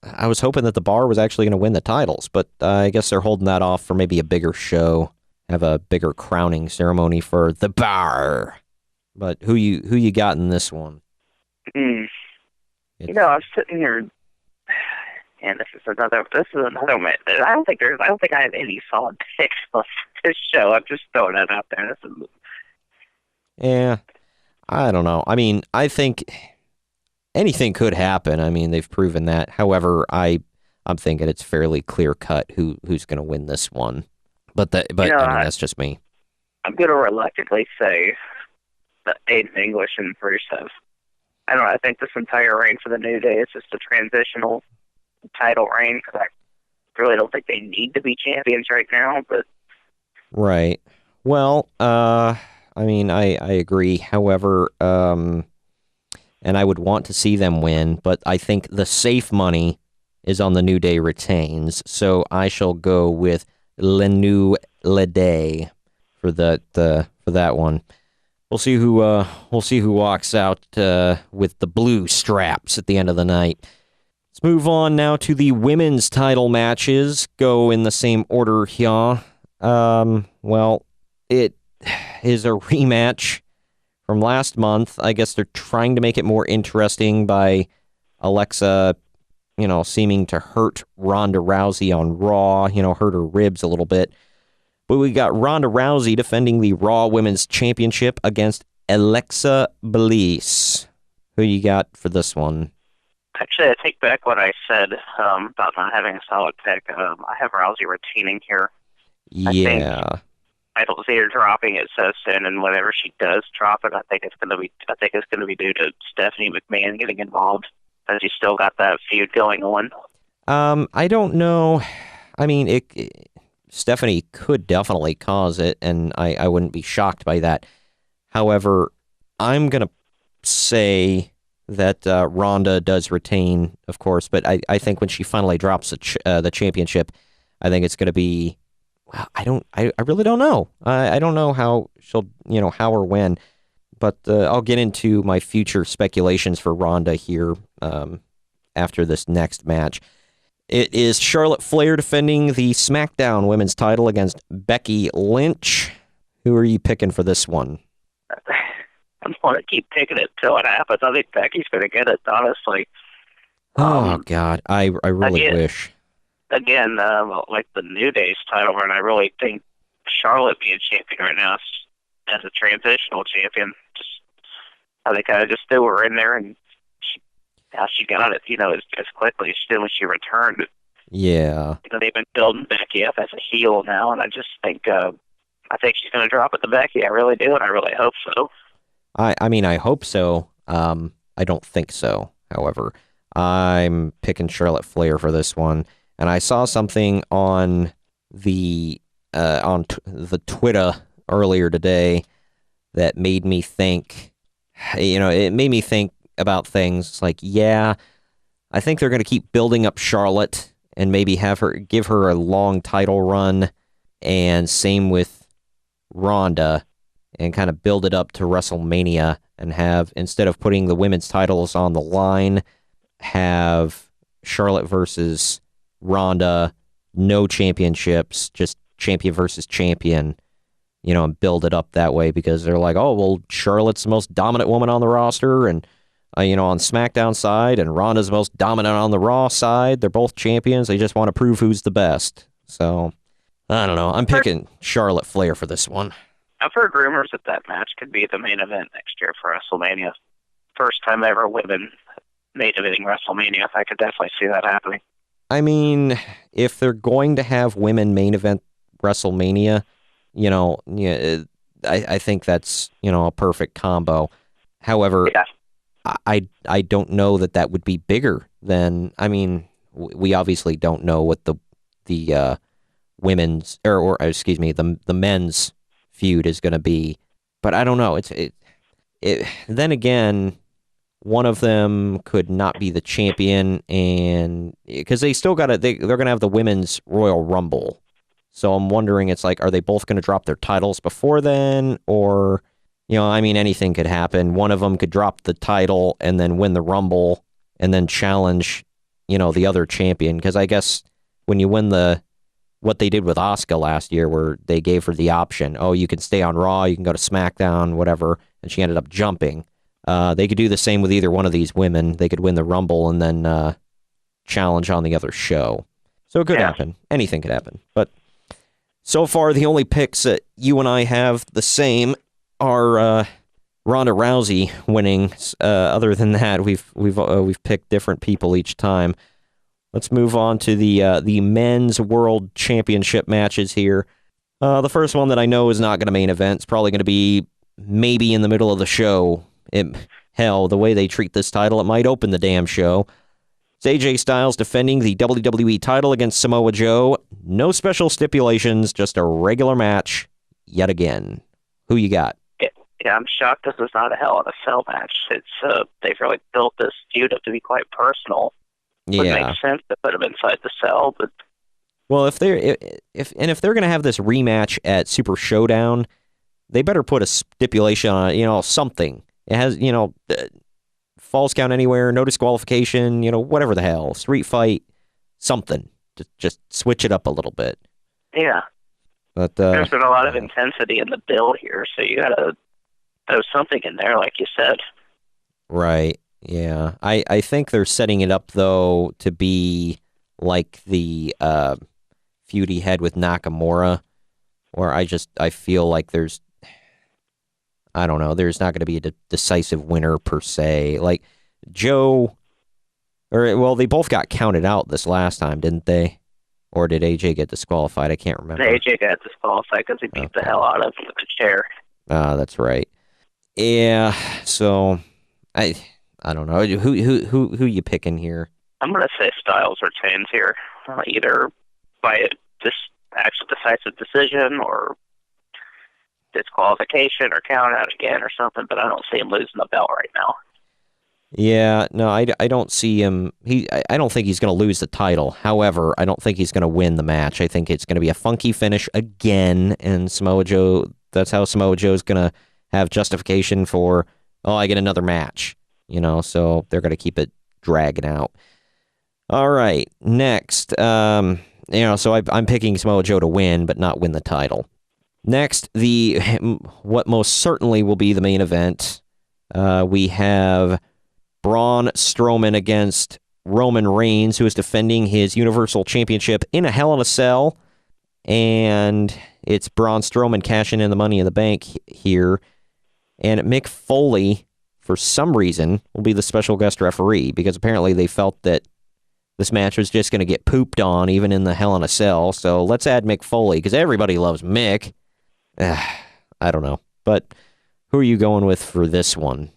Speaker 5: I was hoping that the Bar was actually going to win the titles, but I guess they're holding that off for maybe a bigger show, have a bigger crowning ceremony for the Bar. But who you got in this one?
Speaker 11: You know, I'm sitting here, and this is another match. I don't think I have any solid picks on this show. I'm just throwing that out there.
Speaker 5: Yeah, I don't know. I mean, I think anything could happen. I mean, they've proven that. However, I'm thinking it's fairly clear cut who's going to win this one. But I mean, that's just me.
Speaker 11: I'm going to reluctantly say that Aiden English and Rusev. I don't know. I think this entire reign for the New Day is just a transitional title reign because I really don't think they need to be champions right now. But
Speaker 5: right. Well, I mean, I agree. However, and I would want to see them win, but I think the safe money is on the New Day retains. So I shall go with Le New Day for that one. We'll see who walks out with the blue straps at the end of the night. Let's move on now to the women's title matches. Go in the same order here. Well, it is a rematch from last month. I guess they're trying to make it more interesting by Alexa, seeming to hurt Ronda Rousey on Raw, hurt her ribs a little bit. But we got Ronda Rousey defending the Raw Women's Championship against Alexa Bliss. Who you got for this one?
Speaker 11: Actually, I take back what I said about not having a solid pick. I have Rousey retaining here.
Speaker 5: Yeah.
Speaker 11: I don't see her dropping it so soon, and whenever she does drop it, I think it's gonna be due to Stephanie McMahon getting involved, as she's still got that feud going on.
Speaker 5: I don't know. I mean, Stephanie could definitely cause it, and I wouldn't be shocked by that. However, I'm gonna say that Ronda does retain, of course, but I think when she finally drops the championship, I think it's gonna be. Well, I really don't know. I don't know how she'll, how or when, but I'll get into my future speculations for Ronda here after this next match. It is Charlotte Flair defending the SmackDown Women's title against Becky Lynch. Who are you picking for this one?
Speaker 11: I'm going to keep picking it till it happens. I think Becky's going to get it, honestly.
Speaker 5: Oh, God. I really wish.
Speaker 11: Again, like the New Day's title run, I really think Charlotte being champion right now as a transitional champion, I think I just threw her in there, and she got it, as quickly as soon as she returned.
Speaker 5: Yeah.
Speaker 11: They've been building Becky up as a heel now, and I just think she's going to drop it to Becky. I really do, and I really hope so.
Speaker 5: I mean, I hope so. I don't think so, however. I'm picking Charlotte Flair for this one. And I saw something on the Twitter earlier today that made me think, it made me think about things like, yeah, I think they're going to keep building up Charlotte and maybe give her a long title run, and same with Ronda, and kind of build it up to WrestleMania and have, instead of putting the women's titles on the line, have Charlotte versus Ronda, no championships, just champion versus champion, and build it up that way, because they're like, oh, well, Charlotte's the most dominant woman on the roster, and, on SmackDown side, and Ronda's the most dominant on the Raw side. They're both champions. They just want to prove who's the best. So, I don't know. I'm picking Charlotte Flair for this one.
Speaker 11: I've heard rumors that match could be the main event next year for WrestleMania. First time ever women main eventing WrestleMania. I could definitely see that happening.
Speaker 5: I mean, if they're going to have women main event WrestleMania, I think that's, a perfect combo. However,
Speaker 11: yeah.
Speaker 5: I don't know that would be bigger than, I mean, we obviously don't know what the women's, or excuse me, the men's feud is going to be, but I don't know. Then again, one of them could not be the champion, and because they still got they're going to have the women's Royal Rumble. So I'm wondering, it's like, are they both going to drop their titles before then? Or, I mean, anything could happen. One of them could drop the title and then win the Rumble and then challenge, the other champion. Because I guess when you win what they did with Asuka last year, where they gave her the option, oh, you can stay on Raw, you can go to SmackDown, whatever, and she ended up jumping. They could do the same with either one of these women. They could win the Rumble and then challenge on the other show. So it could happen. Anything could happen. But so far, the only picks that you and I have the same are Ronda Rousey winning. Other than that, we've picked different people each time. Let's move on to the men's world championship matches here. The first one that I know is not going to main event. It's probably going to be maybe in the middle of the show. Hell, the way they treat this title, it might open the damn show. It's AJ Styles defending the WWE title against Samoa Joe. No special stipulations, just a regular match yet again. Who you got?
Speaker 11: Yeah, I'm shocked this is not a Hell in a Cell match. It's they've really built this feud up to be quite personal. It would make sense to put them inside the cell, but
Speaker 5: well, if they're going to have this rematch at Super Showdown, they better put a stipulation on it, something. It has, falls count anywhere, no disqualification, whatever the hell, street fight, something. Just switch it up a little bit.
Speaker 11: Yeah.
Speaker 5: But
Speaker 11: there's been a lot of intensity in the build here, so you gotta throw something in there, like you said.
Speaker 5: Right. Yeah. I think they're setting it up, though, to be like the feud he had with Nakamura, where I feel like there's not going to be a decisive winner per se. Like Joe, they both got counted out this last time, didn't they? Or did AJ get disqualified? I can't remember.
Speaker 11: AJ got disqualified because he beat the hell out of him with a chair.
Speaker 5: That's right. Yeah, so I don't know. Who you picking here?
Speaker 11: I'm going to say Styles retains here, either by this actual decisive decision or disqualification or count out again or something, but I don't see him losing the belt right now.
Speaker 5: Yeah, no, I don't see him. I don't think he's going to lose the title. However, I don't think he's going to win the match. I think it's going to be a funky finish again, and Samoa Joe, that's how Samoa Joe's going to have justification for, I get another match, so they're going to keep it dragging out. All right, next, so I'm picking Samoa Joe to win, but not win the title. Next, what most certainly will be the main event, we have Braun Strowman against Roman Reigns, who is defending his Universal Championship in a Hell in a Cell. And it's Braun Strowman cashing in the Money in the Bank here. And Mick Foley, for some reason, will be the special guest referee, because apparently they felt that this match was just going to get pooped on, even in the Hell in a Cell. So let's add Mick Foley, because everybody loves Mick. I don't know. But who are you going with for this one?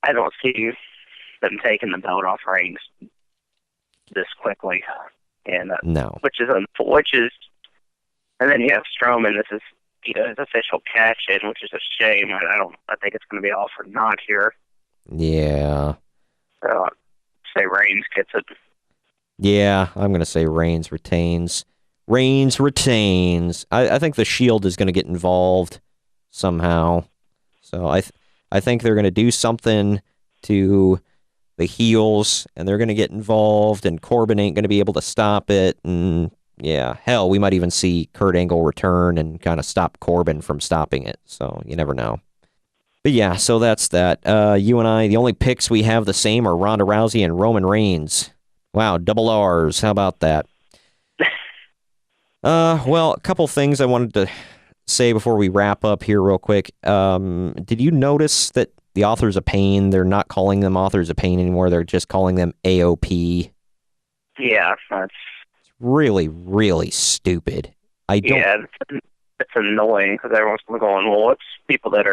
Speaker 11: I don't see them taking the belt off Reigns this quickly, and
Speaker 5: no,
Speaker 11: which is, and then you have Strowman. This is his official cash-in, which is a shame. I think it's going to be all for naught here.
Speaker 5: Yeah.
Speaker 11: So say Reigns gets it.
Speaker 5: Yeah, I'm going to say Reigns retains. Reigns retains. I think the Shield is going to get involved somehow. So I think they're going to do something to the heels, and they're going to get involved, and Corbin ain't going to be able to stop it. And yeah, hell, we might even see Kurt Angle return and kind of stop Corbin from stopping it. So you never know. But yeah, so that's that. You and I, the only picks we have the same are Ronda Rousey and Roman Reigns. Wow, double R's. How about that? Well, a couple things I wanted to say before we wrap up here real quick. Did you notice that the Authors of Pain, they're not calling them Authors of Pain anymore, they're just calling them AOP?
Speaker 11: Yeah, that's
Speaker 5: really, really stupid.
Speaker 11: Yeah, it's annoying, because everyone's going, well, what's people that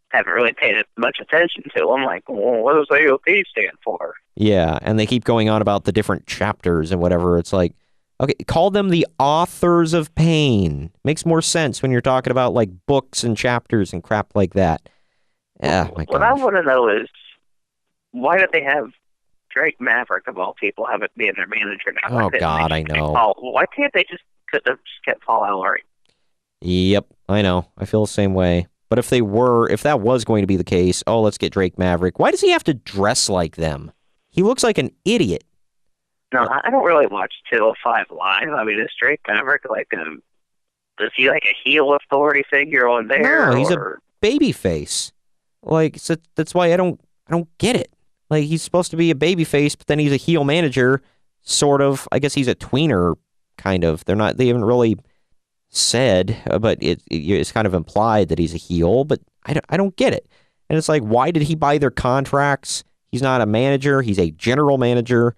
Speaker 11: haven't really paid much attention to? I'm like, well, what does AOP stand for?
Speaker 5: Yeah, and they keep going on about the different chapters and whatever. It's like, okay, call them the Authors of Pain. Makes more sense when you're talking about like books and chapters and crap like that. Yeah,
Speaker 11: what I want to know is, why did they have Drake Maverick, of all people, have it being their manager now?
Speaker 5: Oh, God, I know.
Speaker 11: Why can't they just could have kept Paul Ellering?
Speaker 5: Yep, I know. I feel the same way. But if that was going to be the case, let's get Drake Maverick. Why does he have to dress like them? He looks like an idiot.
Speaker 11: No, I don't really watch 205 Live. I mean, is Drake Maverick is he like a heel authority figure on there?
Speaker 5: No, he's a baby face. Like, so that's why I don't get it. Like, he's supposed to be a baby face, but then he's a heel manager, sort of. I guess he's a tweener, kind of. They haven't really said, but it's kind of implied that he's a heel, but I don't get it. And it's like, why did he buy their contracts? He's not a manager. He's a general manager.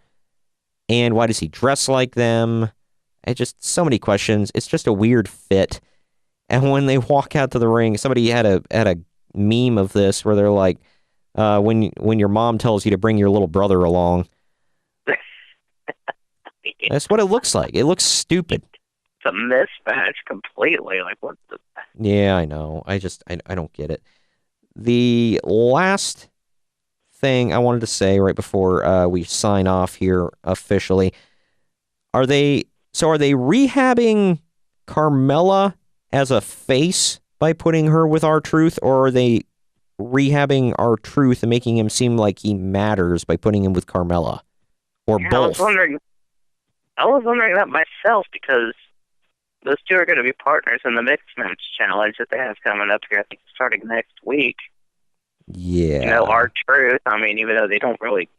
Speaker 5: And why does he dress like them? So many questions. It's just a weird fit. And when they walk out to the ring, somebody had a meme of this where they're like, when your mom tells you to bring your little brother along. That's what it looks like. It looks stupid.
Speaker 11: It's a mismatch completely. Like, what the...
Speaker 5: Yeah, I know. I don't get it. The last thing I wanted to say right before we sign off here officially, are they rehabbing Carmella as a face by putting her with R-Truth, or are they rehabbing R-Truth and making him seem like he matters by putting him with Carmella? Or both?
Speaker 11: I was wondering that myself, because those two are going to be partners in the Mixed Match Challenge that they have coming up here, I think, starting next week.
Speaker 5: Yeah.
Speaker 11: R-Truth, I mean, even though they don't really,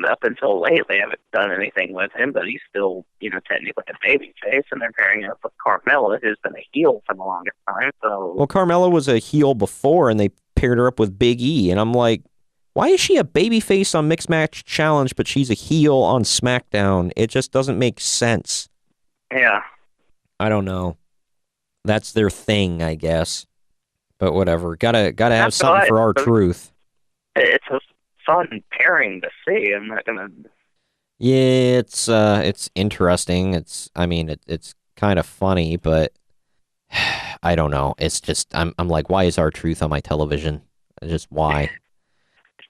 Speaker 11: up until lately, haven't done anything with him, but he's still, technically a babyface, and they're pairing him up with Carmella, who's been a heel for the longest time, so...
Speaker 5: Well, Carmella was a heel before, and they paired her up with Big E, and I'm like, Why is she a babyface on Mixed Match Challenge, but she's a heel on SmackDown? It just doesn't make sense.
Speaker 11: Yeah.
Speaker 5: I don't know. That's their thing, I guess. But whatever. Gotta have something for our truth.
Speaker 11: It's a fun pairing to see. I'm not gonna.
Speaker 5: Yeah, it's interesting. It's kind of funny, but I don't know. It's just I'm like, why is our truth on my television? Just why?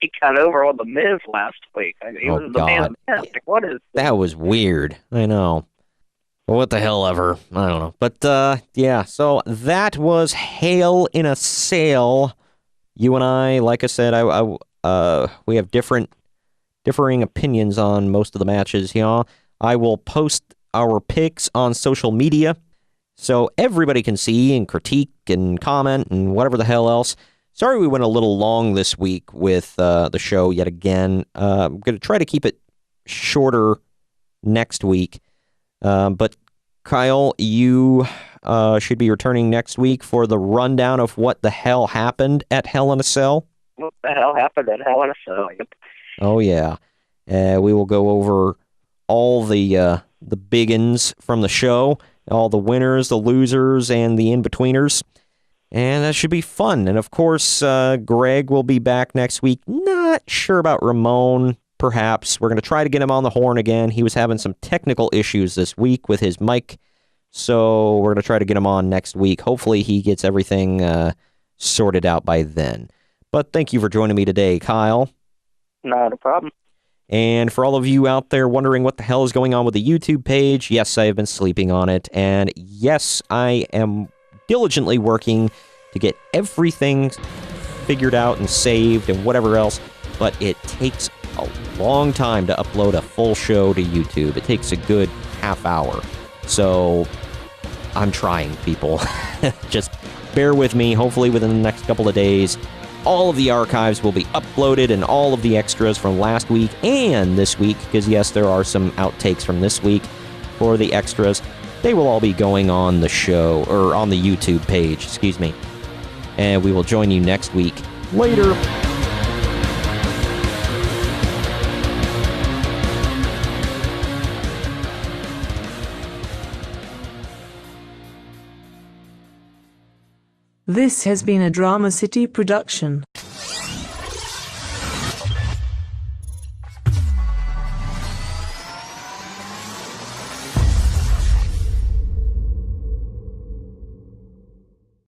Speaker 11: He got over on the Miz last week. He was the man of the match. Like, what is
Speaker 5: that? Was weird. I know. What the hell ever. I don't know. But yeah. So that was Hell in a Cell. You and I, like I said, we have differing opinions on most of the matches here. I will post our picks on social media so everybody can see and critique and comment and whatever the hell else. Sorry we went a little long this week with the show yet again. I'm going to try to keep it shorter next week. But Kyle, you should be returning next week for the rundown of what the hell happened at Hell in a Cell.
Speaker 11: What the hell happened at Hell in a Cell?
Speaker 5: Oh, yeah. We will go over all the biggins from the show, all the winners, the losers, and the in-betweeners. And that should be fun. And, of course, Greg will be back next week. Not sure about Ramon, perhaps. We're going to try to get him on the horn again. He was having some technical issues this week with his mic, so we're going to try to get him on next week. Hopefully he gets everything sorted out by then. But thank you for joining me today, Kyle.
Speaker 11: Not a problem.
Speaker 5: And for all of you out there wondering what the hell is going on with the YouTube page, yes, I have been sleeping on it. And yes, I am diligently working to get everything figured out and saved and whatever else. But it takes a long time to upload a full show to YouTube. It takes a good half hour. So I'm trying, people. Just bear with me. Hopefully within the next couple of days, all of the archives will be uploaded and all of the extras from last week and this week, because yes, there are some outtakes from this week for the extras. They will all be going on the show, or on the YouTube page, excuse me. And we will join you next week. Later.
Speaker 12: This has been a Drama City production.